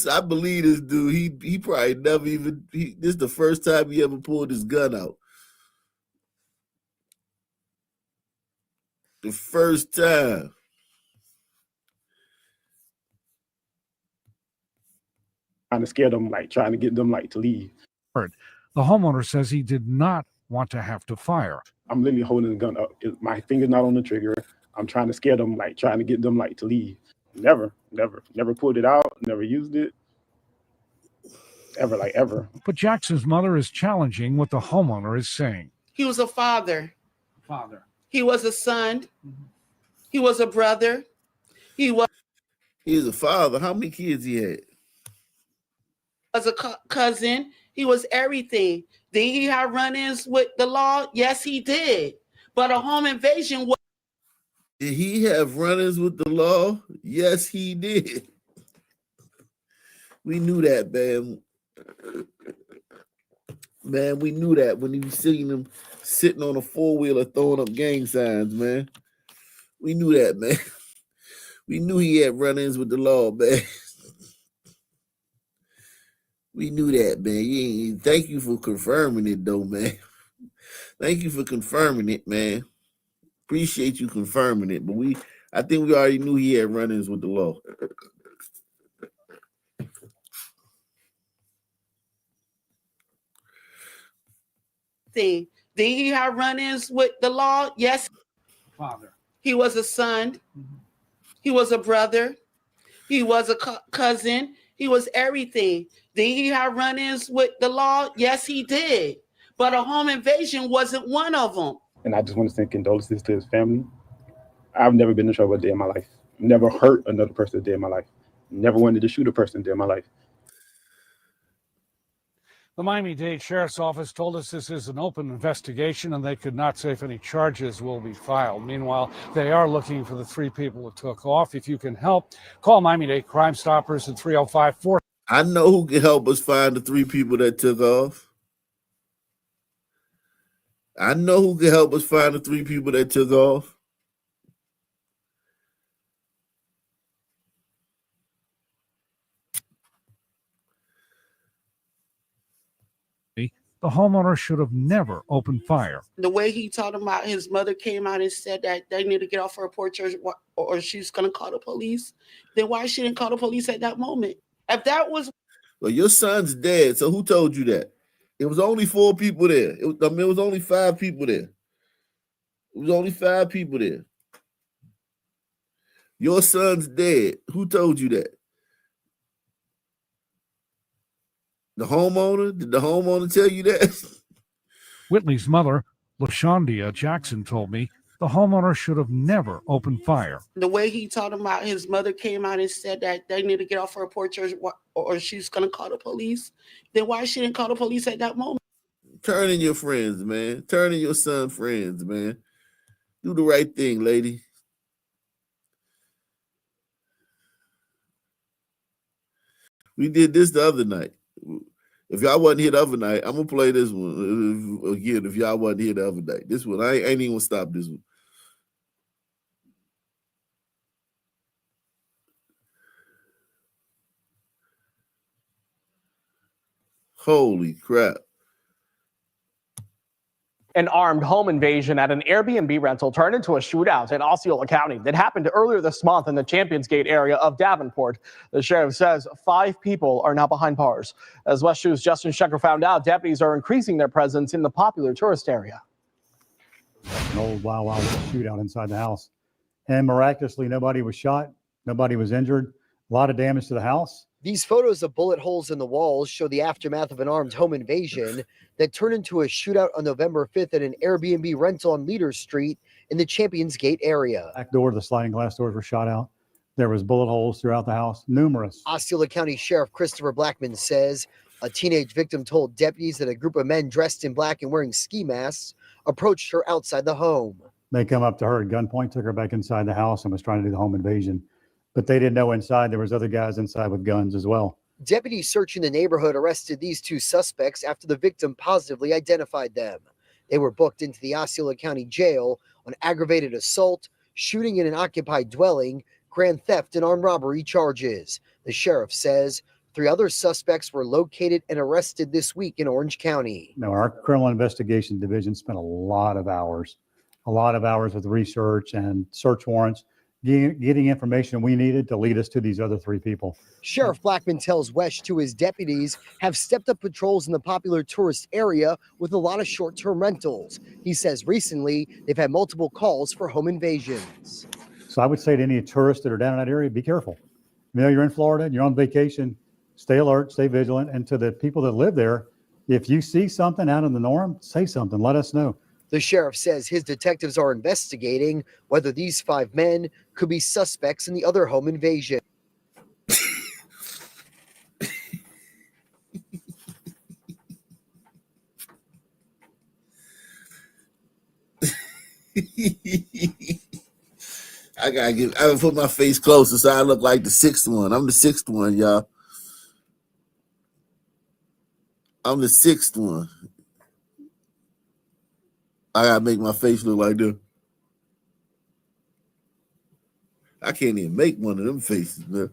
I believe this dude. He probably never even. This is the first time he ever pulled his gun out. The first time. Trying to scare them, like trying to get them like to leave. the homeowner says he did not want to have to fire. I'm literally holding the gun up. My finger's not on the trigger. I'm trying to scare them, like trying to get them like to leave. Never pulled it out, never used it. Ever. But Jackson's mother is challenging what the homeowner is saying. He was a father. He was a son. He was a brother. He was a father. How many kids he had? Was a cousin. He was everything. Did he have run-ins with the law? Yes, he did. But a home invasion was. Did he have run-ins with the law? Yes, he did. We knew that, man. Man, we knew that when you seen him sitting on a four-wheeler throwing up gang signs, man. We knew that, man. We knew he had run-ins with the law, man. We knew that, man. Thank you for confirming it, though, man. Thank you for confirming it, man. Appreciate you confirming it, but I think we already knew he had run-ins with the law. Did he have run-ins with the law? Yes. Father. He was a son. He was a brother. He was a cousin. He was everything. Did he have run-ins with the law? Yes, he did. But a home invasion wasn't one of them. And I just want to send condolences to his family. I've never been in trouble a day in my life. Never hurt another person a day in my life. Never wanted to shoot a person a day in my life. The Miami-Dade Sheriff's Office told us this is an open investigation and they could not say if any charges will be filed. Meanwhile, they are looking for the 3 people who took off. If you can help, call Miami-Dade Crime Stoppers at 305-4. I know who can help us find the 3 people that took off. I know who can help us find the 3 people that took off. The homeowner should have never opened fire. The way he told him about his mother came out and said that they need to get off her porch or she's going to call the police, then why she didn't call the police at that moment? If that was... Well, your son's dead, so who told you that? It was only 4 people there. It was only 5 people there. It was only 5 people there. Your son's dead. Who told you that? The homeowner? Did the homeowner tell you that? Whitley's mother, LaShondia Jackson, told me the homeowner should have never opened fire. The way he told him about his mother came out and said that they need to get off her porch or she's going to call the police. Then why she didn't call the police at that moment? Turn in your friends, man. Turn in your son's friends, man. Do the right thing, lady. We did this the other night. If y'all wasn't here the other night, I'm gonna play this one again. If y'all wasn't here the other night, this one I ain't even gonna stop this one. Holy crap! An armed home invasion at an Airbnb rental turned into a shootout in Osceola County that happened earlier this month in the Champions Gate area of Davenport. The sheriff says 5 people are now behind bars. As West 2's Justin Shecker found out, deputies are increasing their presence in the popular tourist area. An old Wild Wild West shootout inside the house. And miraculously, nobody was shot. Nobody was injured. A lot of damage to the house. These photos of bullet holes in the walls show the aftermath of an armed home invasion that turned into a shootout on November 5th at an Airbnb rental on Leader Street in the Champions Gate area. Back door, the sliding glass doors were shot out. There was bullet holes throughout the house, numerous. Osceola County Sheriff Christopher Blackman says a teenage victim told deputies that a group of men dressed in black and wearing ski masks approached her outside the home. They come up to her at gunpoint, took her back inside the house and was trying to do the home invasion. But they didn't know inside there was other guys inside with guns as well. Deputies searching the neighborhood arrested these 2 suspects after the victim positively identified them. They were booked into the Osceola County Jail on aggravated assault, shooting in an occupied dwelling, grand theft, and armed robbery charges. The sheriff says 3 other suspects were located and arrested this week in Orange County. Now, our criminal investigation division spent a lot of hours with research and search warrants, getting information we needed to lead us to these other 3 people. Sheriff Blackman tells West 2 his deputies have stepped up patrols in the popular tourist area with a lot of short-term rentals. He says recently they've had multiple calls for home invasions. So I would say to any tourists that are down in that area, be careful. You know, you're in Florida and you're on vacation, stay alert, stay vigilant. And to the people that live there, if you see something out of the norm, say something, let us know. The sheriff says his detectives are investigating whether these 5 men could be suspects in the other home invasion. I gotta put my face closer so I look like the 6th one. I'm the 6th one, y'all. I'm the 6th one. I gotta make my face look like this. I can't even make one of them faces, man.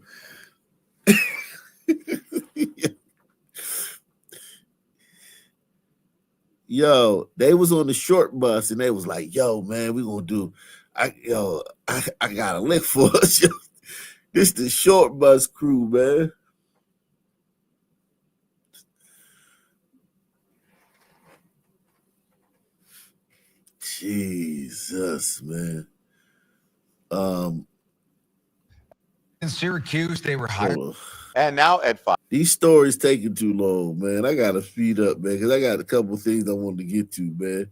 Yo, they was on the short bus and they was like, yo, man, we gonna do, I got a lick for us. Yo. This the short bus crew, man. Jesus, man. In Syracuse, they were hired. And now at 5. These stories taking too long, man. I gotta speed up, man, because I got a couple of things I wanted to get to, man.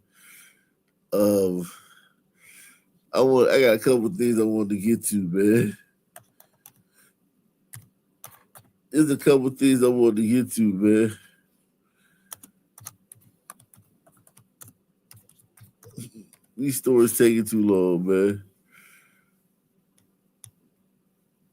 I got a couple of things I wanted to get to, man. There's a couple of things I wanted to get to, man. These stories taking too long, man.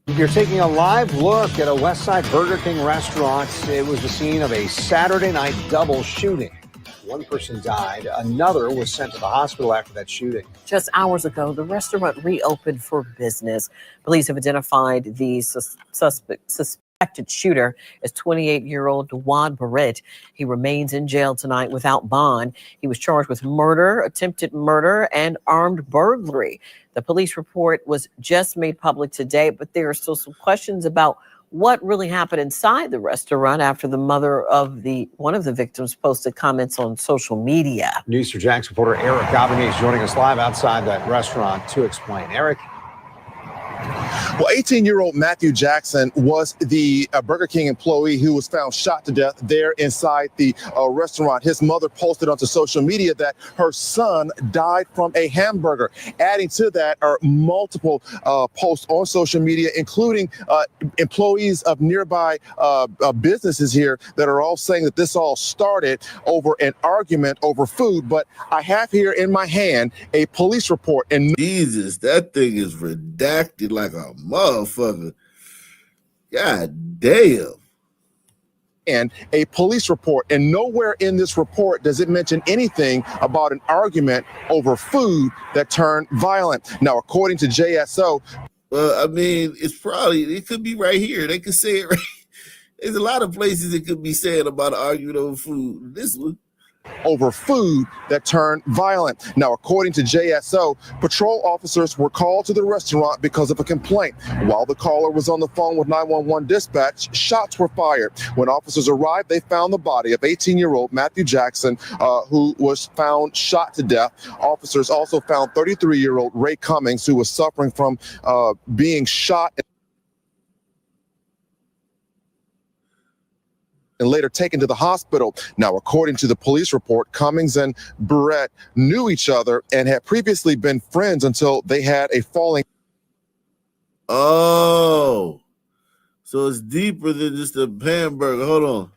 You're taking a live look at a Westside Burger King restaurant. It was the scene of a Saturday night double shooting. One person died. Another was sent to the hospital after that shooting. Just hours ago, the restaurant reopened for business. Police have identified the suspected shooter as 28-year-old Dewan Barrett. He remains in jail tonight without bond. He was charged with murder, attempted murder, and armed burglary. The police report was just made public today, but there are still some questions about what really happened inside the restaurant after the mother of one of the victims posted comments on social media. News 4 Jax reporter Eric Gabagay is joining us live outside that restaurant to explain. Eric? Well, 18-year-old Matthew Jackson was the Burger King employee who was found shot to death there inside the restaurant. His mother posted onto social media that her son died from a hamburger. Adding to that are multiple posts on social media, including employees of nearby businesses here that are all saying that this all started over an argument over food. But I have here in my hand a police report. And Jesus, that thing is redacted like a motherfucker. God damn. And a police report, and nowhere in this report does it mention anything about an argument over food that turned violent. Now, according to JSO, well, I mean, it could be right here. They could say it right. There's a lot of places it could be said about an argument over food. This one. Over food that turned violent. Now, according to JSO, patrol officers were called to the restaurant because of a complaint. While the caller was on the phone with 911 dispatch, shots were fired. When officers arrived, they found the body of 18-year-old Matthew Jackson, who was found shot to death. Officers also found 33-year-old Ray Cummings, who was suffering from being shot and later taken to the hospital. Now, according to the police report, Cummings and Barrett knew each other and had previously been friends until they had a falling. Oh, so it's deeper than just a hamburger. Hold on.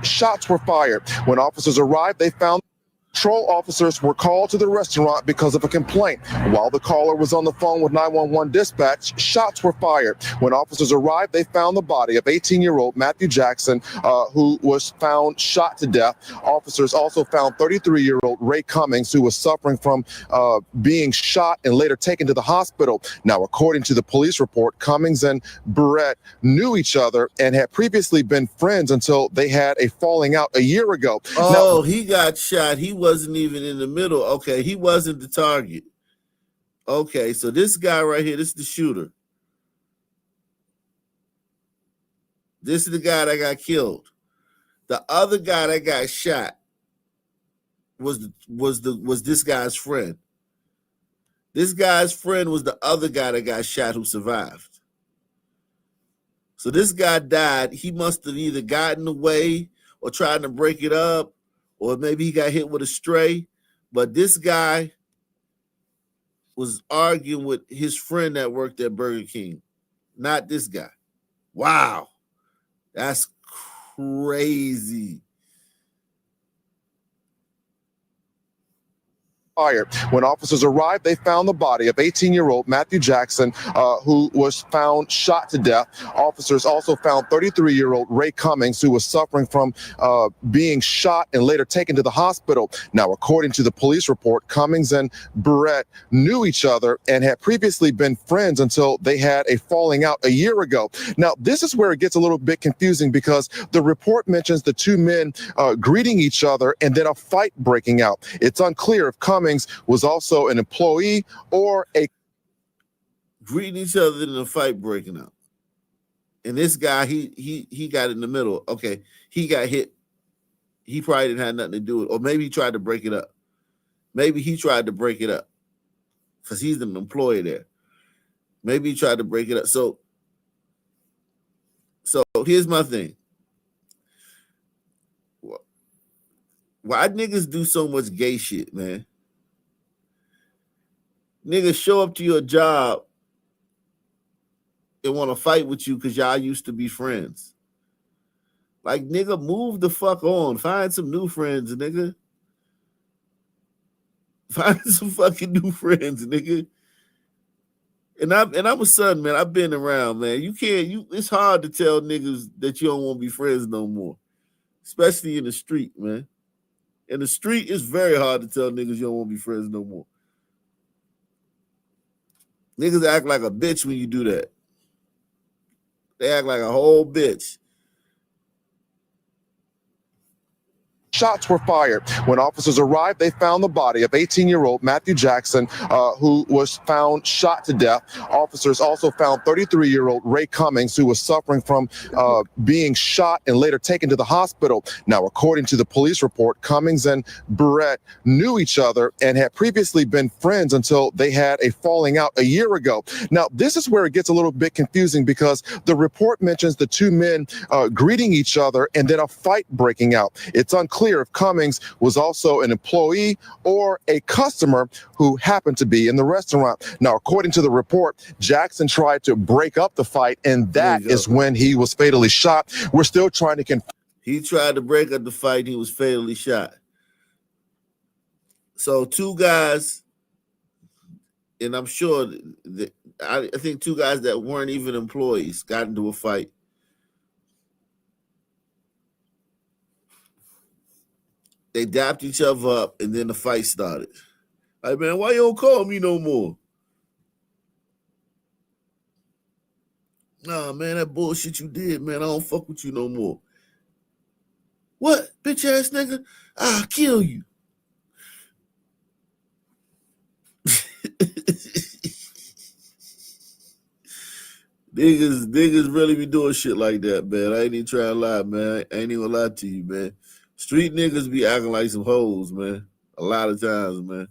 Shots were fired. When officers arrived, they found patrol officers were called to the restaurant because of a complaint. While the caller was on the phone with 911 dispatch, shots were fired. When officers arrived, they found the body of 18-year-old Matthew Jackson, who was found shot to death. Officers also found 33-year-old Ray Cummings, who was suffering from being shot and later taken to the hospital. Now, according to the police report, Cummings and Barrett knew each other and had previously been friends until they had a falling out a year ago. Oh, he got shot. He wasn't even in the middle. Okay, he wasn't the target. Okay, so this guy right here, this is the shooter. This is the guy that got killed. The other guy that got shot was this guy's friend. This guy's friend was the other guy that got shot who survived. So this guy died. He must have either gotten away or tried to break it up, or maybe he got hit with a stray. But this guy was arguing with his friend that worked at Burger King, not this guy. Wow. That's crazy. Fired. When officers arrived, they found the body of 18-year-old Matthew Jackson, who was found shot to death. Officers also found 33-year-old Ray Cummings, who was suffering from being shot and later taken to the hospital. Now, according to the police report, Cummings and Barrett knew each other and had previously been friends until they had a falling out a year ago. Now, this is where it gets a little bit confusing because the report mentions the two men greeting each other and then a fight breaking out. It's unclear if Cummings was also an employee or a greeting each other in a fight breaking out. And this guy, he got in the middle. Okay, he got hit. He probably didn't have nothing to do with it. Or maybe he tried to break it up. Maybe he tried to break it up because he's an employee there. Maybe he tried to break it up. So here's my thing. Why niggas do so much gay shit, man? Niggas show up to your job and want to fight with you because y'all used to be friends. Like, nigga, move the fuck on. Find some new friends, nigga. Find some fucking new friends, nigga. And I'm a son, man. I've been around, man. It's hard to tell niggas that you don't want to be friends no more. Especially in the street, man. In the street, it's very hard to tell niggas you don't want to be friends no more. Niggas act like a bitch when you do that. They act like a whole bitch. Shots were fired. When officers arrived, they found the body of 18-year-old Matthew Jackson, who was found shot to death. Officers also found 33-year-old Ray Cummings, who was suffering from being shot and later taken to the hospital. Now, according to the police report, Cummings and Barrett knew each other and had previously been friends until they had a falling out a year ago. Now, this is where it gets a little bit confusing because the report mentions the two men greeting each other and then a fight breaking out. It's unclear if Cummings was also an employee or a customer who happened to be in the restaurant. Now, according to the report, Jackson tried to break up the fight, and that is when he was fatally shot. We're still trying to confirm. He tried to break up the fight. He was fatally shot. So two guys, and I'm sure that I think two guys that weren't even employees got into a fight. They dapped each other up, and then the fight started. Like, man, why you don't call me no more? Nah, man, that bullshit you did, man, I don't fuck with you no more. What, bitch ass nigga? I'll kill you. Niggas really be doing shit like that, man. I ain't even trying to lie, man. I ain't even gonna lie to you, man. Street niggas be acting like some hoes, man. A lot of times, man.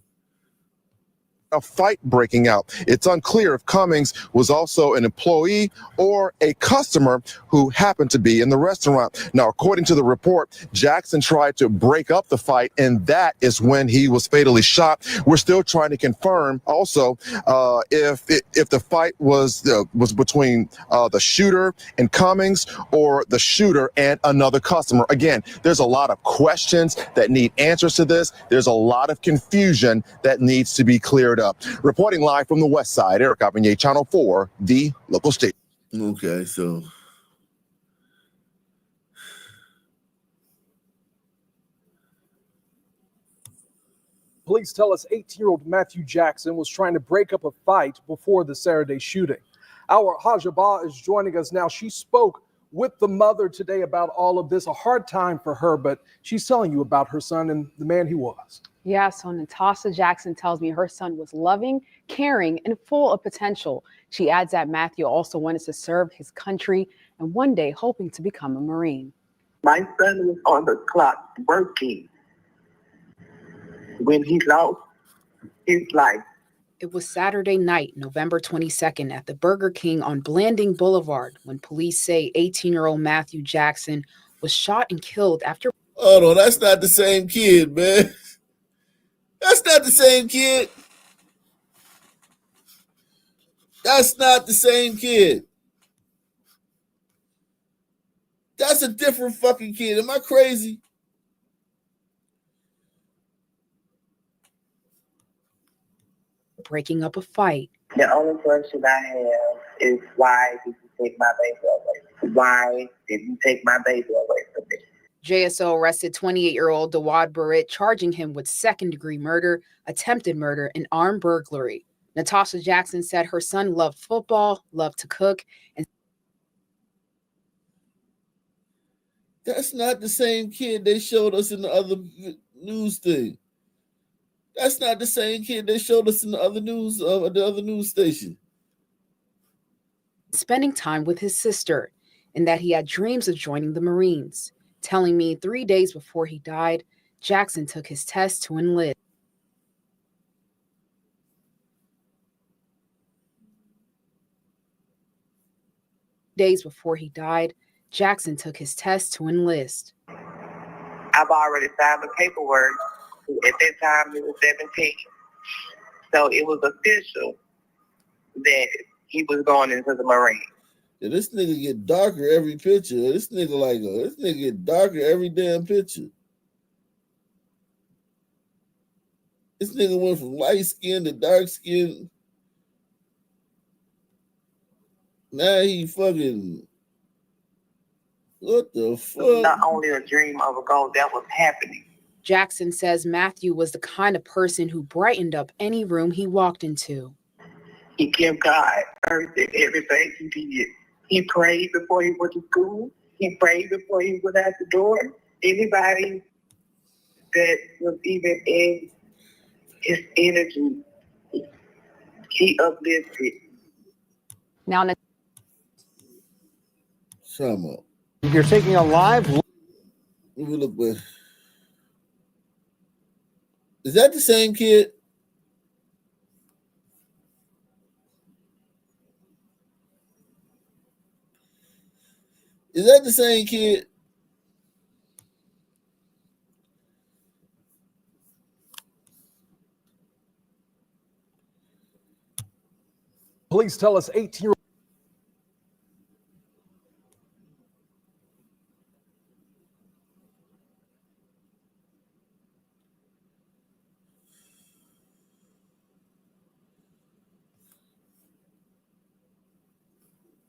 A fight breaking out. It's unclear if Cummings was also an employee or a customer who happened to be in the restaurant. Now, according to the report, Jackson tried to break up the fight, and that is when he was fatally shot. We're still trying to confirm also if the fight was between the shooter and Cummings or the shooter and another customer. Again, there's a lot of questions that need answers to this. There's a lot of confusion that needs to be cleared up. Reporting live from the West Side, Eric Avenye, Channel 4, the local station. Okay, so police tell us 18-year-old Matthew Jackson was trying to break up a fight before the Saturday shooting. Our Hajaba is joining us now. She spoke with the mother today about all of this. A hard time for her, but she's telling you about her son and the man he was. Yeah, so Natasha Jackson tells me her son was loving, caring, and full of potential. She adds that Matthew also wanted to serve his country and one day hoping to become a Marine. My son was on the clock working when he lost his life. It was Saturday night, November 22nd, at the Burger King on Blanding Boulevard when police say 18-year-old Matthew Jackson was shot and killed after. Hold on, that's not the same kid, man. That's not the same kid. That's not the same kid. That's a different fucking kid. Am I crazy? Breaking up a fight. The only question I have is why did you take my baby away? Why did you take my baby away from me? JSO arrested 28-year-old Dawad Barrett, charging him with second-degree murder, attempted murder, and armed burglary. Natasha Jackson said her son loved football, loved to cook, and That's not the same kid they showed us in the other news thing. That's not the same kid they showed us in the other news station. Spending time with his sister, and that he had dreams of joining the Marines. Telling me 3 days before he died, Jackson took his test to enlist. Days before he died, Jackson took his test to enlist. I've already signed the paperwork. At that time, he was 17. So it was official that he was going into the Marine. Yeah, this nigga get darker every picture. This nigga get darker every damn picture. This nigga went from light skin to dark skin. Now he fucking, what the fuck? It was not only a dream of a goal, that was happening. Jackson says Matthew was the kind of person who brightened up any room he walked into. He gave God first in everything he did. He prayed before he went to school. He prayed before he went out the door. Anybody that was even in his energy. He uplifted. Now, Shut up. You're taking a live look. Let me look where. Is that the same kid? Is that the same kid? Police tell us 18-year-old.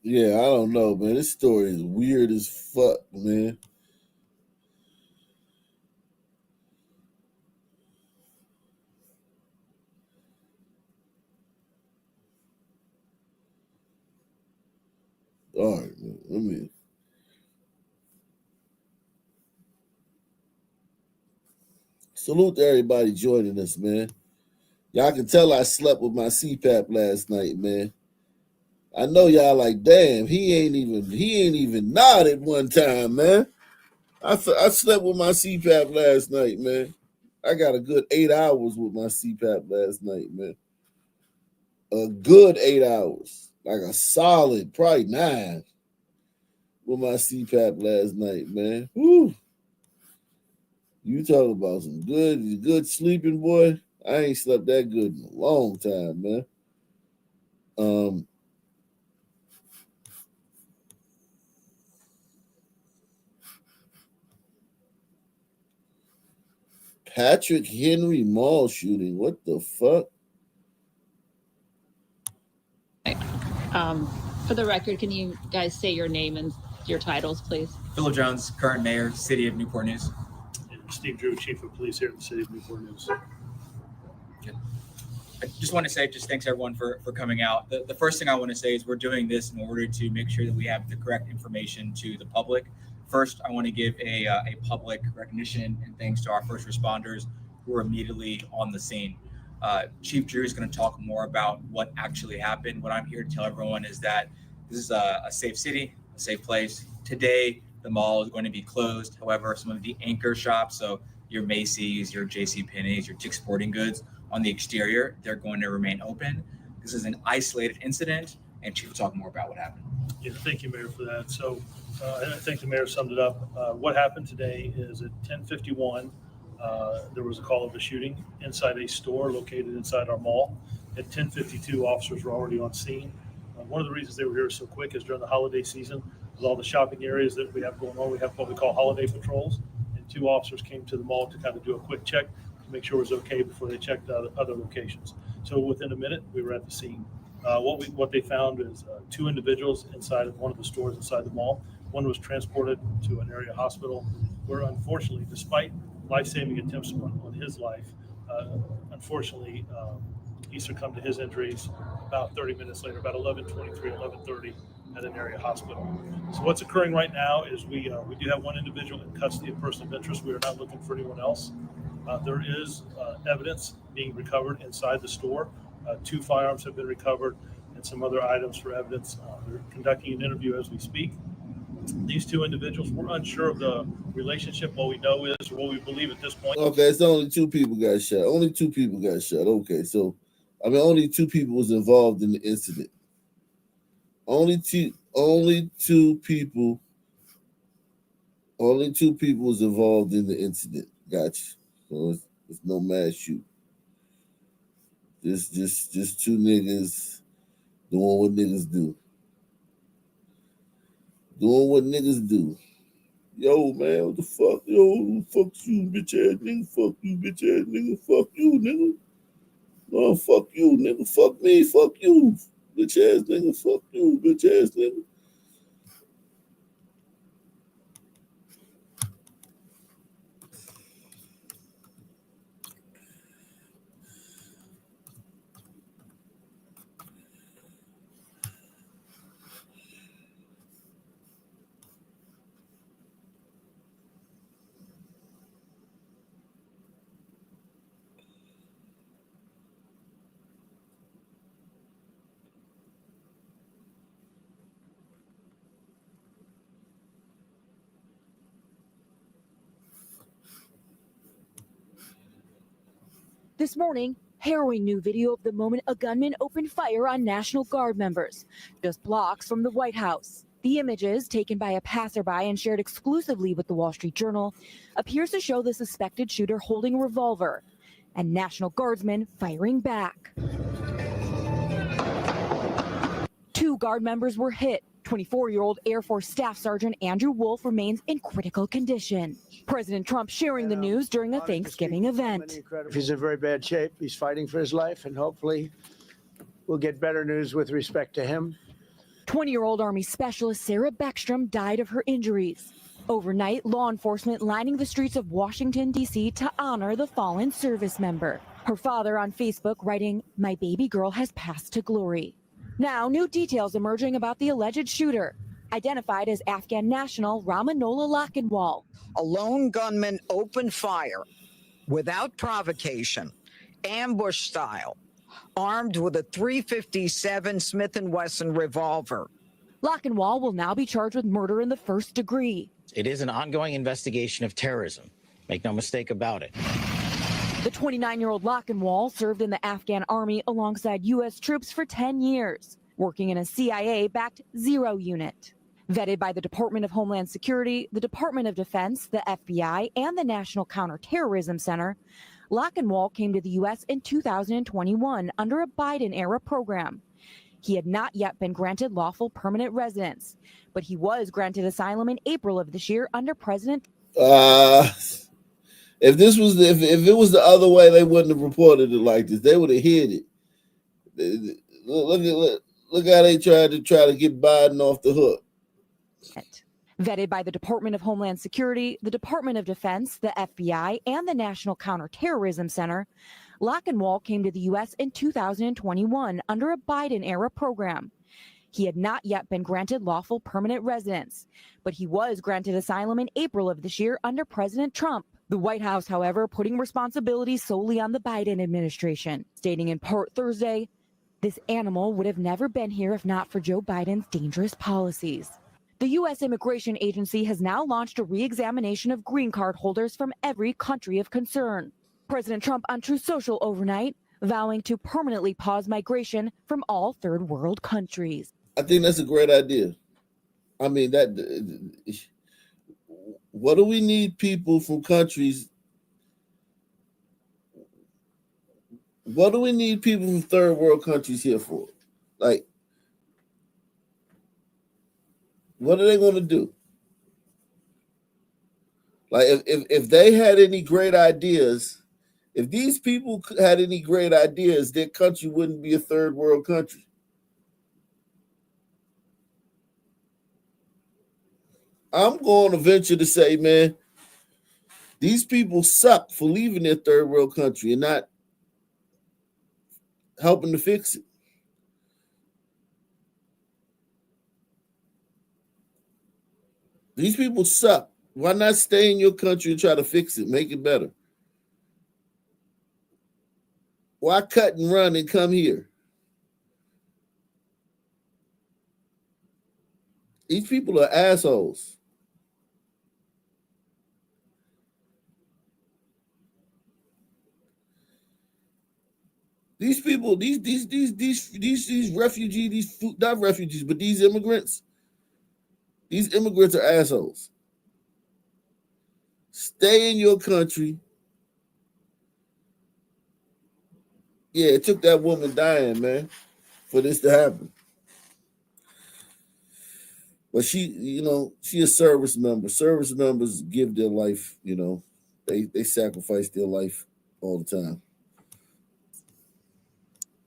Yeah, I don't know, man. This story is weird as fuck, man. All right, man. Let me. Salute to everybody joining us, man. Y'all can tell I slept with my CPAP last night, man. I know y'all like, damn, he ain't even nodded one time, man. I slept with my CPAP last night, man. I got a good 8 hours with my CPAP last night, man. A good 8 hours. Like a solid, probably 9 with my CPAP last night, man. Woo. You talk about some good sleeping, boy. I ain't slept that good in a long time, man. Patrick Henry mall shooting. What the fuck? For the record, can you guys say your name and your titles, please? Phil Jones, current mayor, City of Newport News. Steve Drew, Chief of Police here at the City of Newport News. I just want to say thanks everyone for coming out. The first thing I want to say is we're doing this in order to make sure that we have the correct information to the public. First, I want to give a public recognition and thanks to our first responders who were immediately on the scene. Chief Drew is going to talk more about what actually happened. What I'm here to tell everyone is that this is a safe city, a safe place. Today, the mall is going to be closed. However, some of the anchor shops, so your Macy's, your JCPenney's, your Dick's Sporting Goods, on the exterior, they're going to remain open. This is an isolated incident, and Chief will talk more about what happened. Yeah, thank you, Mayor, for that. So I think the Mayor summed it up. What happened today is at 10:51, there was a call of a shooting inside a store located inside our mall. At 10:52, officers were already on scene. One of the reasons they were here so quick is during the holiday season, with all the shopping areas that we have going on, we have what we call holiday patrols, and 2 officers came to the mall to kind of do a quick check to make sure it was okay before they checked out other locations. So within a minute, we were at the scene. What they found is 2 individuals inside of one of the stores inside the mall. One was transported to an area hospital where, unfortunately, despite life-saving attempts on his life, unfortunately, he succumbed to his injuries about 30 minutes later, about 11:23, 11:30 at an area hospital. So what's occurring right now is we do have 1 individual in custody of person of interest. We are not looking for anyone else. There is evidence being recovered inside the store. 2 firearms have been recovered and some other items for evidence. We're conducting an interview as we speak. These 2 individuals, we're unsure of the relationship. What we know is, or what we believe at this point. Okay, so only 2 people got shot. Only 2 people got shot. Okay, so only 2 people was involved in the incident. Only two people was involved in the incident. Gotcha. So it's no mass shoot. Just 2 niggas doing what niggas do. Doing what niggas do. Yo, man, what the fuck? Yo, fuck you, bitch ass nigga. Fuck you, bitch ass nigga. Fuck you, nigga. No, fuck you, nigga. Fuck me. Fuck you, bitch ass nigga. Fuck you, bitch ass nigga. This morning, harrowing new video of the moment a gunman opened fire on National Guard members, just blocks from the White House. The images, taken by a passerby and shared exclusively with the Wall Street Journal, appears to show the suspected shooter holding a revolver and National Guardsmen firing back. 2 Guard members were hit. 24-year-old Air Force Staff Sergeant Andrew Wolf remains in critical condition. President Trump sharing the news during a Thanksgiving event. He's in very bad shape. He's fighting for his life, and hopefully we'll get better news with respect to him. 20-year-old Army Specialist Sarah Beckstrom died of her injuries. Overnight, law enforcement lining the streets of Washington, D.C. to honor the fallen service member. Her father on Facebook writing, "My baby girl has passed to glory." Now, new details emerging about the alleged shooter, identified as Afghan national Ramanola Lochinwall. A lone gunman opened fire without provocation, ambush style, armed with a .357 Smith & Wesson revolver. Lochinwall will now be charged with murder in the first degree. It is an ongoing investigation of terrorism. Make no mistake about it. The 29-year-old Lochinwall served in the Afghan army alongside U.S. troops for 10 years, working in a CIA-backed Zero unit. Vetted by the Department of Homeland Security, the Department of Defense, the FBI, and the National Counterterrorism Center, Lochinwall came to the U.S. in 2021 under a Biden-era program. He had not yet been granted lawful permanent residence, but he was granted asylum in April of this year under President. If this was if it was the other way, they wouldn't have reported it like this. They would have hid it. Look how they tried to get Biden off the hook. Vetted by the Department of Homeland Security, the Department of Defense, the FBI, and the National Counterterrorism Center, Lochinwall came to the U.S. in 2021 under a Biden-era program. He had not yet been granted lawful permanent residence, but he was granted asylum in April of this year under President Trump. The White House, however, putting responsibility solely on the Biden administration, stating in part Thursday, "This animal would have never been here if not for Joe Biden's dangerous policies." The U.S. Immigration Agency has now launched a re-examination of green card holders from every country of concern. President Trump on Truth Social overnight, vowing to permanently pause migration from all third world countries. I think that's a great idea. I mean, what do we need people from countries? What do we need people from third world countries here for? Like, what are they going to do? Like, if they had any great ideas, if these people had any great ideas, their country wouldn't be a third world country. I'm going to venture to say, man, these people suck for leaving their third world country and not helping to fix it. These people suck. Why not stay in your country and try to fix it, make it better? Why cut and run and come here? These people are assholes. These people, these refugees, not refugees, but these immigrants are assholes. Stay in your country. Yeah, it took that woman dying, man, for this to happen. But she a service member. Service members give their life, they sacrifice their life all the time.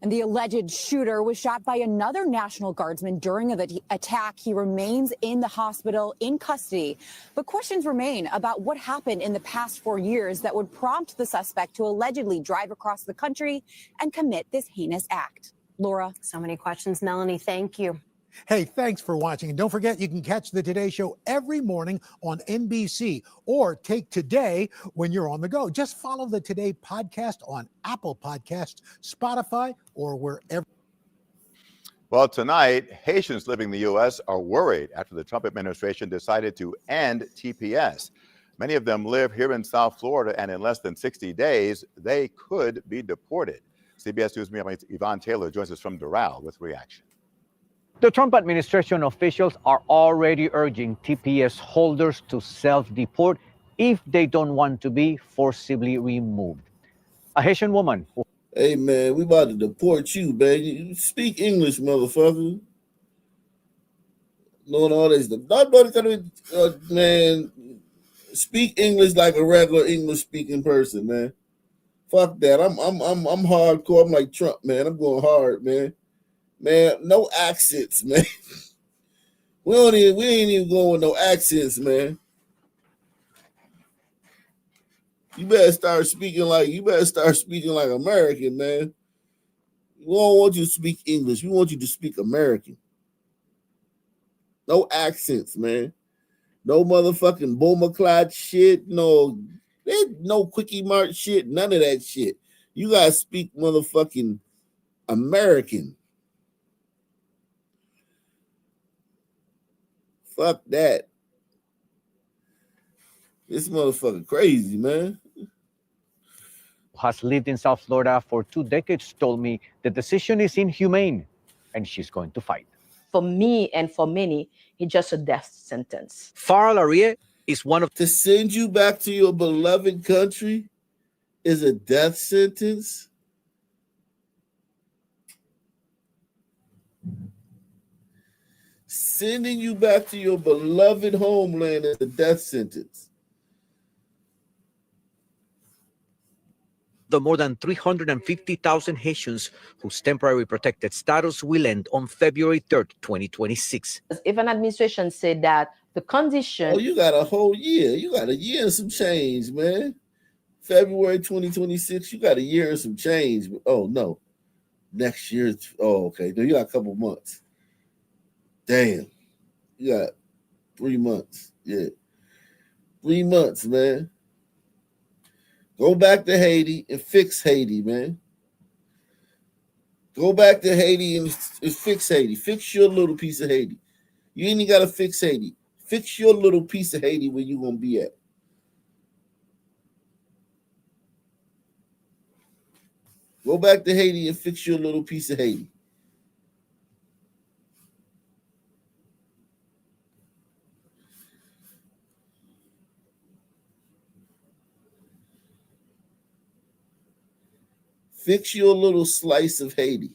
And the alleged shooter was shot by another National Guardsman during the attack. He remains in the hospital in custody. But questions remain about what happened in the past 4 years that would prompt the suspect to allegedly drive across the country and commit this heinous act. Laura. So many questions, Melanie. Thank you. Hey, thanks for watching. And don't forget, you can catch the Today Show every morning on NBC or take Today when you're on the go. Just follow the Today podcast on Apple Podcasts, Spotify, or wherever. Well, tonight, Haitians living in the U.S. are worried after the Trump administration decided to end TPS. Many of them live here in South Florida, and in less than 60 days, they could be deported. CBS News Miami's Yvonne Taylor joins us from Doral with reaction. The Trump administration officials are already urging TPS holders to self-deport if they don't want to be forcibly removed. A Haitian woman who... Hey, man, we about to deport you, man. You speak English, motherfucker. Knowing all this. Man, speak English like a regular English-speaking person, man. Fuck that. I'm hardcore. I'm like Trump, man. I'm going hard, man. Man, no accents, man. We ain't even going with no accents, man. You better start speaking like American, man. We don't want you to speak English. We want you to speak American. No accents, man. No motherfucking Bomaclad shit. No Quickie Mart shit. None of that shit. You gotta speak motherfucking American. Fuck that. This motherfucker crazy, man. has lived in South Florida for 2 decades told me the decision is inhumane and she's going to fight. For me and for many, it's just a death sentence. Farah Larie is one of... To send you back to your beloved country is a death sentence? Sending you back to your beloved homeland is a death sentence. The more than 350,000 Haitians whose temporary protected status will end on February 3rd, 2026. If an administration said that the condition... Oh, you got a whole year. You got a year and some change, man. February 2026, you got a year and some change. Oh, no. Next year. Oh, okay. You got a couple months. Damn. You got 3 months. Yeah. 3 months, man. Go back to Haiti and fix Haiti, man. Go back to Haiti and fix Haiti. Fix your little piece of Haiti. You ain't got to fix Haiti. Fix your little piece of Haiti where you going to be at. Go back to Haiti and fix your little piece of Haiti. Fix your little slice of Haiti.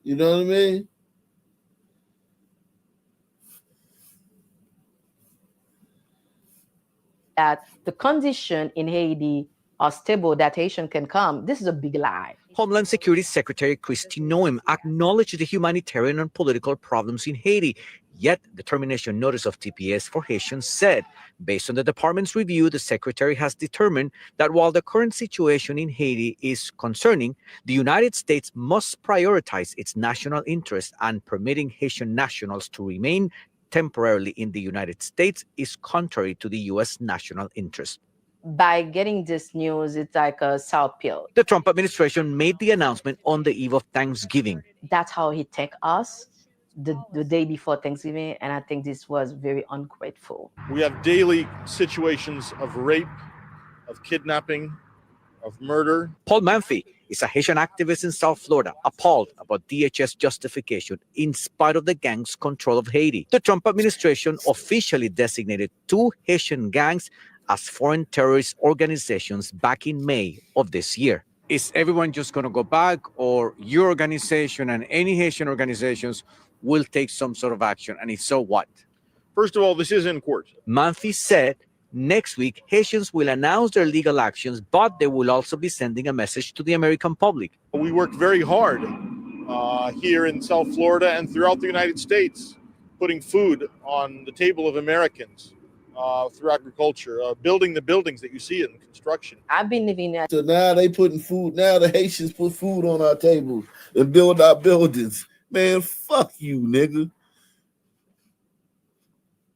You know what I mean? That the condition in Haiti are stable, that Haitian can come. This is a big lie. Homeland Security Secretary Kristi Noem acknowledged the humanitarian and political problems in Haiti. Yet, the termination notice of TPS for Haitians said, based on the department's review, the secretary has determined that while the current situation in Haiti is concerning, the United States must prioritize its national interest, and permitting Haitian nationals to remain temporarily in the United States is contrary to the U.S. national interest. By getting this news, it's like a sour pill. The Trump administration made the announcement on the eve of Thanksgiving. That's how he take us the day before Thanksgiving, and I think this was very ungrateful. We have daily situations of rape, of kidnapping, of murder. Paul Manfi is a Haitian activist in South Florida, appalled about DHS justification in spite of the gang's control of Haiti. The Trump administration officially designated 2 Haitian gangs as foreign terrorist organizations back in May of this year. Is everyone just going to go back, or your organization and any Haitian organizations will take some sort of action? And if so, what? First of all, this is in court. Manfi said next week Haitians will announce their legal actions, but they will also be sending a message to the American public. We worked very hard here in South Florida and throughout the United States, putting food on the table of Americans. Through agriculture, building the buildings that you see in construction. I've been living there. So now they putting food, now the Haitians put food on our tables and build our buildings. Man, fuck you, nigga.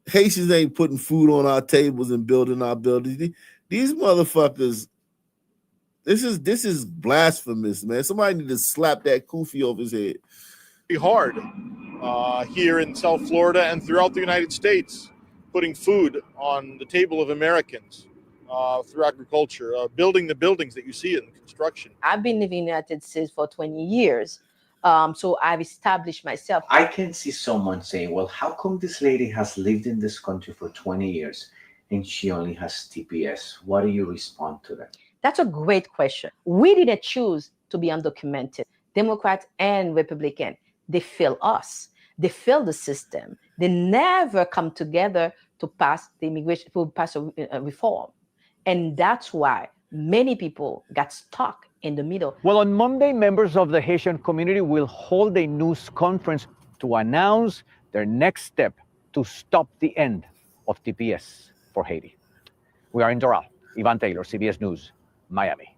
Haitians ain't putting food on our tables and building our buildings. These motherfuckers, this is blasphemous, man. Somebody need to slap that kufi over his head. hard here in South Florida and throughout the United States, putting food on the table of Americans through agriculture, building the buildings that you see in construction. I've been living in the United States for 20 years. So I've established myself. I can see someone saying, well, how come this lady has lived in this country for 20 years and she only has TPS? What do you respond to that? That's a great question. We didn't choose to be undocumented. Democrat and Republican, they fail us. They fail the system. They never come together to pass the immigration, to pass a reform. And that's why many people got stuck in the middle. Well, on Monday, members of the Haitian community will hold a news conference to announce their next step to stop the end of TPS for Haiti. We are in Doral. Ivan Taylor, CBS News, Miami.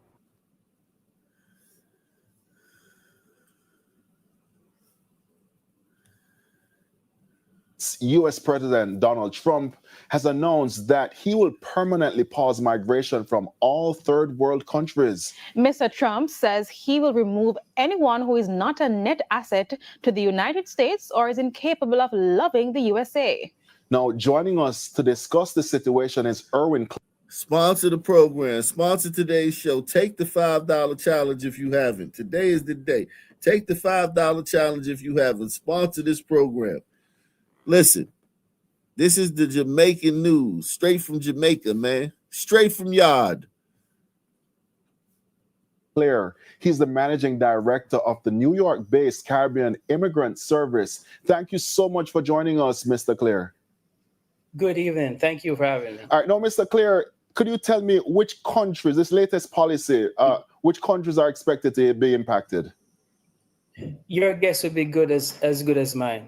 U.S. President Donald Trump has announced that he will permanently pause migration from all third world countries. Mr. Trump says he will remove anyone who is not a net asset to the United States or is incapable of loving the USA. Now, joining us to discuss the situation is Erwin. Sponsor the program. Sponsor today's show. Take the $5 challenge if you haven't. Today is the day. Take the $5 challenge if you haven't. Sponsor this program. Listen, this is the Jamaican news, straight from Jamaica, man, straight from Yard. Claire, he's the managing director of the New York-based Caribbean Immigrant Service. Thank you so much for joining us, Mr. Claire. Good evening. Thank you for having me. All right, now, Mr. Claire, could you tell me which countries, this latest policy, which countries are expected to be impacted? Your guess would be good as good as mine.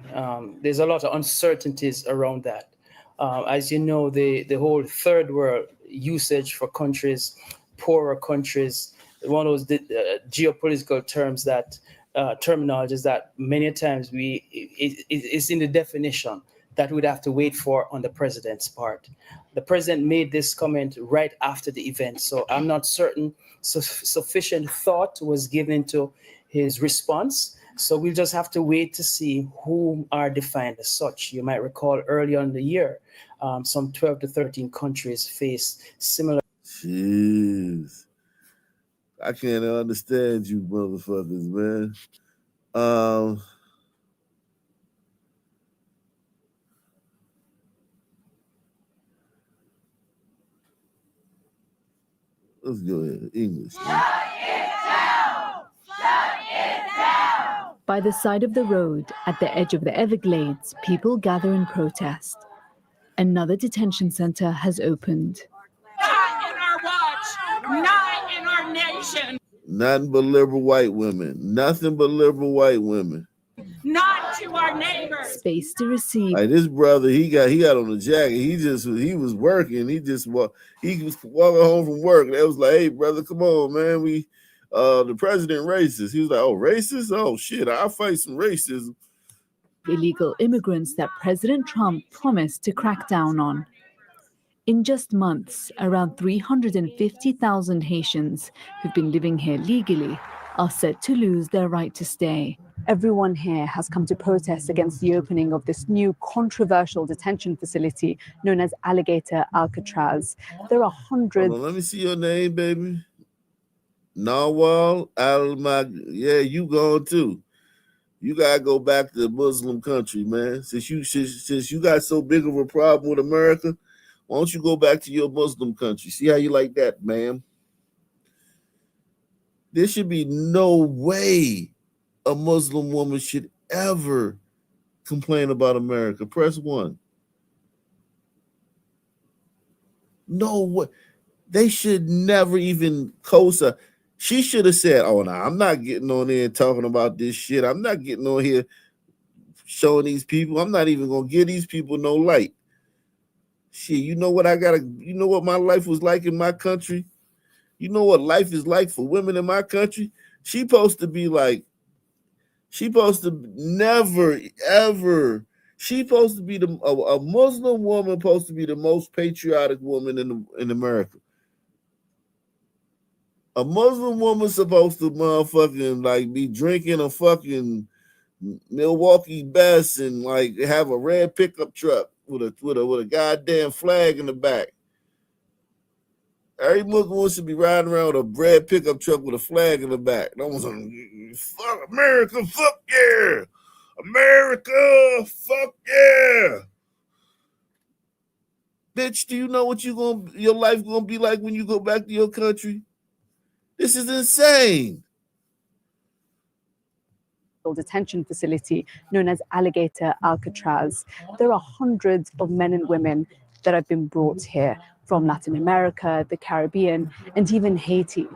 There's a lot of uncertainties around that. As you know, the whole third world usage for countries, poorer countries, one of those geopolitical terms that terminologies that many times it's in the definition that we'd have to wait for on the president's part. The president made this comment right after the event, so I'm not certain sufficient thought was given to his response. So we'll just have to wait to see who are defined as such. You might recall earlier in the year, some 12 to 13 countries faced similar. Jeez. I can't understand you motherfuckers, man. Let's go ahead. English. By the side of the road, at the edge of the Everglades, people gather in protest. Another detention center has opened. Not in our watch, not in our nation. Nothing but liberal white women. Nothing but liberal white women. Not to our neighbors. Space to receive. Like this brother, he got on the jacket. He was working. He was walking home from work. They was like, "Hey, brother, come on, man. The president racist." He was like, "Oh, racist? Oh shit, I'll fight some racism." Illegal immigrants that President Trump promised to crack down on. In just months, around 350,000 Haitians who've been living here legally are set to lose their right to stay. Everyone here has come to protest against the opening of this new controversial detention facility known as Alligator Alcatraz. There are hundreds. Hold on, let me see your name, baby. Nawal Al-Mag. Yeah, you going too. You gotta go back to the Muslim country, man. Since you got so big of a problem with America, why don't you go back to your Muslim country? See how you like that, ma'am? There should be no way a Muslim woman should ever complain about America. Press 1. No way. They should never even co-sign. She should have said, "Oh, no, I'm not getting on there and talking about this shit. I'm not getting on here showing these people. I'm not even going to give these people no light. Shit, you know what you know what my life was like in my country? You know what life is like for women in my country? She supposed to be like, she supposed to never, ever, she supposed to be a Muslim woman supposed to be the most patriotic woman in America. A Muslim woman supposed to motherfucking like be drinking a fucking Milwaukee best and like have a red pickup truck with a goddamn flag in the back. Every Muslim wants to be riding around with a red pickup truck with a flag in the back. No one's like, fuck America, fuck yeah. America, fuck yeah. Bitch, do you know what your life gonna be like when you go back to your country? This is insane. Detention facility known as Alligator Alcatraz. There are hundreds of men and women that have been brought here from Latin America, the Caribbean, and even Haiti.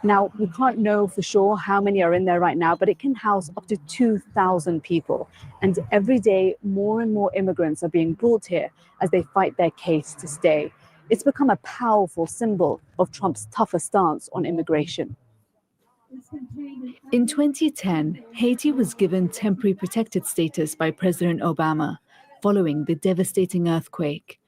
Now, we can't know for sure how many are in there right now, but it can house up to 2,000 people. And every day, more and more immigrants are being brought here as they fight their case to stay. It's become a powerful symbol of Trump's tougher stance on immigration. In 2010, Haiti was given temporary protected status by President Obama following the devastating earthquake.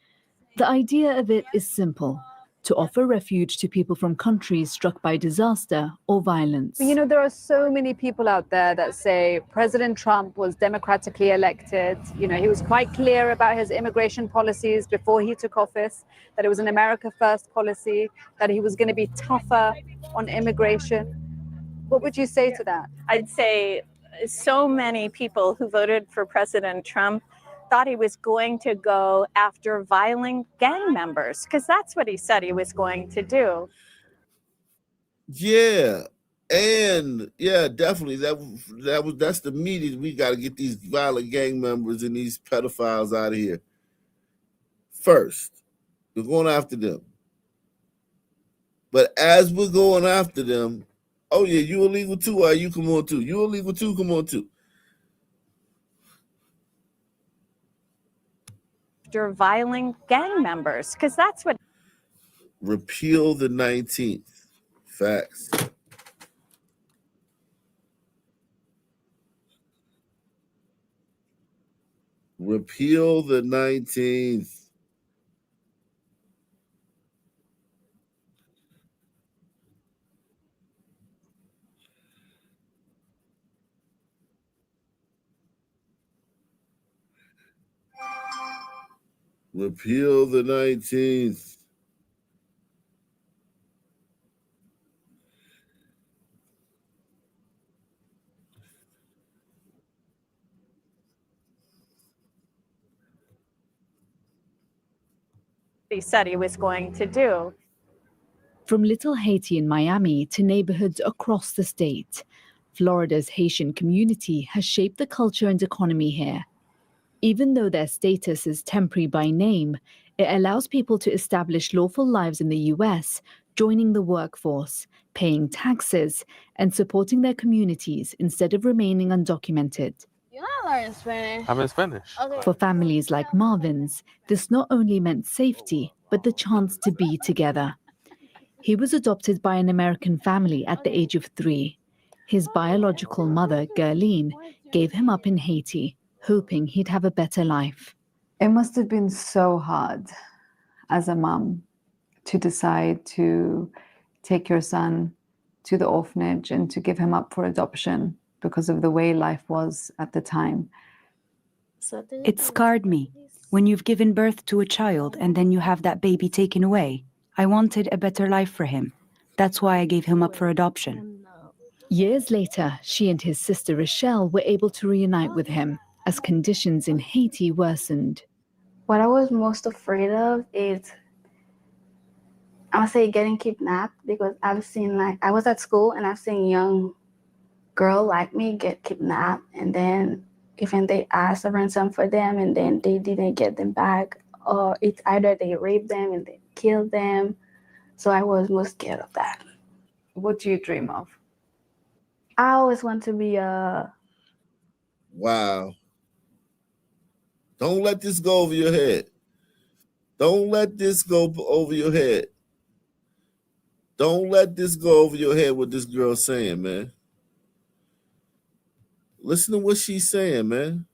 The idea of it is simple: to offer refuge to people from countries struck by disaster or violence. You know, there are so many people out there that say President Trump was democratically elected. You know, he was quite clear about his immigration policies before he took office, that it was an America First policy, that he was going to be tougher on immigration. What would you say to that? I'd say so many people who voted for President Trump thought he was going to go after violent gang members, because that's what he said he was going to do. Yeah. And yeah, definitely that's the media. We got to get these violent gang members and these pedophiles out of here. First, we're going after them. But as we're going after them, oh yeah, you illegal too. All right, you come on too. You illegal too. Come on too. After violent gang members, because that's what. Repeal the 19th. Facts. Repeal the 19th. Repeal the 19th. He said he was going to do. From Little Haiti in Miami to neighborhoods across the state, Florida's Haitian community has shaped the culture and economy here. Even though their status is temporary by name, it allows people to establish lawful lives in the US, joining the workforce, paying taxes, and supporting their communities instead of remaining undocumented. You're not learning Spanish. I'm in Spanish. Okay. For families like Marvin's, this not only meant safety, but the chance to be together. He was adopted by an American family at the age of 3. His biological mother, Gerline, gave him up in Haiti, hoping he'd have a better life. It must have been so hard as a mom to decide to take your son to the orphanage and to give him up for adoption because of the way life was at the time. It scarred me. When you've given birth to a child and then you have that baby taken away, I wanted a better life for him. That's why I gave him up for adoption. Years later, she and his sister Rochelle were able to reunite with him as conditions in Haiti worsened. What I was most afraid of is, I would say, getting kidnapped, because I've seen, like, I was at school and I've seen young girl like me get kidnapped, and then even they asked a ransom for them and then they didn't get them back, or it's either they raped them and they killed them. So I was most scared of that. What do you dream of? I always want to be a... Wow. Don't let this go over your head. Don't let this go over your head. Don't let this go over your head what this girl's saying, man. Listen to what she's saying, man.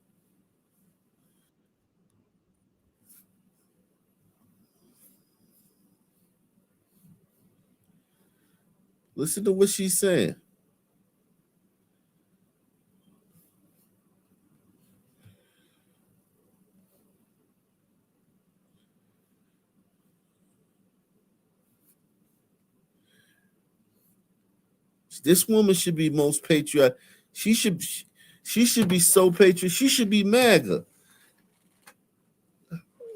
Listen to what she's saying. This woman should be most patriotic. She should be so patriotic. She should be MAGA.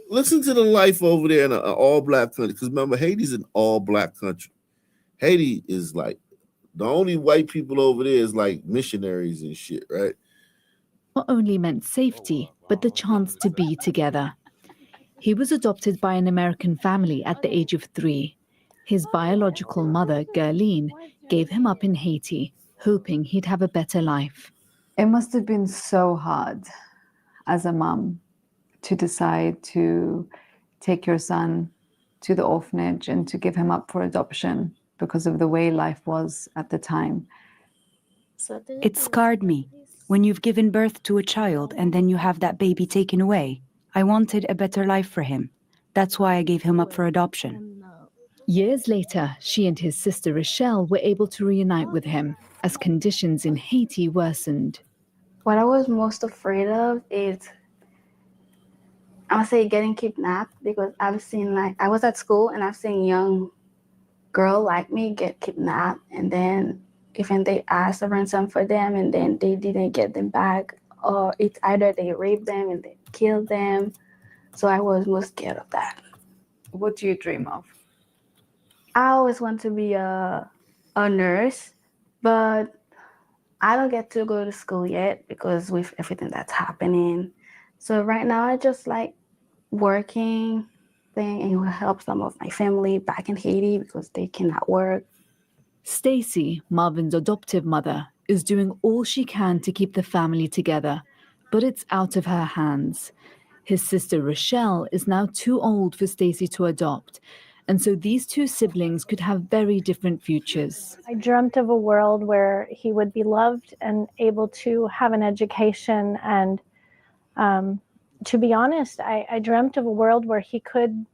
Listen to the life over there in an all-black country. Because remember, Haiti's an all-black country. Haiti is like the only white people over there is like missionaries and shit, right? Not only meant safety, but the chance to be together. He was adopted by an American family at the age of 3. His biological mother, Gerline, gave him up in Haiti, hoping he'd have a better life. It must have been so hard as a mom to decide to take your son to the orphanage and to give him up for adoption because of the way life was at the time. It scarred me. When you've given birth to a child and then you have that baby taken away, I wanted a better life for him. That's why I gave him up for adoption. Years later, she and his sister Rochelle were able to reunite with him as conditions in Haiti worsened. What I was most afraid of is, I would say, getting kidnapped, because I've seen, like, I was at school and I've seen young girl like me get kidnapped, and then even they asked a ransom for them and then they didn't get them back, or it's either they raped them and they killed them. So I was most scared of that. What do you dream of? I always want to be a nurse, but I don't get to go to school yet because with everything that's happening. So right now I just like working thing and it will help some of my family back in Haiti because they cannot work. Stacy, Marvin's adoptive mother, is doing all she can to keep the family together, but it's out of her hands. His sister Rochelle is now too old for Stacy to adopt, and so these two siblings could have very different futures. I dreamt of a world where he would be loved and able to have an education, and to be honest, I dreamt of a world where he could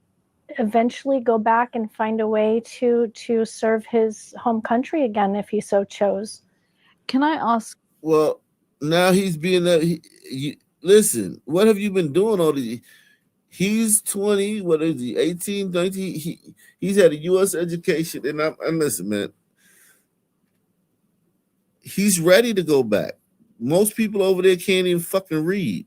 eventually go back and find a way to serve his home country again if he so chose. Can I ask? Well, now he's being listen, what have you been doing all these? He's 20, what is he, 18, 19? He's had a U.S. education, and listen, man, he's ready to go back. Most people over there can't even fucking read.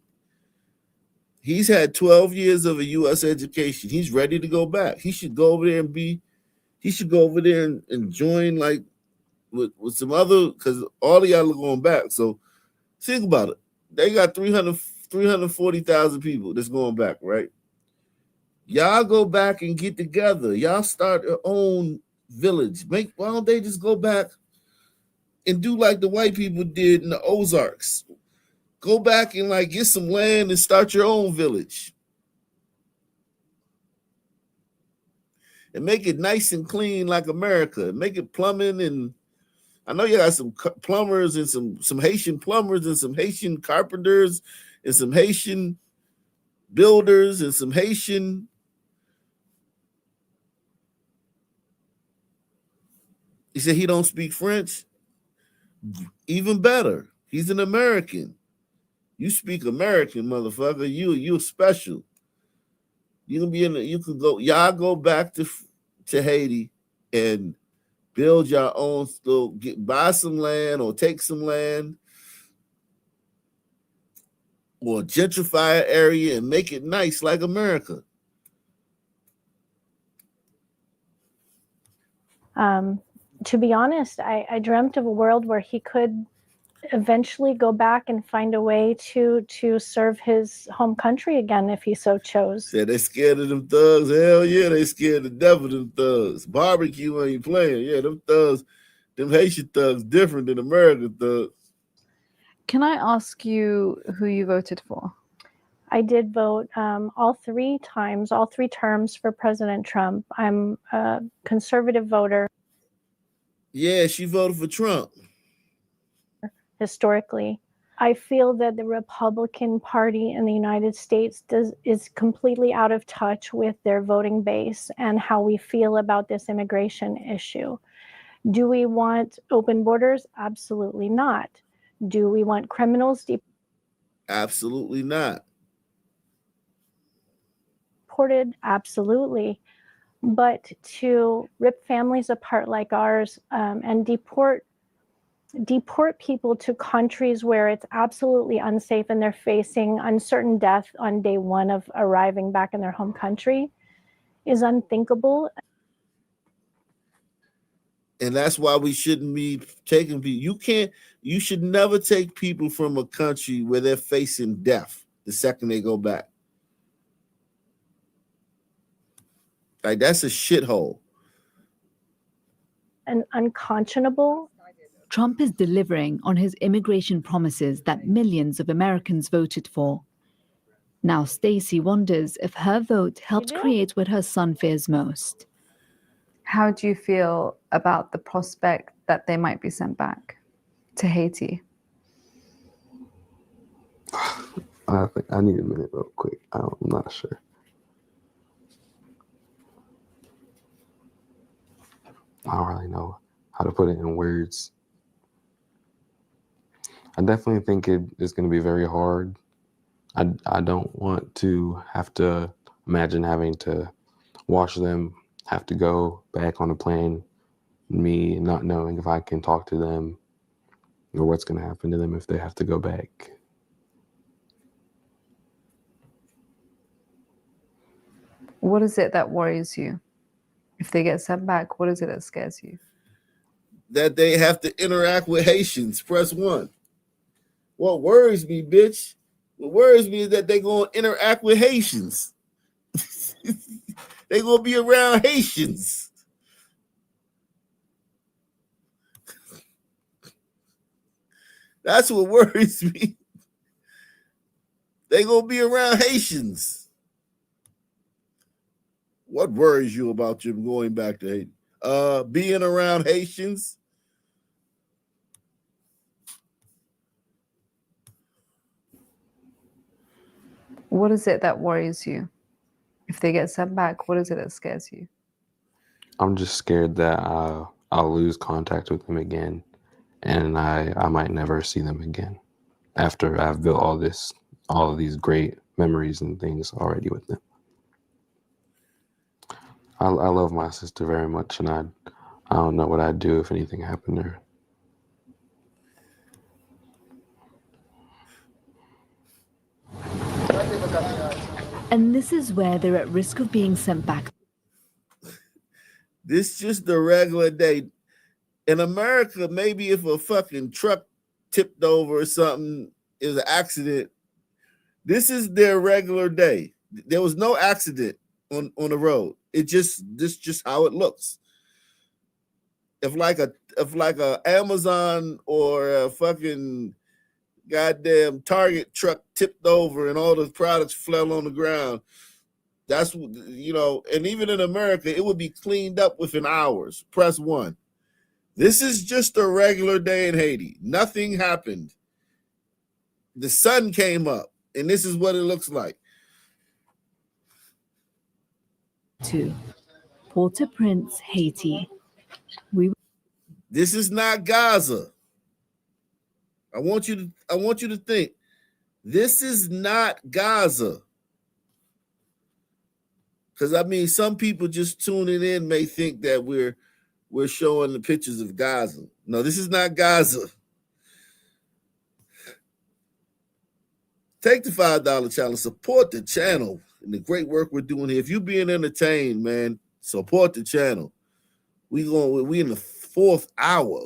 He's had 12 years of a U.S. education. He's ready to go back. He should go over there and join like with some other, because all of y'all are going back. So think about it. They got 340,000 people that's going back, right? Y'all go back and get together. Y'all start your own village. Why don't they just go back and do like the white people did in the Ozarks? Go back and like get some land and start your own village. And make it nice and clean like America. Make it plumbing, and I know you got some plumbers and some Haitian plumbers and some Haitian carpenters and some Haitian builders and some Haitian. He said he don't speak French. Even better. He's an American. You speak American, motherfucker. You're special. You can be y'all go back to Haiti and build your own store, buy some land or take some land or gentrify an area and make it nice like America. To be honest, I dreamt of a world where he could eventually go back and find a way to serve his home country again if he so chose. Said they scared of them thugs. Hell yeah, they scared to death of them thugs. Barbecue ain't playing. Yeah, them thugs, them Haitian thugs different than American thugs. Can I ask you who you voted for? I did vote all three terms for President Trump. I'm a conservative voter. Yeah, she voted for Trump. Historically, I feel that the Republican Party in the United States is completely out of touch with their voting base and how we feel about this immigration issue. Do we want open borders? Absolutely not. Do we want criminals Absolutely not. deported? Absolutely. But to rip families apart like ours and deport deport people to countries where it's absolutely unsafe and they're facing uncertain death on day one of arriving back in their home country is unthinkable. And that's why we shouldn't be taking people. You should never take people from a country where they're facing death the second they go back. Like, that's a shithole. And unconscionable. Trump is delivering on his immigration promises that millions of Americans voted for. Now Stacey wonders if her vote helped create what her son fears most. How do you feel about the prospect that they might be sent back to Haiti? I think I need a minute real quick. I'm not sure. I don't really know how to put it in words. I definitely think it is going to be very hard. I don't want to have to imagine having to watch them have to go back on a plane, me not knowing if I can talk to them or what's going to happen to them if they have to go back. What is it that worries you? If they get sent back, what is it that scares you? That they have to interact with Haitians. Press 1. What worries me, bitch? What worries me is that they're going to interact with Haitians. They're going to be around Haitians. That's what worries me. They're going to be around Haitians. What worries you about you going back to Haiti? Being around Haitians. What is it that worries you? If they get sent back, what is it that scares you? I'm just scared that I'll lose contact with them again, and I might never see them again after I've built all of these great memories and things already with them. I love my sister very much, and I don't know what I'd do if anything happened to her. And this is where they're at risk of being sent back. This just the regular day. In America, maybe if a fucking truck tipped over or something, it was an accident. This is their regular day. There was no accident on the road. This just how it looks. If like a Amazon or a fucking goddamn Target truck tipped over and all the products fell on the ground, that's, you know, and even in America, it would be cleaned up within hours. Press 1. This is just a regular day in Haiti. Nothing happened. The sun came up, and this is what it looks like. To Port-au-Prince, Haiti. This is not Gaza. I want you to think. This is not Gaza. Because I mean, some people just tuning in may think that we're showing the pictures of Gaza. No, this is not Gaza. Take the $5 challenge, support the channel and the great work we're doing here. If you're being entertained, man, support the channel. We in the 4th hour.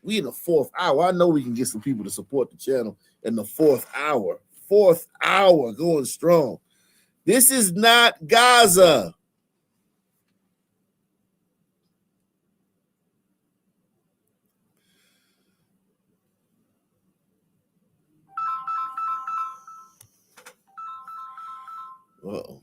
We in the 4th hour. I know we can get some people to support the channel in the 4th hour. 4th hour going strong. This is not Gaza. Uh-oh.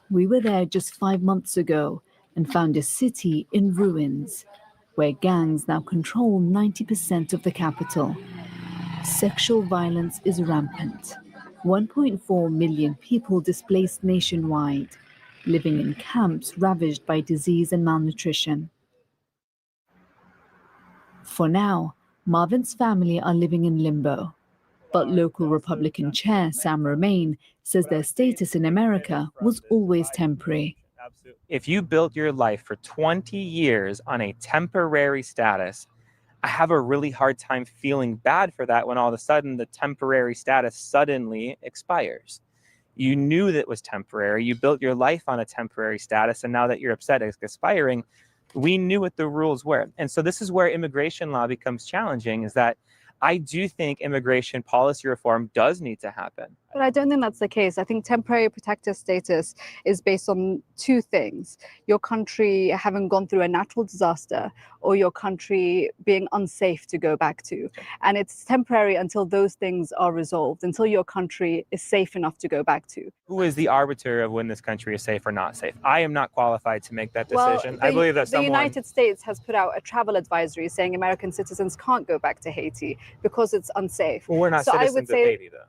We were there just 5 months ago and found a city in ruins, where gangs now control 90% of the capital. Sexual violence is rampant. 1.4 million people displaced nationwide, living in camps ravaged by disease and malnutrition. For now, Marvin's family are living in limbo. But local Republican chair Sam Romaine says their status in America was always temporary. If you built your life for 20 years on a temporary status, I have a really hard time feeling bad for that when all of a sudden the temporary status suddenly expires. You knew that it was temporary. You built your life on a temporary status, and now that you're upset it's expiring, we knew what the rules were. And so this is where immigration law becomes challenging, is that I do think immigration policy reform does need to happen. But I don't think that's the case. I think temporary protected status is based on two things: your country having gone through a natural disaster, or your country being unsafe to go back to. And it's temporary until those things are resolved, until your country is safe enough to go back to. Who is the arbiter of when this country is safe or not safe? I am not qualified to make that decision. I believe that the United States has put out a travel advisory saying American citizens can't go back to Haiti because it's unsafe. Well, we're not So I citizens would of say, Haiti, though.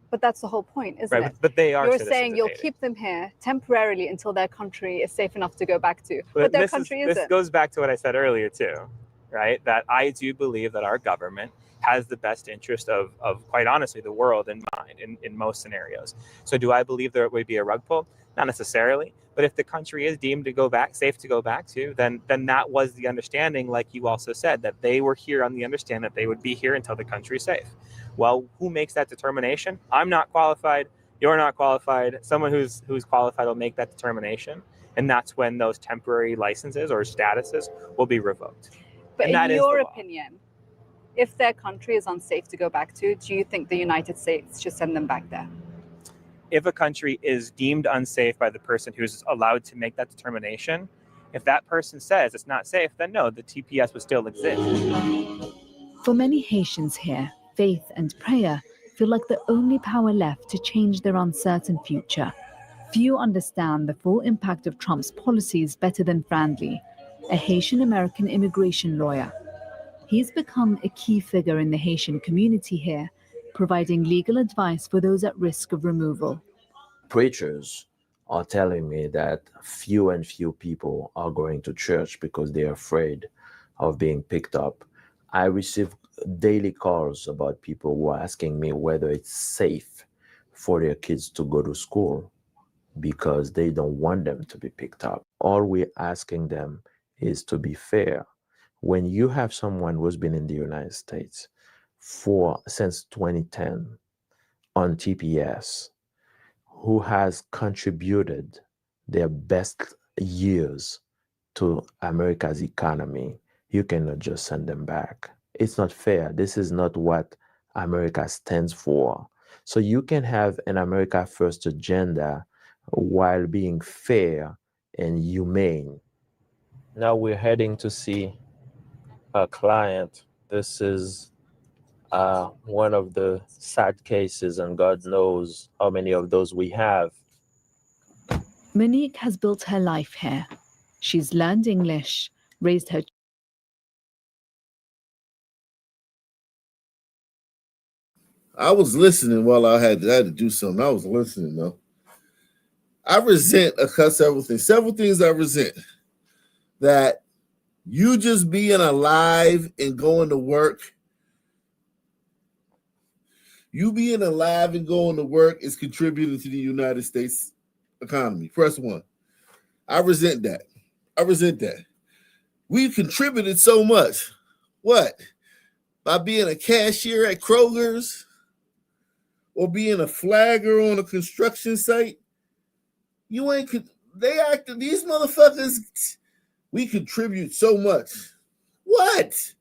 but that's the whole point, isn't Right, it? but they are You're citizens saying of you'll Haiti. keep them here temporarily until their country is safe enough to go back to. But their country isn't. This goes back to what I said earlier, too, right? That I do believe that our government has the best interest of quite honestly, the world in mind in most scenarios. So do I believe there would be a rug pull? Not necessarily. But if the country is deemed to go back, safe to go back to, then that was the understanding, like you also said, that they were here on the understanding that they would be here until the country is safe. Well, who makes that determination? I'm not qualified. You're not qualified. Someone who's qualified will make that determination. And that's when those temporary licenses or statuses will be revoked. But And that in is the your law. opinion, if their country is unsafe to go back to, do you think the United States should send them back there? If a country is deemed unsafe by the person who's allowed to make that determination, if that person says it's not safe, then no, the TPS would still exist. For many Haitians here, faith and prayer feel like the only power left to change their uncertain future. Few understand the full impact of Trump's policies better than Franley, a Haitian-American immigration lawyer. He's become a key figure in the Haitian community here, providing legal advice for those at risk of removal. Preachers are telling me that few and few people are going to church because they're afraid of being picked up. I receive daily calls about people who are asking me whether it's safe for their kids to go to school because they don't want them to be picked up. All we're asking them is to be fair. When you have someone who's been in the United States since 2010 on TPS, who has contributed their best years to America's economy, you cannot just send them back. It's not fair. This is not what America stands for. So you can have an America First agenda while being fair and humane. Now we're heading to see a client. This is one of the sad cases, and God knows how many of those we have. Monique has built her life here. She's learned English, raised her I was listening while I had to do something. I was listening though. I resent several things. Several things I resent. That you just being alive and going to work. You being alive and going to work is contributing to the United States economy. Press one. I resent that. I resent that. We've contributed so much. What? By being a cashier at Kroger's or being a flagger on a construction site? You ain't, these motherfuckers, we contribute so much. What?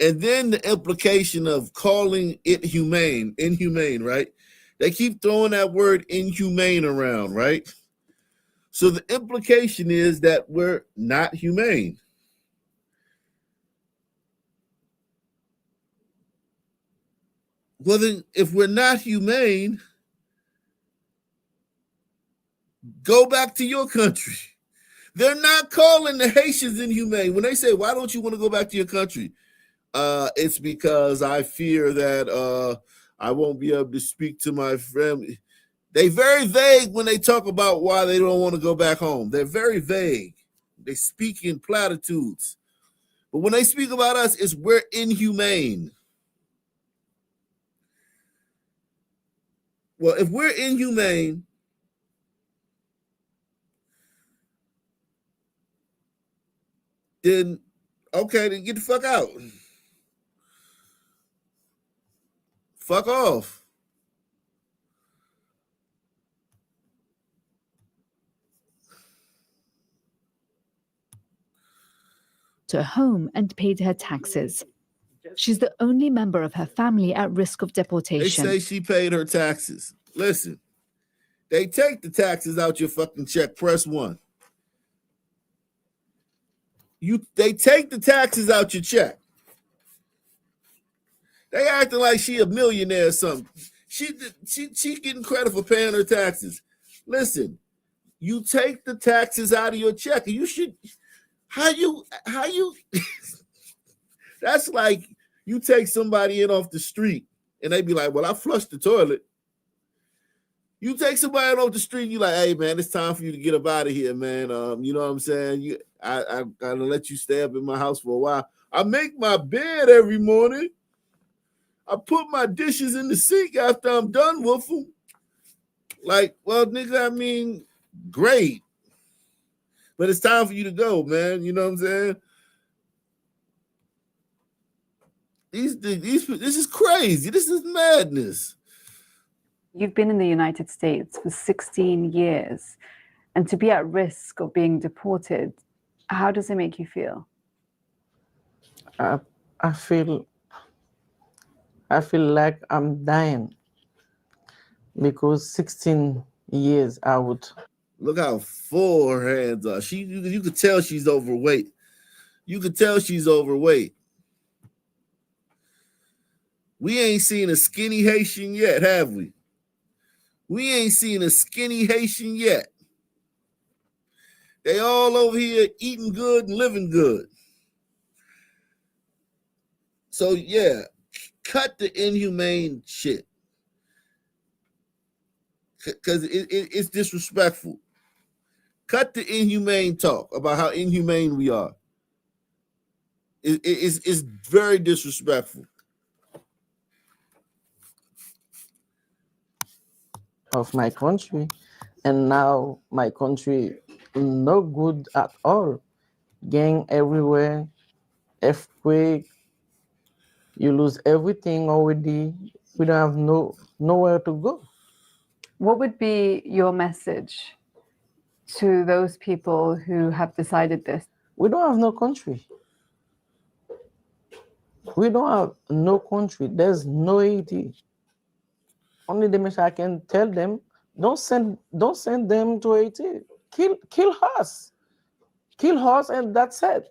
And then the implication of calling it inhumane, right? They keep throwing that word inhumane around, right? So the implication is that we're not humane. Well, then, if we're not humane, go back to your country. They're not calling the Haitians inhumane. When they say, why don't you want to go back to your country? It's because I fear that I won't be able to speak to my family. They very vague when they talk about why they don't want to go back home. They're very vague. They speak in platitudes. But when they speak about us, it's we're inhumane. Well, if we're inhumane, then okay, then get the fuck out. Fuck off. To home and paid her taxes. She's the only member of her family at risk of They deportation. say she paid her taxes. Listen, they take the taxes out your fucking check. Press 1. They take the taxes out your check. They acting like she a millionaire or something. She getting credit for paying her taxes. Listen, you take the taxes out of your check, and you should. How you? That's like you take somebody in off the street, and they be like, "Well, I flushed the toilet." You take somebody in off the street, you like, "Hey, man, it's time for you to get up out of here, man." You know what I'm saying? I gotta let you stay up in my house for a while. I make my bed every morning. I put my dishes in the sink after I'm done with them. Like, well, nigga, I mean, great. But it's time for you to go, man. You know what I'm saying? This is crazy. This is madness. You've been in the United States for 16 years, and to be at risk of being deported, how does it make you feel? I feel like I'm dying because 16 years I would. Look how full her hands are. You could tell she's overweight. You could tell she's overweight. We ain't seen a skinny Haitian yet, have we? We ain't seen a skinny Haitian yet. They all over here eating good and living good. So yeah, cut the inhumane shit. Because it's disrespectful. Cut the inhumane talk about how inhumane we are. It's very disrespectful. Of my country, and now my country no good at all. Gang everywhere, earthquake, you lose everything already. We don't have nowhere to go. What would be your message to those people who have decided this? We don't have no country. We don't have no country. There's no Haiti. Only the message I can tell them: don't send them to Haiti. Kill us. Kill us, and that's it.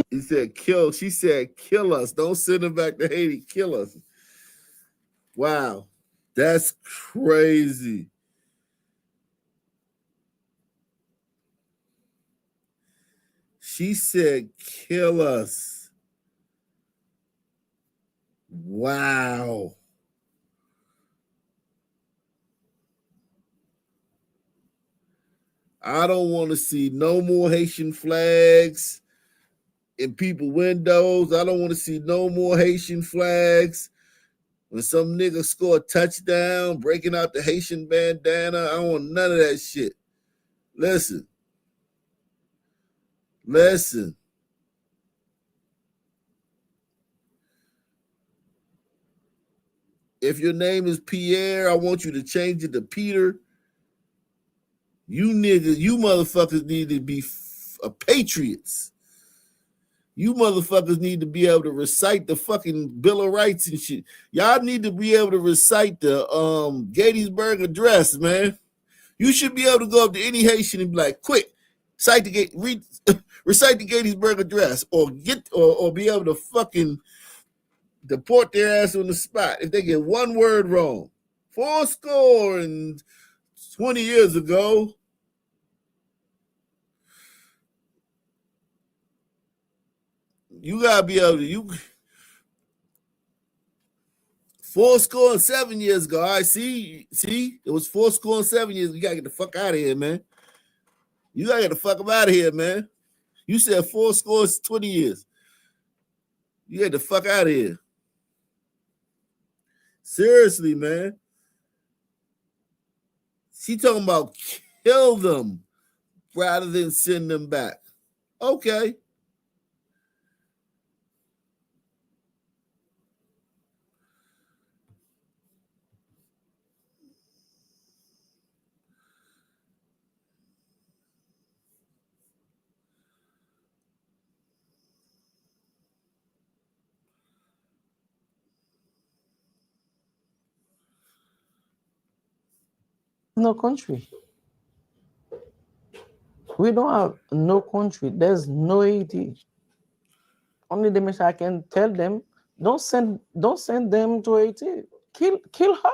He said, kill. She said, kill us. Don't send them back to Haiti. Kill us. Wow. That's crazy. She said, kill us. Wow. I don't want to see no more Haitian flags in people's windows. I don't want to see no more Haitian flags. When some nigga score a touchdown, breaking out the Haitian bandana, I don't want none of that shit. Listen. If your name is Pierre, I want you to change it to Peter. You niggas, you motherfuckers need to be patriots. You motherfuckers need to be able to recite the fucking Bill of Rights and shit. Y'all need to be able to recite the Gettysburg Address, man. You should be able to go up to any Haitian and be like, quick, recite the Gettysburg Address, or be able to fucking deport their ass on the spot if they get one word wrong. 20 years ago. You gotta be able to 7 years ago. All right, see, it was 7 years. You gotta get the fuck out of here, man. You gotta get the fuck out of here, man. You said 20 years. You get the fuck out of here. Seriously, man. She talking about kill them rather than send them back. Okay. No country. We don't have no country. There's no Haiti. Only the message I can tell them, don't send them to Haiti. Kill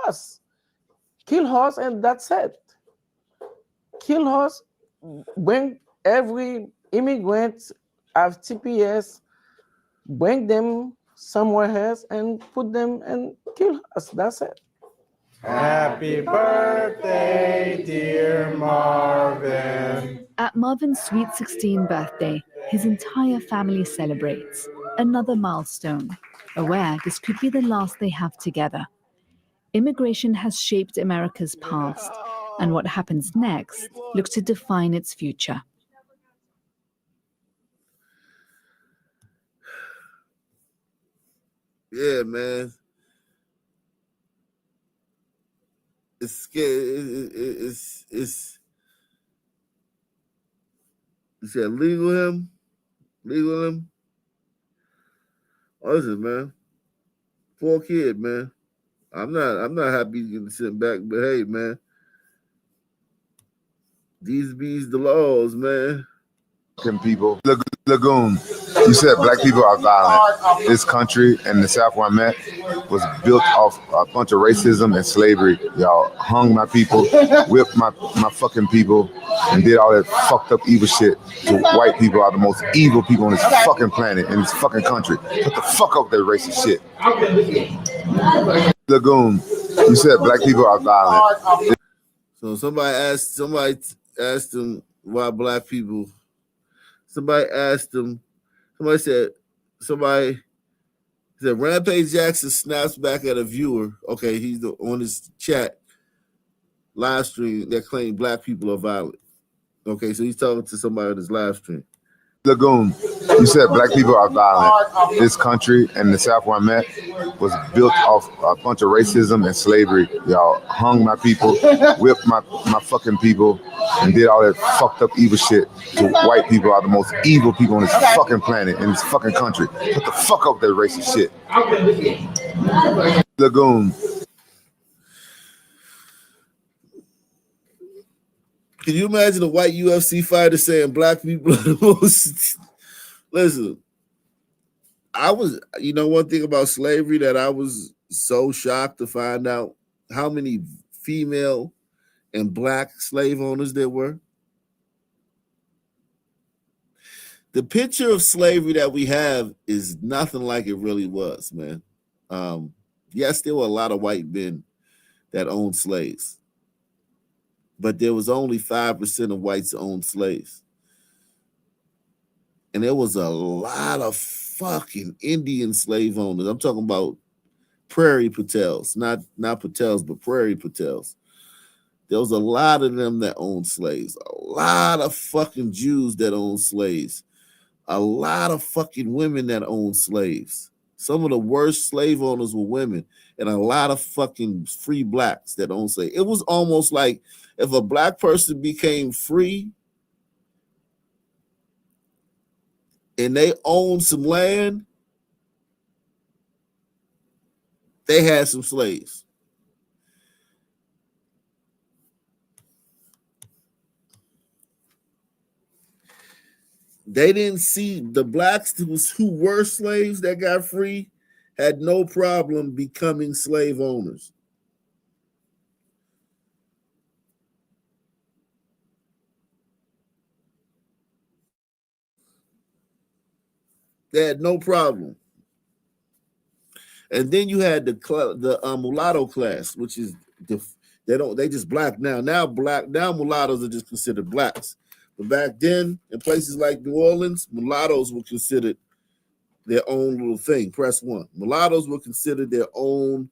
us. Kill us, and that's it. Kill us. Bring every immigrant have TPS, bring them somewhere else and put them and kill us. That's it. Happy birthday, dear Marvin. At Marvin's sweet 16 birthday, his entire family celebrates. Another milestone, aware this could be the last they have together. Immigration has shaped America's past, and what happens next looks to define its future. Yeah, man. It's scary. It's you said legal him? Listen, man. Poor kid, man. I'm not happy getting sent back, but hey, man. These bees the laws, man. People. Lagoon, you said black people are violent. This country and the South where I'm at was built off a bunch of racism and slavery. Y'all hung my people, whipped my fucking people, and did all that fucked up evil shit. So white people are the most evil people on this fucking planet, in this fucking country. Shut the fuck up that racist shit. Lagoon, you said black people are violent. So somebody asked him why black people. Somebody said Rampage Jackson snaps back at a viewer. Okay, he's on his chat live stream that claimed black people are violent. Okay, so he's talking to somebody on his live stream. Lagoon, you said black people are violent. This country and the South where I'm at was built off a bunch of racism and slavery. Y'all hung my people, whipped my fucking people, and did all that fucked up evil shit. So white people are the most evil people on this fucking planet, in this fucking country. Shut the fuck up that racist shit. Lagoon. Can you imagine a white UFC fighter saying black people are the most? Listen, one thing about slavery that I was so shocked to find out how many female and black slave owners there were. The picture of slavery that we have is nothing like it really was, man. Yes, there were a lot of white men that owned slaves, but there was only 5% of whites owned slaves. And there was a lot of fucking Indian slave owners. I'm talking about Prairie Patels, not Patels, but Prairie Patels. There was a lot of them that owned slaves. A lot of fucking Jews that owned slaves. A lot of fucking women that owned slaves. Some of the worst slave owners were women, and a lot of fucking free blacks that owned slaves. It was almost like if a black person became free and they owned some land, they had some slaves. They didn't see the blacks who were slaves that got free had no problem becoming slave owners. They had no problem. And then you had the mulatto class, which is they just black now. Now mulattoes are just considered blacks. But back then, in places like New Orleans, mulattoes were considered their own little thing. Press one. Mulattoes were considered their own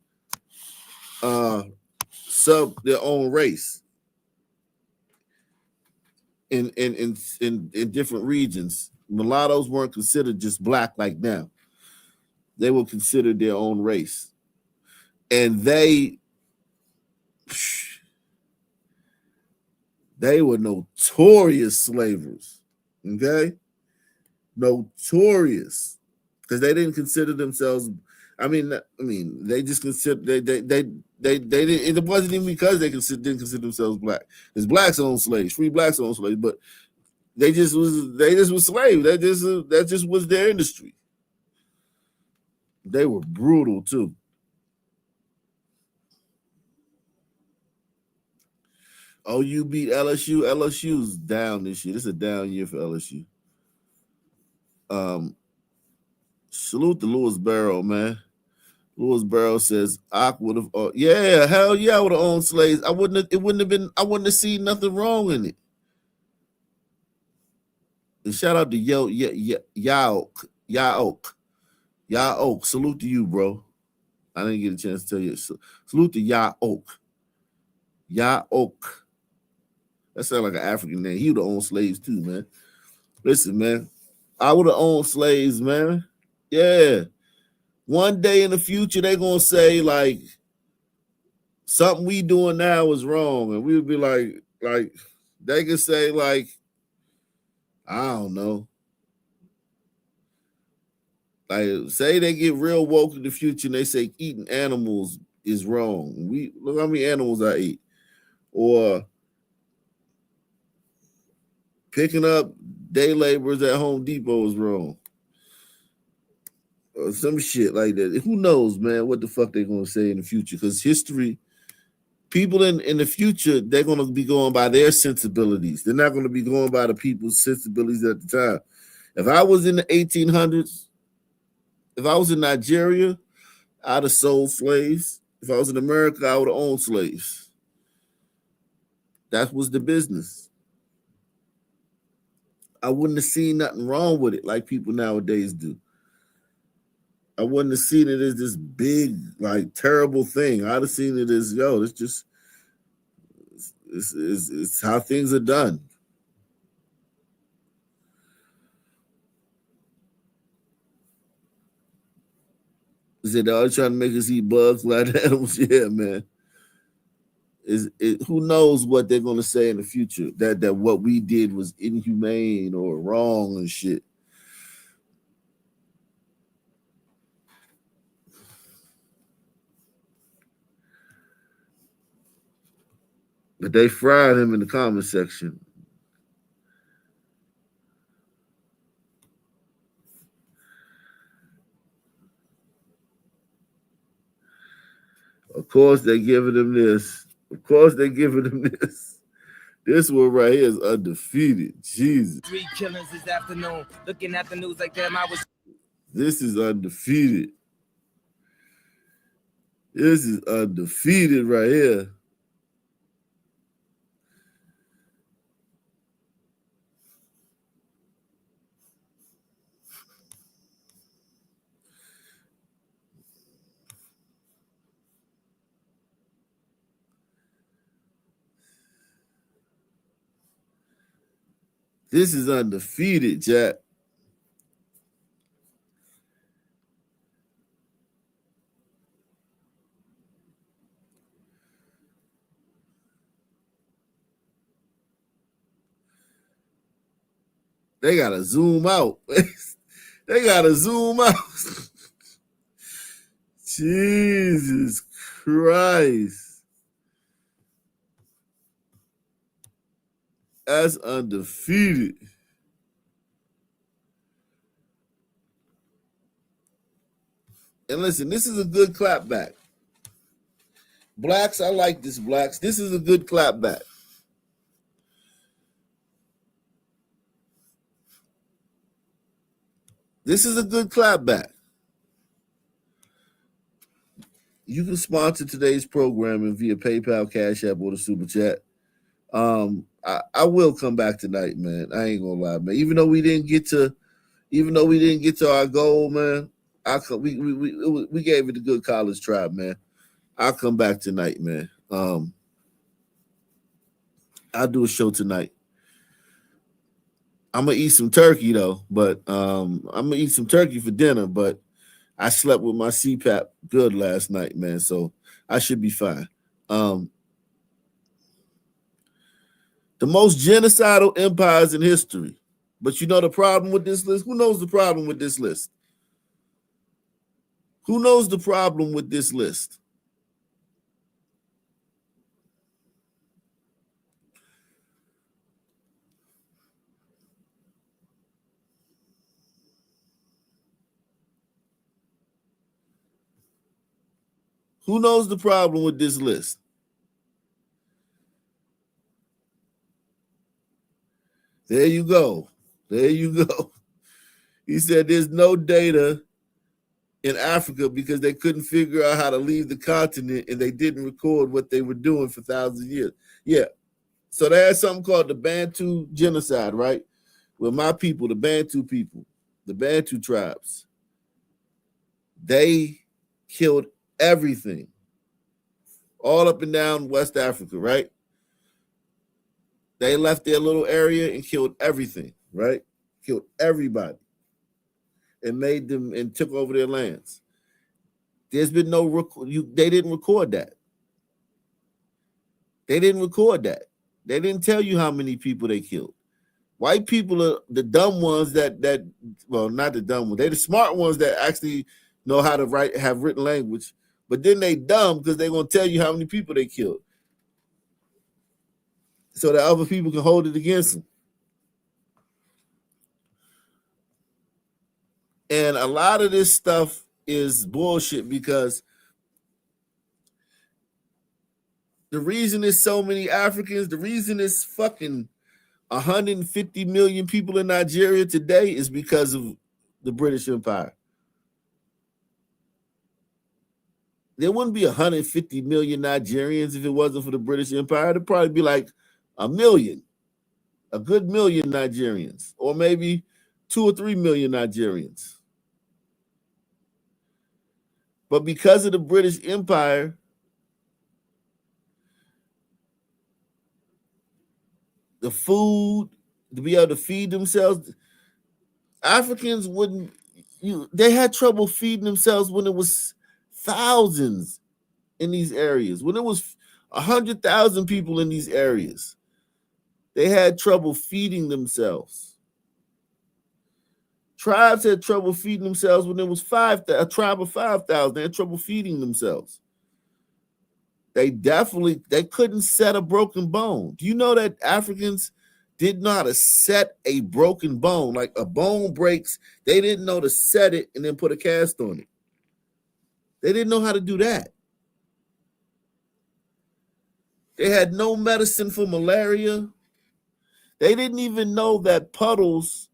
their own race in different regions. Mulattoes weren't considered just black like now. They were considered their own race. And they were notorious slavers. Okay? Notorious. Because they didn't consider themselves, they just consider they didn't, it wasn't even because they didn't consider themselves black. Because blacks own slaves, free blacks own slaves, but they just were slaves. That just was their industry. They were brutal too. Oh, you beat LSU. LSU's down this year. This is a down year for LSU. Salute to Louis Barrow, man. Louis Barrow says, "I would have, yeah, hell yeah, I would have owned slaves. I wouldn't have seen nothing wrong in it." And shout out to Yaok. Salute to you, bro. I didn't get a chance to tell you. Salute to Yaok. That sounds like an African name. He would have owned slaves too, man. Listen, man, I would have owned slaves, man. Yeah. One day in the future, they're gonna say like something we doing now is wrong, and we would be like they could say like, I don't know, like say they get real woke in the future and they say eating animals is wrong. We look how many animals I eat, or picking up day laborers at Home Depot is wrong. Or some shit like that. Who knows, man, what the fuck they're gonna say in the future? Because history, people in the future, they're gonna be going by their sensibilities. They're not gonna be going by the people's sensibilities at the time. If I was in the 1800s, if I was in Nigeria, I'd have sold slaves. If I was in America, I would have owned slaves. That was the business. I wouldn't have seen nothing wrong with it like people nowadays do. I wouldn't have seen it as this big, like, terrible thing. I'd have seen it as, it's how things are done. Is it all trying to make us eat bugs like animals? Yeah, man. Who knows what they're gonna say in the future? That what we did was inhumane or wrong and shit. But they fried him in the comment section. Of course, they're giving him this. Of course, they're giving him this. This one right here is undefeated. Jesus. 3 killings this afternoon. Looking at the news like damn, I was. This is undefeated. This is undefeated right here. This is undefeated, Jack. They gotta zoom out. They gotta zoom out. Jesus Christ. That's undefeated. And listen, this is a good clapback. Blacks, I like this, blacks. This is a good clapback. This is a good clapback. You can sponsor today's programming via PayPal, Cash App, or the Super Chat. I will come back tonight, man. I ain't gonna lie, man. Even though we didn't get to our goal, man, we gave it a good college try, man. I'll come back tonight, man. I'll do a show tonight. I'm gonna eat some turkey though, but I'm gonna eat some turkey for dinner, but I slept with my CPAP good last night, man, so I should be fine. The most genocidal empires in history. But you know the problem with this list? Who knows the problem with this list? Who knows the problem with this list? Who knows the problem with this list? There you go. There you go. He said there's no data in Africa because they couldn't figure out how to leave the continent and they didn't record what they were doing for thousands of years. Yeah. So they had something called the Bantu genocide, right? Where my people, the Bantu people, the Bantu tribes, they killed everything all up and down West Africa, right? They left their little area and killed everything, right? Killed everybody and made them and took over their lands. There's been no they didn't record that. They didn't record that. They didn't tell you how many people they killed. White people are the dumb ones well, not the dumb ones. They're the smart ones that actually know how to have written language. But then they dumb because they're going to tell you how many people they killed so that other people can hold it against them. And a lot of this stuff is bullshit because the reason there's so many Africans, the reason there's fucking 150 million people in Nigeria today is because of the British Empire. There wouldn't be 150 million Nigerians if it wasn't for the British Empire. There'd probably be like a good million Nigerians, or maybe 2 or 3 million Nigerians. But because of the British Empire, the food, to be able to feed themselves, Africans they had trouble feeding themselves when it was thousands in these areas. When it was 100,000 people in these areas, they had trouble feeding themselves. Tribes had trouble feeding themselves when there was a tribe of 5,000. They had trouble feeding themselves. They couldn't set a broken bone. Do you know that Africans didn't know how to set a broken bone? Like a bone breaks, they didn't know to set it and then put a cast on it. They didn't know how to do that. They had no medicine for malaria. They didn't even know that puddles,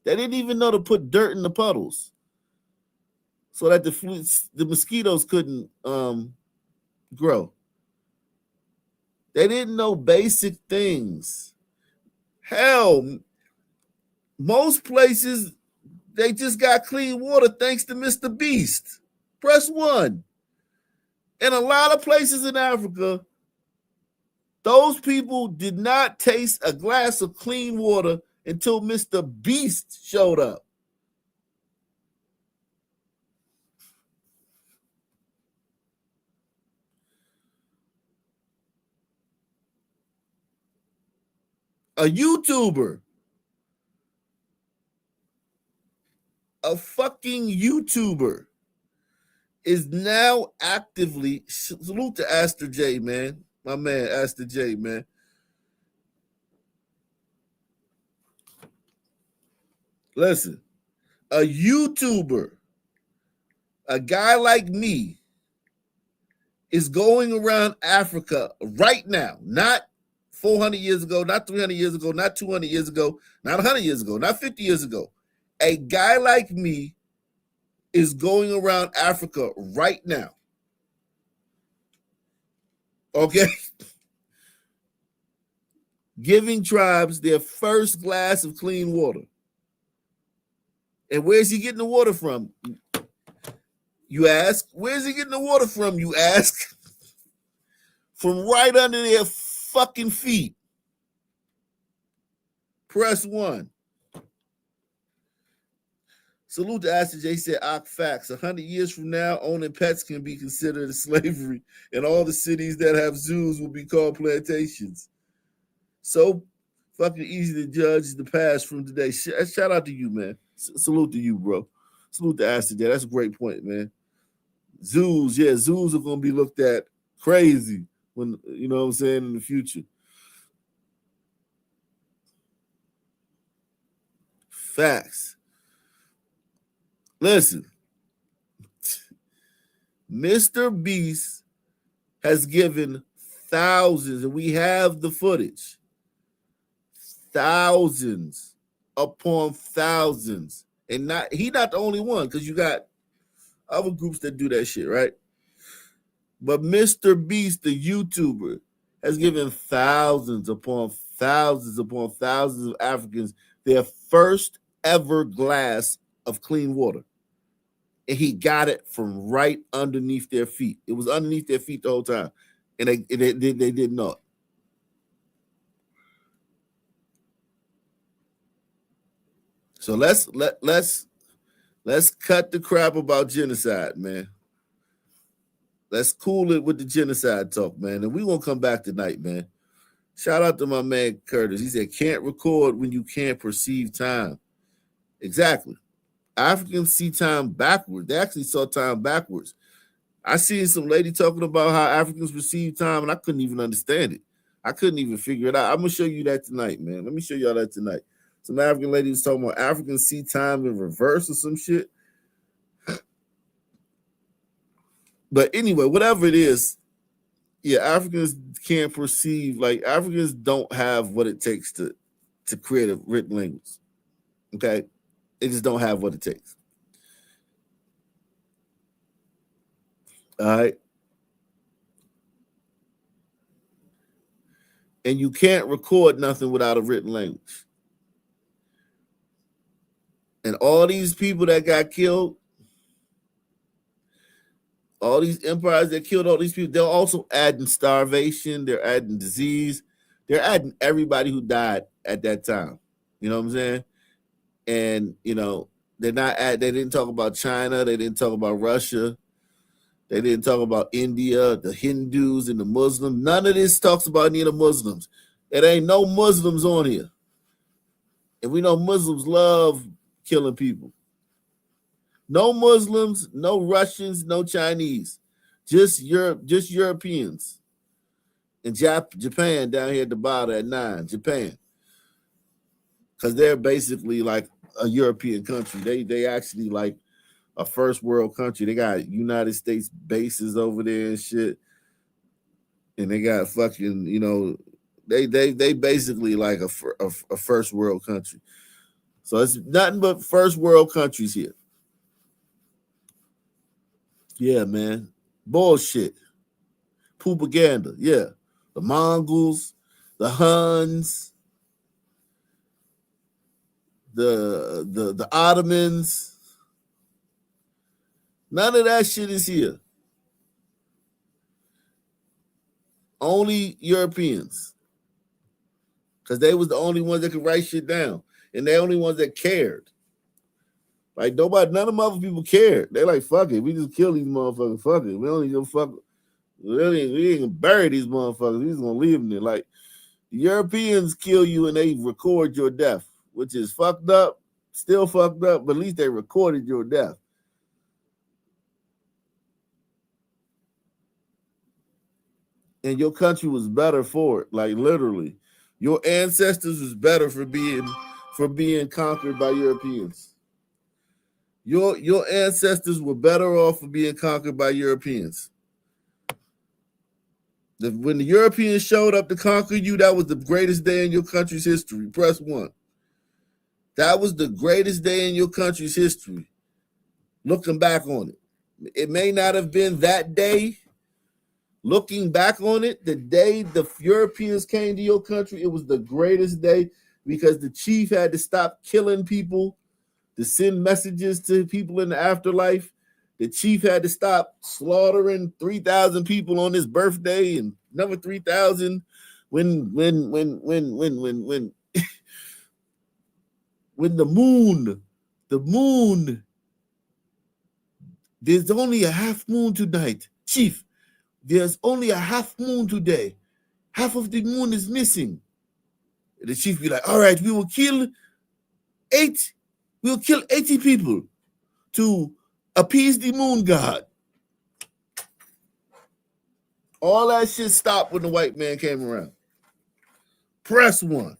they didn't even know to put dirt in the puddles so that the mosquitoes couldn't grow. They didn't know basic things. Hell, most places, they just got clean water thanks to Mr. Beast. Press 1. In a lot of places in Africa, those people did not taste a glass of clean water until Mr. Beast showed up. A YouTuber, a fucking YouTuber, is now actively, salute to Aster J, man. My man, Aster J, man. Listen, a YouTuber A guy like me is going around Africa right now, not 400 years ago, not 300 years ago, not 200 years ago, not 100 years ago, not 50 years ago. A guy like me is going around Africa right now. Okay? Giving tribes their first glass of clean water. And where's he getting the water from? You ask. Where's he getting the water from? You ask. From right under their fucking feet. Press 1. Salute to Astor J. Said, facts. 100 years from now, owning pets can be considered a slavery, and all the cities that have zoos will be called plantations. So fucking easy to judge the past from today. Shout out to you, man. Salute to you, bro. Salute to Astor J. That's a great point, man. Zoos are going to be looked at crazy when, you know what I'm saying, in the future. Facts. Listen, Mr. Beast has given thousands, and we have the footage, thousands upon thousands. And he's not the only one, because you got other groups that do that shit, right? But Mr. Beast, the YouTuber, has given thousands upon thousands upon thousands of Africans their first ever glass of clean water. And he got it from right underneath their feet. It was underneath their feet the whole time. And they did not. So let's cut the crap about genocide, man. Let's cool it with the genocide talk, man. And we're going to come back tonight, man. Shout out to my man Curtis. He said, can't record when you can't perceive time. Exactly. Africans see time backwards. They actually saw time backwards. I seen some lady talking about how Africans perceive time, and I couldn't even understand it. I couldn't even figure it out. I'm going to show you that tonight, man. Let me show y'all that tonight. Some African lady was talking about Africans see time in reverse or some shit. But anyway, whatever it is, yeah, Africans can't perceive, like Africans don't have what it takes to create a written language. Okay? They just don't have what it takes. All right? And you can't record nothing without a written language. And all these people that got killed, all these empires that killed all these people, they're also adding starvation, they're adding disease, they're adding everybody who died at that time. You know what I'm saying? And, you know, they didn't talk about China, they didn't talk about Russia, they didn't talk about India, the Hindus and the Muslims. None of this talks about any of the Muslims. It ain't no Muslims on here. And we know Muslims love killing people. No Muslims, no Russians, no Chinese, just Europeans. And Japan down here at the bottom at 9, Japan. Because they're basically like a European country. They actually like a first world country. They got United States bases over there and shit. And they got fucking, you know, they basically like a first world country. So it's nothing but first world countries here. Yeah, man. Bullshit. Propaganda. Yeah. The Mongols, the Huns, the Ottomans. None of that shit is here. Only Europeans. Because they was the only ones that could write shit down. And they only ones that cared. Like none of them other people cared. They're like, fuck it. We just kill these motherfuckers. Fuck it. We don't even fuck. We ain't gonna bury these motherfuckers. We just gonna leave them there. Like the Europeans kill you and they record your death, which is fucked up, still fucked up, but at least they recorded your death. And your country was better for it. Like literally. Your ancestors was better for being conquered by Europeans. Your ancestors were better off for being conquered by Europeans. When the Europeans showed up to conquer you, that was the greatest day in your country's history. Press 1. That was the greatest day in your country's history. Looking back on it. It may not have been that day. Looking back on it, the day the Europeans came to your country, it was the greatest day because the chief had to stop killing people to send messages to people in the afterlife. The chief had to stop slaughtering 3,000 people on his birthday and number 3,000 when when the moon, there's only a half moon tonight. Chief, there's only a half moon today. Half of the moon is missing. And the chief be like, all right, we'll kill 80 people to appease the moon god. All that shit stopped when the white man came around. Press 1.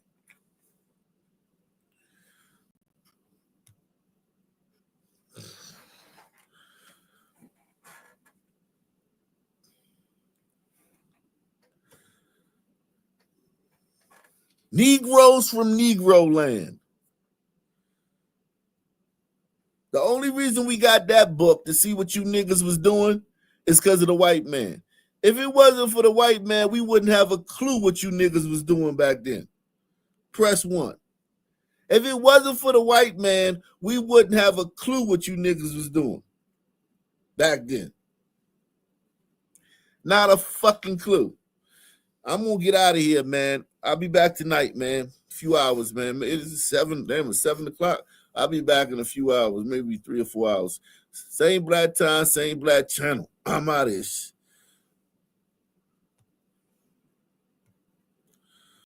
Negroes from Negro land. The only reason we got that book to see what you niggas was doing is because of the white man. If it wasn't for the white man, we wouldn't have a clue what you niggas was doing back then. Press 1. If it wasn't for the white man, we wouldn't have a clue what you niggas was doing back then. Not a fucking clue. I'm gonna get out of here, man. I'll be back tonight, man. A few hours, man. It is 7. Damn, it's 7 o'clock. I'll be back in a few hours, maybe 3 or 4 hours. Same black time, same black channel. I'm out of here.